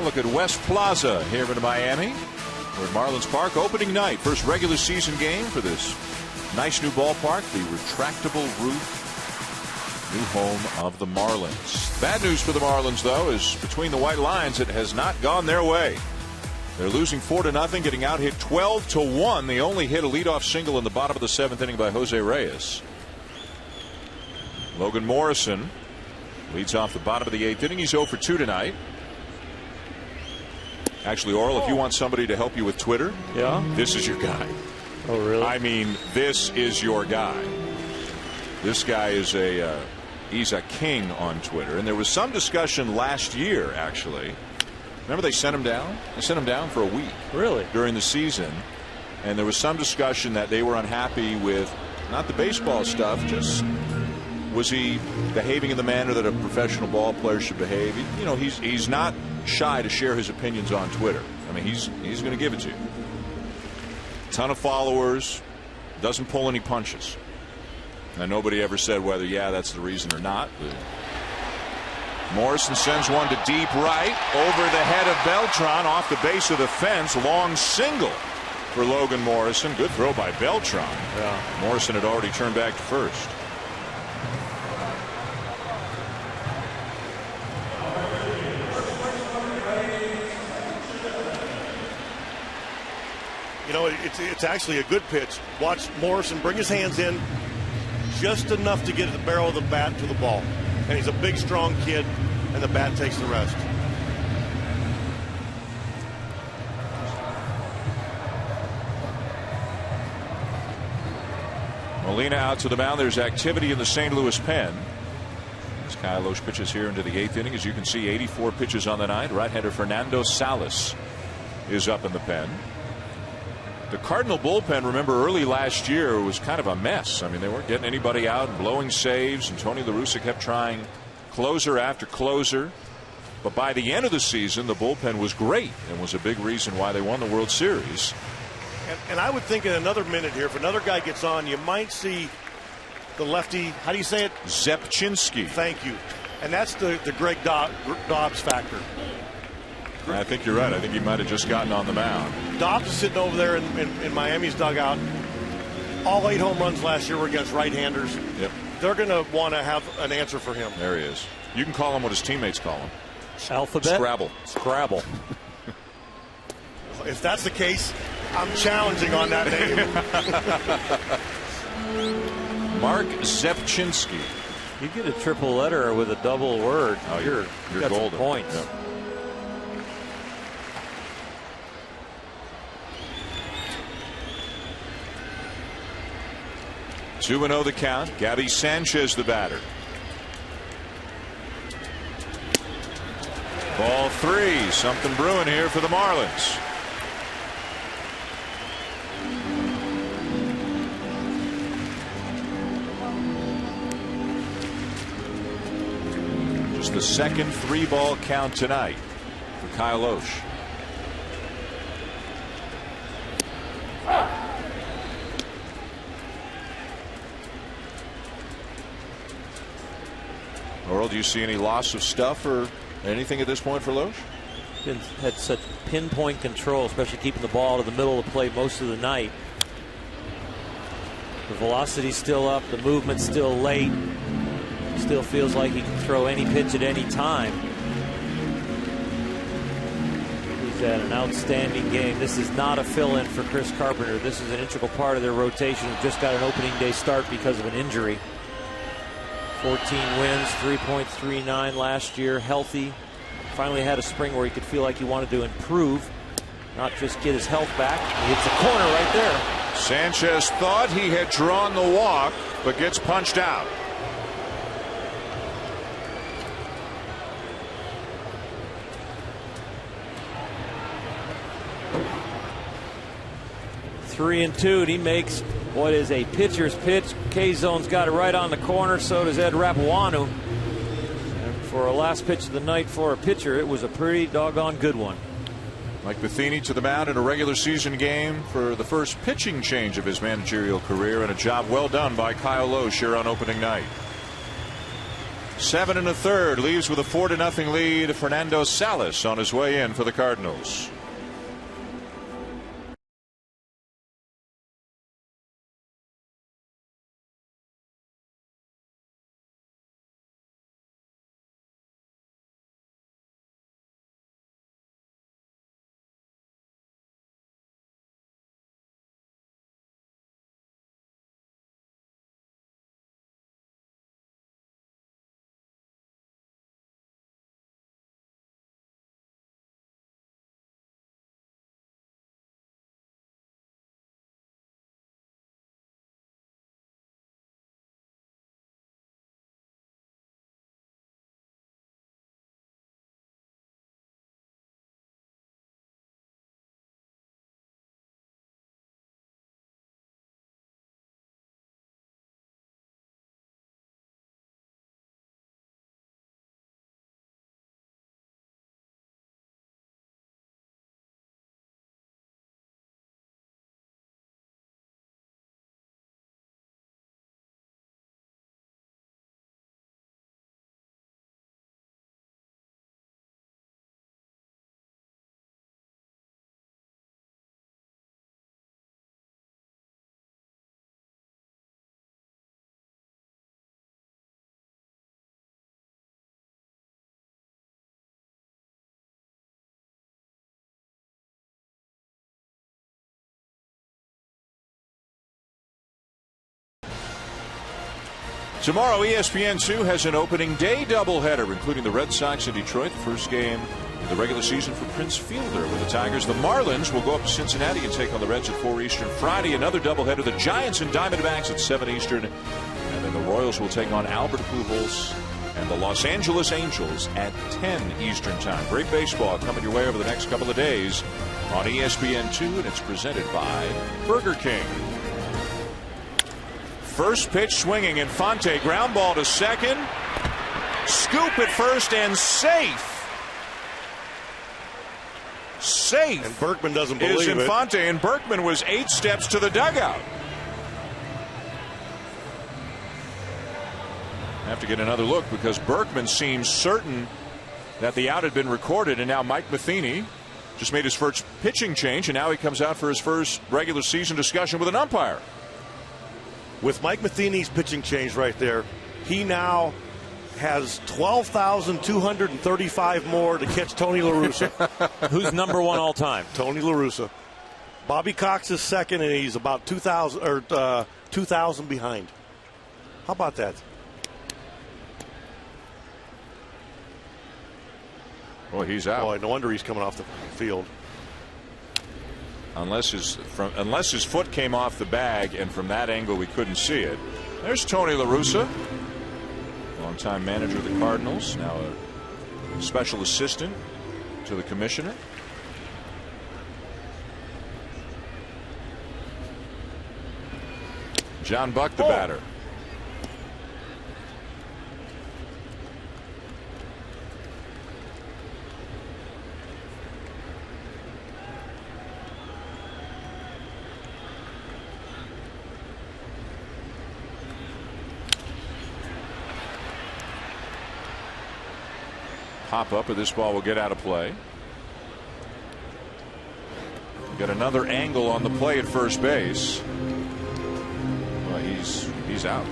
A look at West Plaza here in Miami. We're at Marlins Park, opening night. First regular season game for this nice new ballpark, the retractable roof. New home of the Marlins. Bad news for the Marlins, though, is between the white lines, it has not gone their way. They're losing 4-0, getting out hit 12-1. They only hit a leadoff single in the bottom of the 7th inning by Jose Reyes. Logan Morrison leads off the bottom of the 8th inning. He's 0 for 2 tonight. Actually, Oral, if you want somebody to help you with Twitter, this is your guy. Oh, really? I mean, this is your guy. This guy is he's a king on Twitter. And there was some discussion last year, actually. Remember they sent him down? They sent him down for a week. Really? During the season. And there was some discussion that they were unhappy with, not the baseball stuff, just was he behaving in the manner that a professional ball player should behave? You know, he's not shy to share his opinions on Twitter. I mean, he's going to give it to you. Ton of followers, doesn't pull any punches. And nobody ever said whether, that's the reason or not. Morrison sends one to deep right, over the head of Beltran, off the base of the fence. Long single for Logan Morrison. Good throw by Beltran. Yeah. Morrison had already turned back to first. You know, it's actually a good pitch. Watch Morrison bring his hands in just enough to get the barrel of the bat to the ball. And he's a big, strong kid, and the bat takes the rest. Molina out to the mound. There's activity in the St. Louis pen. As Kyle Loesch pitches here into the 8th inning. As you can see, 84 pitches on the night. Right-hander Fernando Salas is up in the pen. The Cardinal bullpen, remember, early last year was kind of a mess. I mean, they weren't getting anybody out and blowing saves, and Tony La Russa kept trying closer after closer. But by the end of the season, the bullpen was great and was a big reason why they won the World Series. And I would think in another minute here, if another guy gets on, you might see the lefty, how do you say it? Zepchinski. Thank you. And that's the Greg Dobbs factor. I think you're right. I think he might have just gotten on the mound. Dobbs is sitting over there in Miami's dugout. All 8 home runs last year were against right-handers. Yep. They're going to want to have an answer for him. There he is. You can call him what his teammates call him. Alphabet? Scrabble. If that's the case, I'm challenging on that name. Mark Zepchinski. You get a triple letter with a double word. Oh, you're golden. Points. Yep. 2-0 the count. Gabby Sanchez the batter. Ball 3. Something brewing here for the Marlins. Just the second 3-ball count tonight for Kyle Loesch. Earl, do you see any loss of stuff or anything at this point for Loesch? Had such pinpoint control, especially keeping the ball to the middle of the plate most of the night. The velocity's still up, the movement's still late. Still feels like he can throw any pitch at any time. He's had an outstanding game. This is not a fill-in for Chris Carpenter. This is an integral part of their rotation who just got an opening day start because of an injury. 14 wins, 3.39 last year, healthy. Finally had a spring where he could feel like he wanted to improve, not just get his health back. He hits the corner right there. Sanchez thought he had drawn the walk, but gets punched out. Three and 2, and he makes what is a pitcher's pitch. K-Zone's got it right on the corner, so does Ed Rapawanu. And for a last pitch of the night for a pitcher, it was a pretty doggone good one. Mike Matheny to the mound in a regular season game for the first pitching change of his managerial career, and a job well done by Kyle Loesch here on opening night. 7 1/3, leaves with a 4-0 lead. Fernando Salas on his way in for the Cardinals. Tomorrow, ESPN2 has an opening day doubleheader, including the Red Sox in Detroit. The first game of the regular season for Prince Fielder with the Tigers. The Marlins will go up to Cincinnati and take on the Reds at 4 Eastern. Friday, another doubleheader. The Giants and Diamondbacks at 7 Eastern. And then the Royals will take on Albert Pujols and the Los Angeles Angels at 10 Eastern time. Great baseball coming your way over the next couple of days on ESPN2, and it's presented by Burger King. First pitch swinging. Infante, ground ball to second. Scoop at first and safe. Safe. And Berkman doesn't believe is Infante, and Berkman was 8 steps to the dugout. Have to get another look because Berkman seems certain that the out had been recorded, and now Mike Matheny just made his first pitching change, and now he comes out for his first regular season discussion with an umpire. With Mike Matheny's pitching change right there, he now has 12,235 more to catch Tony La Russa. Who's number one all time? Tony La Russa. Bobby Cox is second, and he's about 2,000 behind. How about that? Boy, he's out. Boy, no wonder he's coming off the field. Unless his foot came off the bag, and from that angle we couldn't see it. There's Tony La Russa, longtime manager of the Cardinals, now a special assistant to the commissioner. John Buck, the batter. Pop up, but this ball will get out of play. Get another angle on the play at first base. Well, he's out.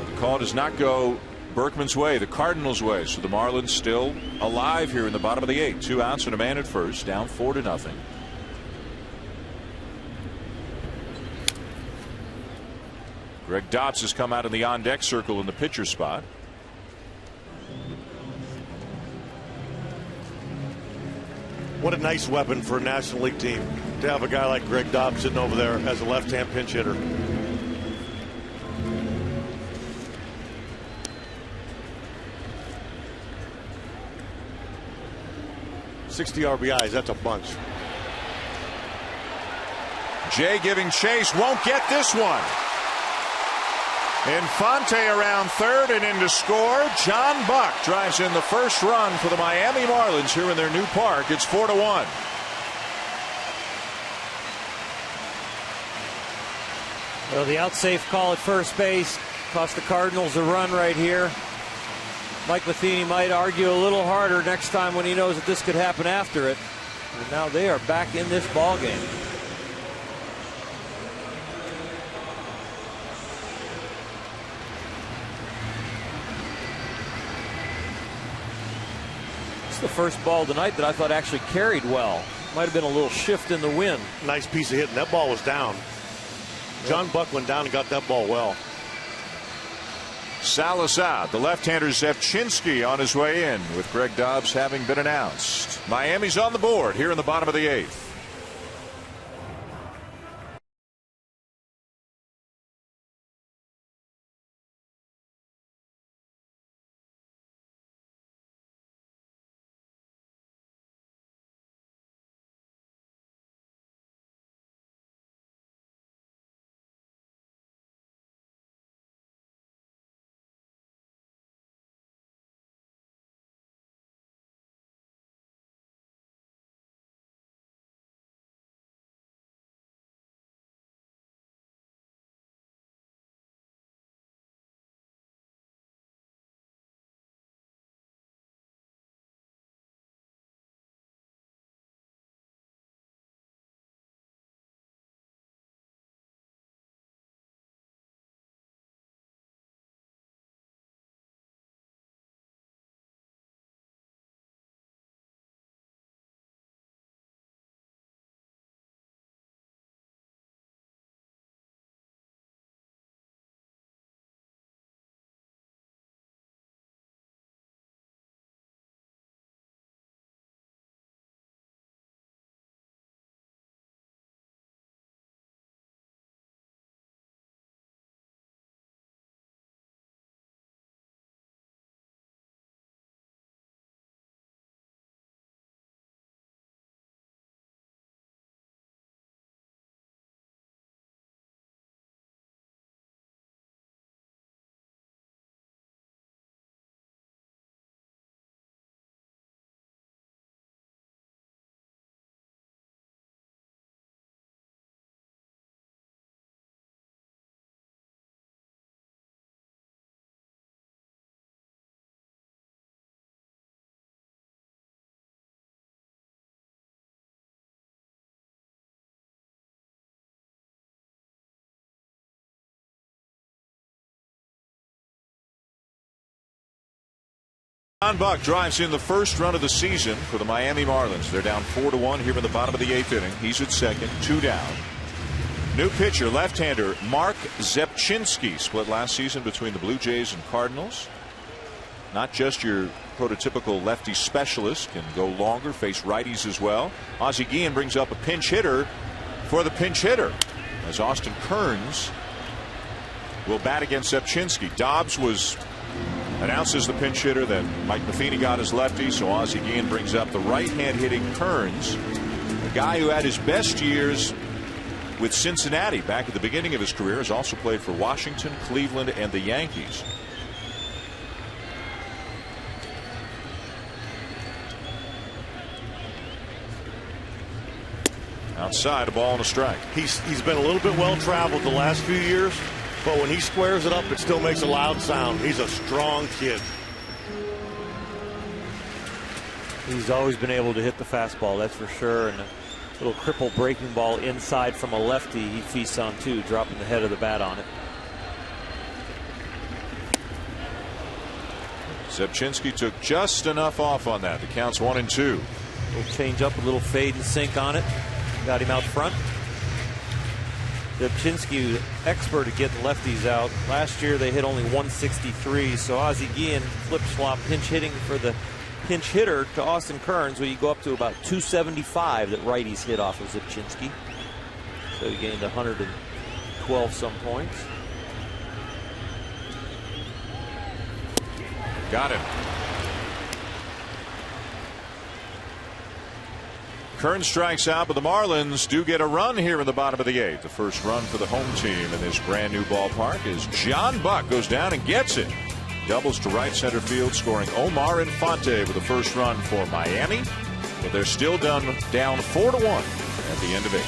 The call does not go Berkman's way, the Cardinals' way. So the Marlins still alive here in the bottom of the 8th. 2 outs and a man at first, down 4-0. Greg Dobbs has come out in the on-deck circle in the pitcher spot. What a nice weapon for a National League team to have a guy like Greg Dobbs sitting over there as a left-hand pinch hitter. "60 RBIs, that's a bunch." Jay giving chase, won't get this one. Infante around third and in to score. John Buck drives in the first run for the Miami Marlins here in their new park. It's 4-1. Well, the out safe call at first base cost the Cardinals a run right here. Mike Matheny might argue a little harder next time when he knows that this could happen after it. And now they are back in this ball game. It's the first ball tonight that I thought actually carried well. Might have been a little shift in the wind. Nice piece of hitting. That ball was down. John Buck went down and got that ball well. Salazar, the left-hander Zepchinski on his way in with Greg Dobbs having been announced. Miami's on the board here in the bottom of the 8th. John Buck drives in the first run of the season for the Miami Marlins. They're down 4-1 here in the bottom of the 8th inning. He's at second, 2 down. New pitcher, left-hander Mark Zepchinski, split last season between the Blue Jays and Cardinals. Not just your prototypical lefty specialist, can go longer, face righties as well. Ozzie Guillen brings up a pinch hitter for the pinch hitter as Austin Kearns will bat against Zepchinski. Dobbs was announced as the pinch hitter, then Mike Matheny got his lefty, so Ozzie Guillen brings up the right-hand hitting Kearns, a guy who had his best years with Cincinnati back at the beginning of his career, has also played for Washington, Cleveland, and the Yankees. Outside, a ball and a strike. He's been a little bit well traveled the last few years, but when he squares it up, it still makes a loud sound. He's a strong kid. He's always been able to hit the fastball, that's for sure. And a little cripple breaking ball inside from a lefty he feasts on too, dropping the head of the bat on it. Zepchinski took just enough off on that. The count's 1-2. Little change up, a little fade and sink on it. Got him out front. Zepchinski, expert at getting lefties out. Last year they hit only 163, so Ozzie Guillen flip-flop pinch hitting for the pinch hitter to Austin Kearns, where you go up to about 275 that righties hit off of Zepchinski. So he gained 112 some points. Got him. Kearns strikes out, but the Marlins do get a run here in the bottom of the 8th. The first run for the home team in this brand new ballpark is John Buck goes down and gets it. Doubles to right center field, scoring Omar Infante with the first run for Miami. But they're still down 4-1 at the end of 8.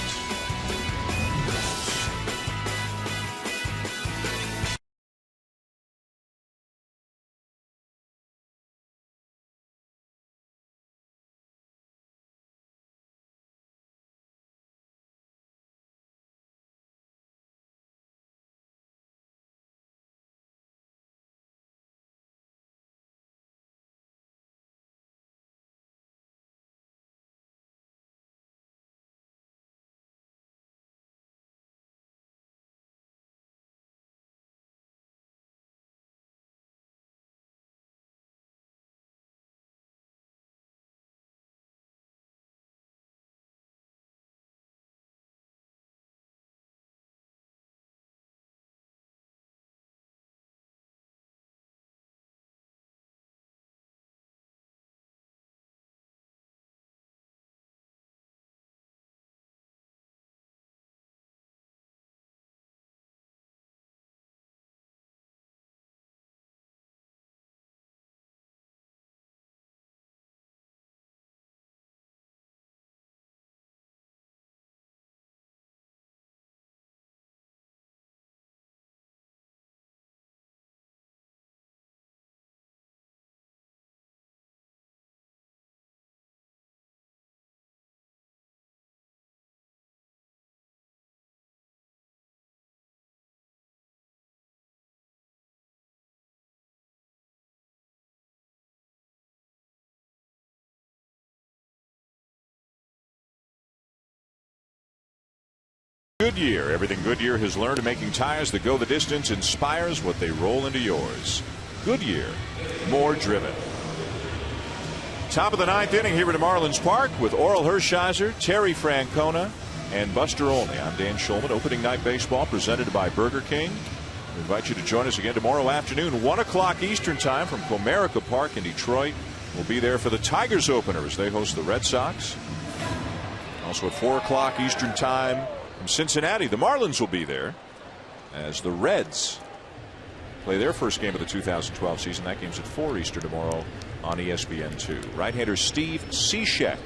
Goodyear. Everything Goodyear has learned in making tires that go the distance inspires what they roll into yours. Goodyear, more driven. Top of the 9th inning here at Marlins Park with Oral Hershiser, Terry Francona, and Buster Olney. I'm Dan Schulman. Opening night baseball presented by Burger King. We invite you to join us again tomorrow afternoon, 1 o'clock Eastern time from Comerica Park in Detroit. We'll be there for the Tigers opener as they host the Red Sox. Also at 4 o'clock Eastern time from Cincinnati, the Marlins will be there as the Reds play their first game of the 2012 season. That game's at 4 Eastern tomorrow on ESPN2. Right-hander Steve Cishek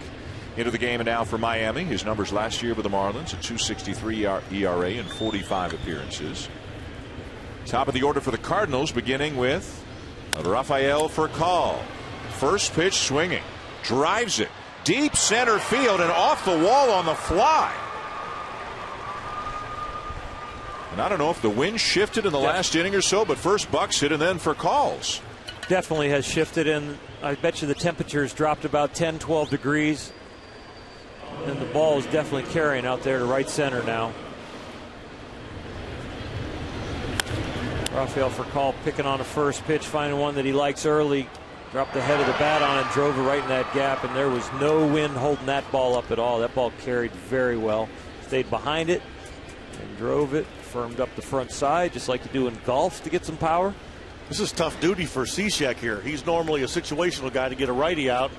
into the game and now for Miami. His numbers last year with the Marlins, a 2.63 ERA in 45 appearances. Top of the order for the Cardinals, beginning with Rafael Furcal. First pitch swinging, drives it deep center field and off the wall on the fly. And I don't know if the wind shifted in the last inning or so, but first Bucks hit and then Furcal's. Definitely has shifted, and I bet you the temperatures dropped about 10, 12 degrees. And the ball is definitely carrying out there to right center now. Rafael Furcal picking on a first pitch, finding one that he likes early. Dropped the head of the bat on it, drove it right in that gap, and there was no wind holding that ball up at all. That ball carried very well. Stayed behind it and drove it. Firmed up the front side, just like you do in golf to get some power. This is tough duty for Cishek here. He's normally a situational guy to get a righty out,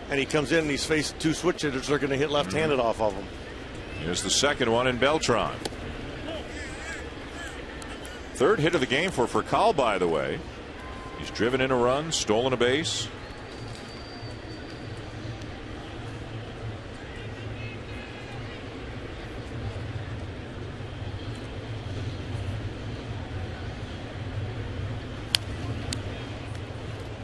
and he comes in and he's faced 2 switch hitters that are going to hit left-handed off of him. Here's the second one in Beltran. Third hit of the game for Furcal, by the way. He's driven in a run, stolen a base.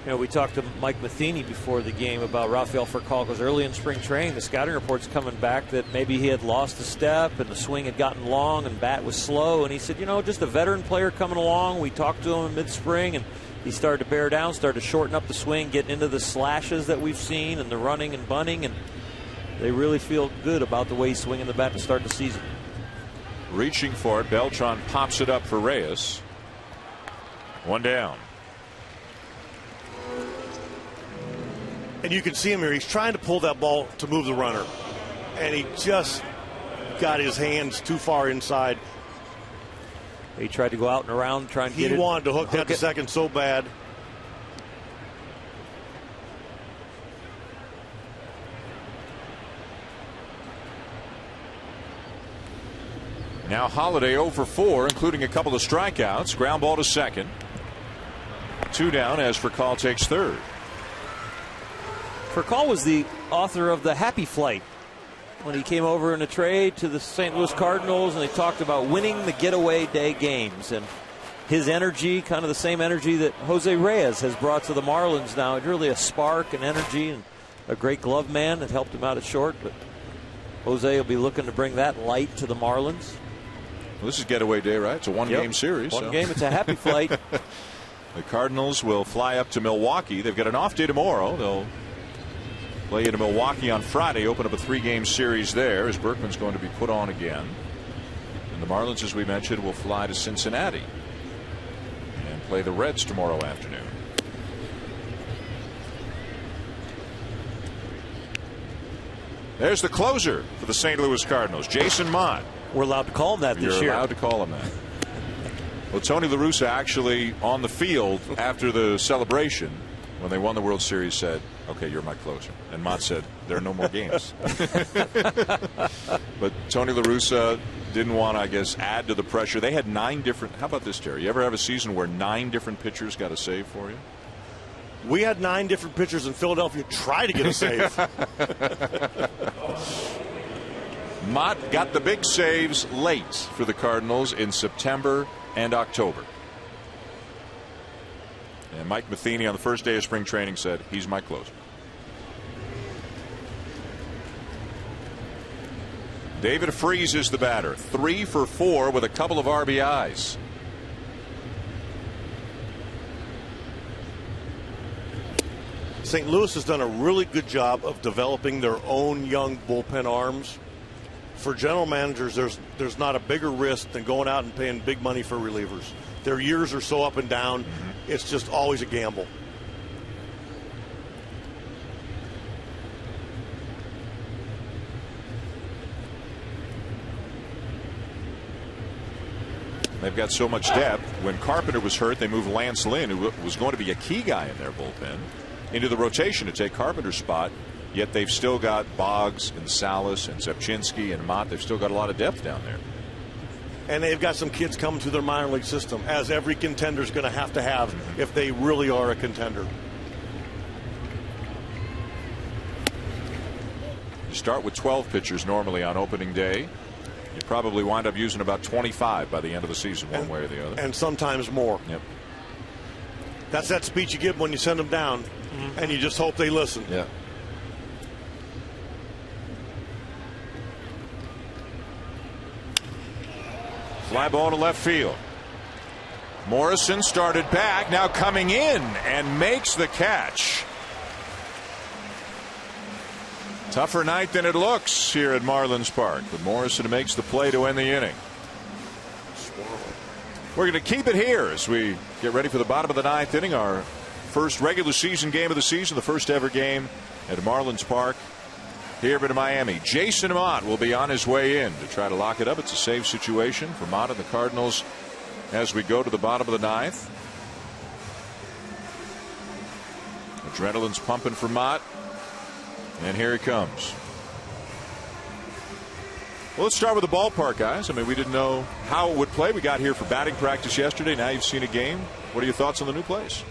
You know, we talked to Mike Matheny before the game about Rafael Furcal because early in spring training, the scouting reports coming back that maybe he had lost a step and the swing had gotten long and bat was slow. And he said, you know, just a veteran player coming along. We talked to him in mid-spring and he started to bear down, started to shorten up the swing, getting into the slashes that we've seen and the running and bunting. And they really feel good about the way he's swinging the bat to start the season. Reaching for it, Beltran pops it up for Reyes. 1 down. And you can see him here. He's trying to pull that ball to move the runner. And he just got his hands too far inside. He tried to go out and around, trying to get it. He wanted to hook that to second so bad. Now Holiday 0 for 4, including a couple of strikeouts. Ground ball to second. 2 down as Furcal takes third. Furcal was the author of the Happy Flight when he came over in a trade to the St. Louis Cardinals, and they talked about winning the getaway day games. And his energy, kind of the same energy that Jose Reyes has brought to the Marlins now. It's really a spark and energy and a great glove man that helped him out at short. But Jose will be looking to bring that light to the Marlins. Well, this is getaway day, right? It's a one-game series. One game, it's a happy flight. The Cardinals will fly up to Milwaukee. They've got an off day tomorrow. They'll play into Milwaukee on Friday, open up a 3-game series there as Berkman's going to be put on again. And the Marlins, as we mentioned, will fly to Cincinnati and play the Reds tomorrow afternoon. There's the closer for the St. Louis Cardinals, Jason Mott. We're allowed to call him that this year. You're allowed to call him that. Well, Tony La Russa actually on the field after the celebration when they won the World Series said, okay, you're my closer. And Mott said, there are no more games. But Tony La Russa didn't want to, I guess, add to the pressure. They had 9 different. How about this, Terry? You ever have a season where 9 different pitchers got a save for you? We had 9 different pitchers in Philadelphia try to get a save. Mott got the big saves late for the Cardinals in September and October. And Mike Matheny on the first day of spring training said, he's my closer. David Freese is the batter. 3 for 4 with a couple of RBIs. St. Louis has done a really good job of developing their own young bullpen arms. for general managers, there's not a bigger risk than going out and paying big money for relievers. Their years are so up and down. It's just always a gamble. They've got so much depth. When Carpenter was hurt, they moved Lance Lynn, who was going to be a key guy in their bullpen, into the rotation to take Carpenter's spot. Yet they've still got Boggs and Salas and Zepchinski and Mott. They've still got a lot of depth down there. And they've got some kids coming through their minor league system, as every contender is going to have if they really are a contender. You start with 12 pitchers normally on opening day. You probably wind up using about 25 by the end of the season, one way or the other. And sometimes more. Yep. That's that speech you give when you send them down, and you just hope they listen. Yeah. Fly ball to left field. Morrison started back, now coming in and makes the catch. Tougher night than it looks here at Marlins Park, but Morrison makes the play to end the inning. We're going to keep it here as we get ready for the bottom of the ninth inning, our first regular season game of the season, the first ever game at Marlins Park here in Miami. Jason Mott will be on his way in to try to lock it up. It's a save situation for Mott and the Cardinals as we go to the bottom of the ninth. Adrenaline's pumping for Mott, and here he comes. Well, let's start with the ballpark, guys. I mean, we didn't know how it would play. We got here for batting practice yesterday. Now you've seen a game. What are your thoughts on the new place?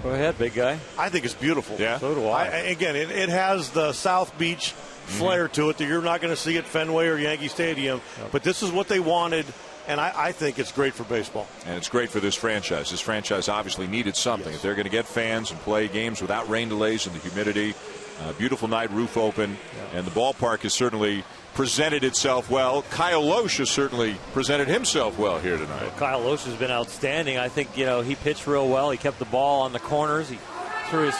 Go ahead, big guy. I think it's beautiful. Yeah. So do I. Again, it has the South Beach flair to it that you're not going to see at Fenway or Yankee Stadium. Yep. But this is what they wanted, and I think it's great for baseball. And it's great for this franchise. This franchise obviously needed something. If they're going to get fans and play games without rain delays and the humidity, beautiful night, roof open, and the ballpark has certainly presented itself well. Kyle Loesch has certainly presented himself well here tonight. Well, Kyle Loesch has been outstanding. I think, he pitched real well. He kept the ball on the corners. He threw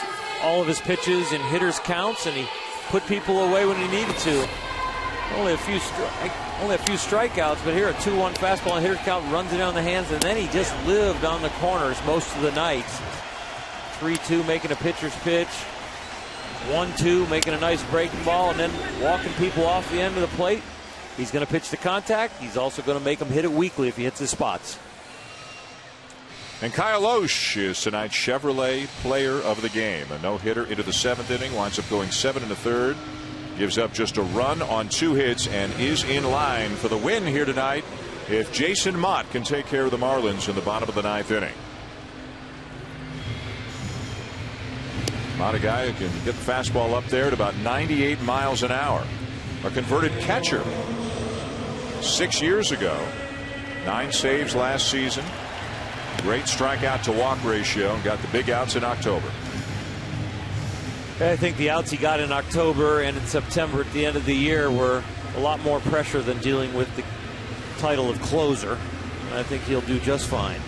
all of his pitches in hitters counts, and he put people away when he needed to. Only a few strikeouts, but here a 2-1 fastball and hitter count runs it down the hands, and then he just lived on the corners most of the night. 3-2 making a pitcher's pitch. 1-2 making a nice breaking ball, and then walking people off the end of the plate. He's going to pitch the contact. He's also going to make them hit it weakly if he hits his spots. And Kyle Loesch is tonight's Chevrolet Player of the Game. A no-hitter into the seventh inning, winds up going 7 1/3. Gives up just a run on 2 hits and is in line for the win here tonight if Jason Mott can take care of the Marlins in the bottom of the ninth inning. Mott, a guy who can get the fastball up there at about 98 miles an hour. A converted catcher 6 years ago. 9 saves last season. Great strikeout to walk ratio, and got the big outs in October. I think the outs he got in October and in September at the end of the year were a lot more pressure than dealing with the title of closer. And I think he'll do just fine.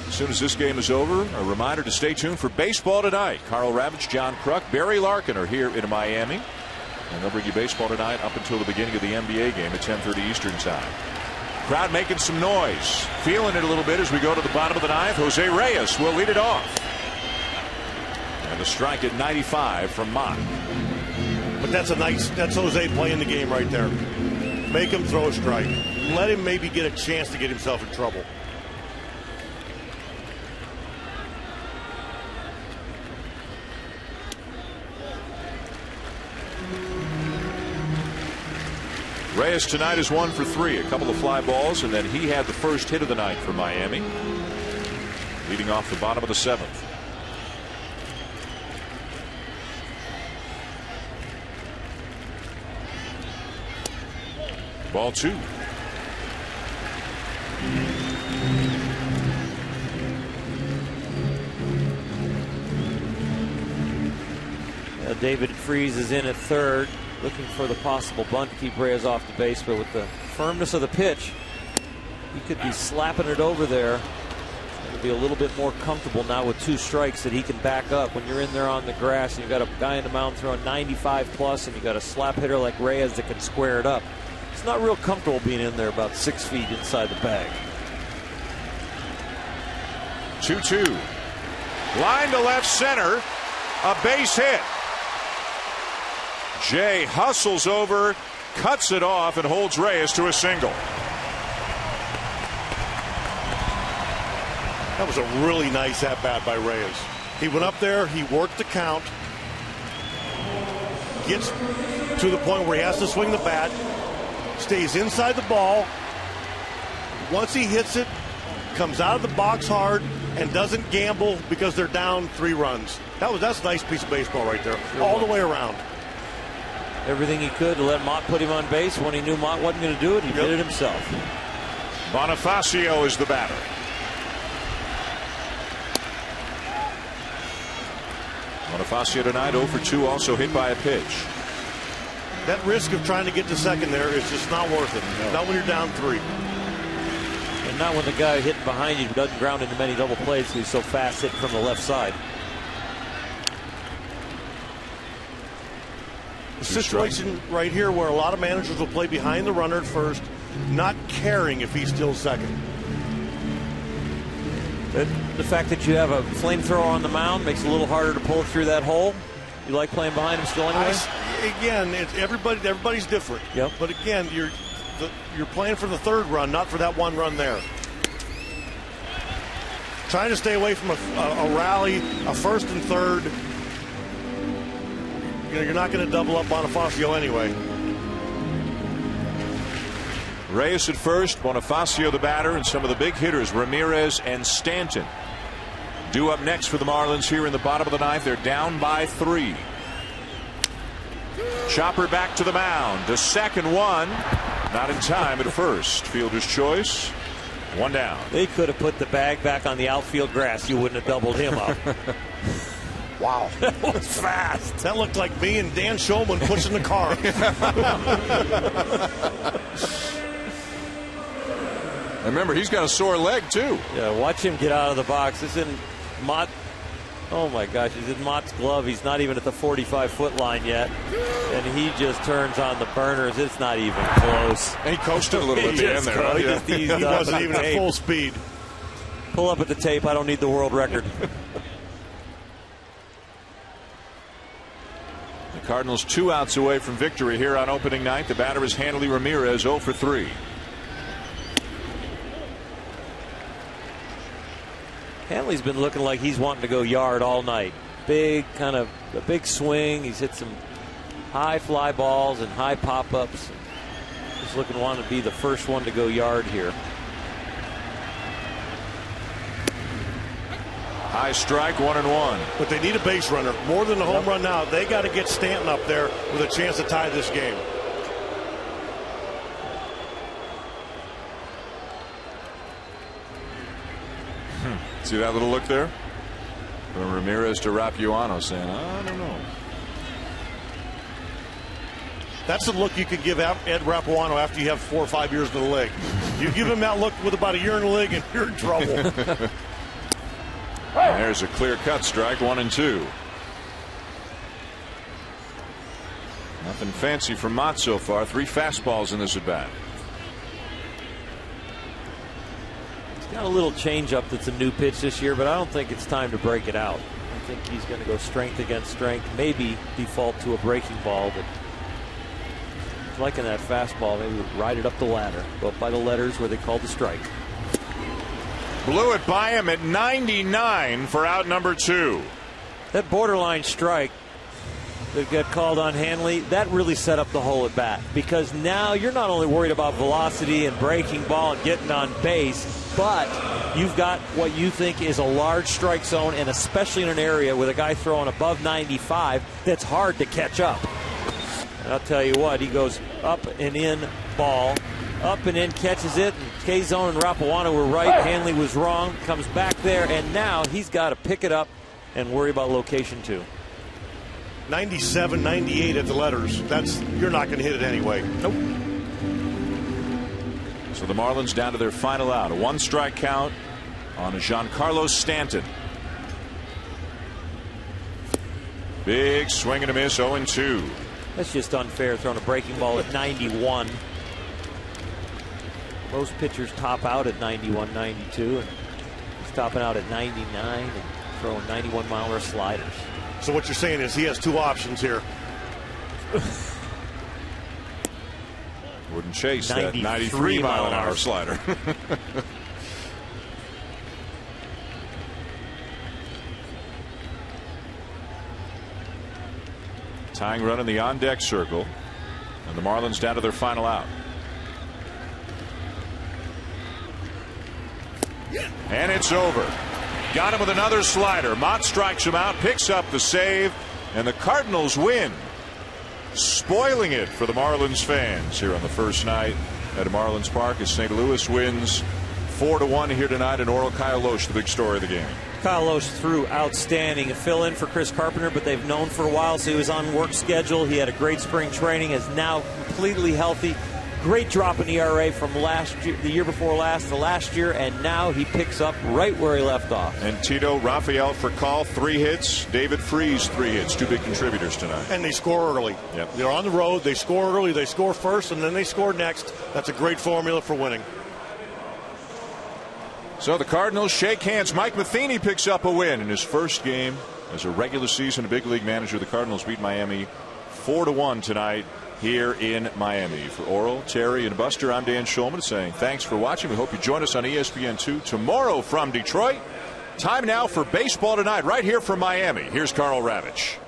As soon as this game is over, a reminder to stay tuned for baseball tonight. Carl Ravitch, John Kruk, Barry Larkin are here in Miami. And they'll bring you baseball tonight up until the beginning of the NBA game at 10:30 Eastern Time. Crowd making some noise, feeling it a little bit as we go to the bottom of the ninth. Jose Reyes will lead it off. And the strike at 95 from Mott. But that's Jose playing the game right there. Make him throw a strike. Let him maybe get a chance to get himself in trouble. Reyes tonight is 1 for 3, a couple of fly balls, and then he had the first hit of the night for Miami, leading off the bottom of the 7th. Ball 2. David Freese is in at third, looking for the possible bunt to keep Reyes off the base, but with the firmness of the pitch, he could be slapping it over there. be a little bit more comfortable now with 2 strikes that he can back up. When you're in there on the grass and you've got a guy in the mound throwing 95 plus and you've got a slap hitter like Reyes that can square it up, it's not real comfortable being in there about 6 feet inside the bag. 2-2. Line to left center. A base hit. Jay hustles over, cuts it off, and holds Reyes to a single. That was a really nice at-bat by Reyes. He went up there, he worked the count, gets to the point where he has to swing the bat, stays inside the ball. Once he hits it, comes out of the box hard, and doesn't gamble because they're down 3 runs. That's a nice piece of baseball right there, all the way around. Everything he could to let Mott put him on base. When he knew Mott wasn't going to do it, he did it himself. Bonifacio is the batter. Bonifacio tonight 0 for 2, also hit by a pitch. That risk of trying to get to second there is just not worth it. No. Not when you're down 3. And not when the guy hitting behind you doesn't ground into many double plays because he's so fast hitting from the left side. A situation right here where a lot of managers will play behind the runner at first, not caring if he's still second. But the fact that you have a flamethrower on the mound makes it a little harder to pull through that hole. You like playing behind him still anyway? Everybody's different. Yep. But again, you're playing for the 3rd run, not for that 1 run there. Trying to stay away from a rally, a 1st and 3rd. You're not going to double up Bonifacio anyway. Reyes at first, Bonifacio the batter, and some of the big hitters, Ramirez and Stanton, due up next for the Marlins here in the bottom of the 9th. They're down by 3. Chopper back to the mound. The second one, not in time at first. Fielder's choice. 1 down. They could have put the bag back on the outfield grass. You wouldn't have doubled him up. Wow. That was fast. That looked like me and Dan Shulman pushing the car. Remember, he's got a sore leg, too. Yeah, watch him get out of the box. This isn't Mott. Oh, my gosh. He's in Mott's glove. He's not even at the 45-foot line yet. And he just turns on the burners. It's not even close. And he coasted a little bit at the end there. Right? He wasn't even at full speed. Pull up at the tape. I don't need the world record. The Cardinals 2 outs away from victory here on opening night. The batter is Hanley Ramirez, 0 for 3. Hanley's been looking like he's wanting to go yard all night. Big swing. He's hit some high fly balls and high pop-ups. Just wanting to be the first one to go yard here. High strike, 1-1. But they need a base runner. More than a home run now. They got to get Stanton up there with a chance to tie this game. See that little look there? From Ramirez to Rapuano saying, I don't know. That's the look you could give Ed Rapuano after you have 4 or 5 years in the league. You give him that look with about a year in the league and you're in trouble. And there's a clear-cut strike, 1-2. Nothing fancy from Mott so far. 3 fastballs in this at-bat. He's got a little changeup that's a new pitch this year, but I don't think it's time to break it out. I think he's going to go strength against strength, maybe default to a breaking ball, but he's liking that fastball. Maybe ride it up the ladder, go up by the letters where they call the strike. Blew it by him at 99 for out number 2. That borderline strike that got called on Hanley, that really set up the whole at bat, because now you're not only worried about velocity and breaking ball and getting on base, but you've got what you think is a large strike zone, and especially in an area with a guy throwing above 95 that's hard to catch up. And I'll tell you what, he goes up and in, ball, up and in, catches it, and K-Zone and Rapuano were right. Hanley was wrong, comes back there, and now he's got to pick it up and worry about location too. 97, 98 at the letters. You're not going to hit it anyway. Nope. So the Marlins down to their final out. A 1-strike count on Giancarlo Stanton. Big swing and a miss, 0-2. That's just unfair, throwing a breaking ball at 91. Most pitchers top out at 91, 92, and he's topping out at 99 and throwing 91-mile-an-hour sliders. So what you're saying is he has two options here. Wouldn't chase that 93-mile-an-hour slider. Tying run in the on-deck circle, and the Marlins down to their final out. And it's over. Got him with another slider. Mott strikes him out, picks up the save, and the Cardinals win. Spoiling it for the Marlins fans here on the first night at Marlins Park as St. Louis wins 4-1 here tonight. And Oral Kyle Loesch, the big story of the game. Kyle Loesch threw outstanding. A fill in for Chris Carpenter, but they've known for a while, so he was on work schedule. He had a great spring training, is now completely healthy. Great drop in ERA from last year, the year before last to last year, and now he picks up right where he left off. And Tito, Rafael Furcal, 3 hits. David Freese, 3 hits. 2 big contributors tonight. And they score early. Yep. They're on the road. They score early. They score first, and then they score next. That's a great formula for winning. So the Cardinals shake hands. Mike Matheny picks up a win in his first game as a regular season big league manager. The Cardinals beat Miami 4-1 tonight here in Miami. For Oral, Terry, and Buster, I'm Dan Shulman saying thanks for watching. We hope you join us on ESPN2 tomorrow from Detroit. Time now for Baseball Tonight right here from Miami. Here's Carl Ravitch.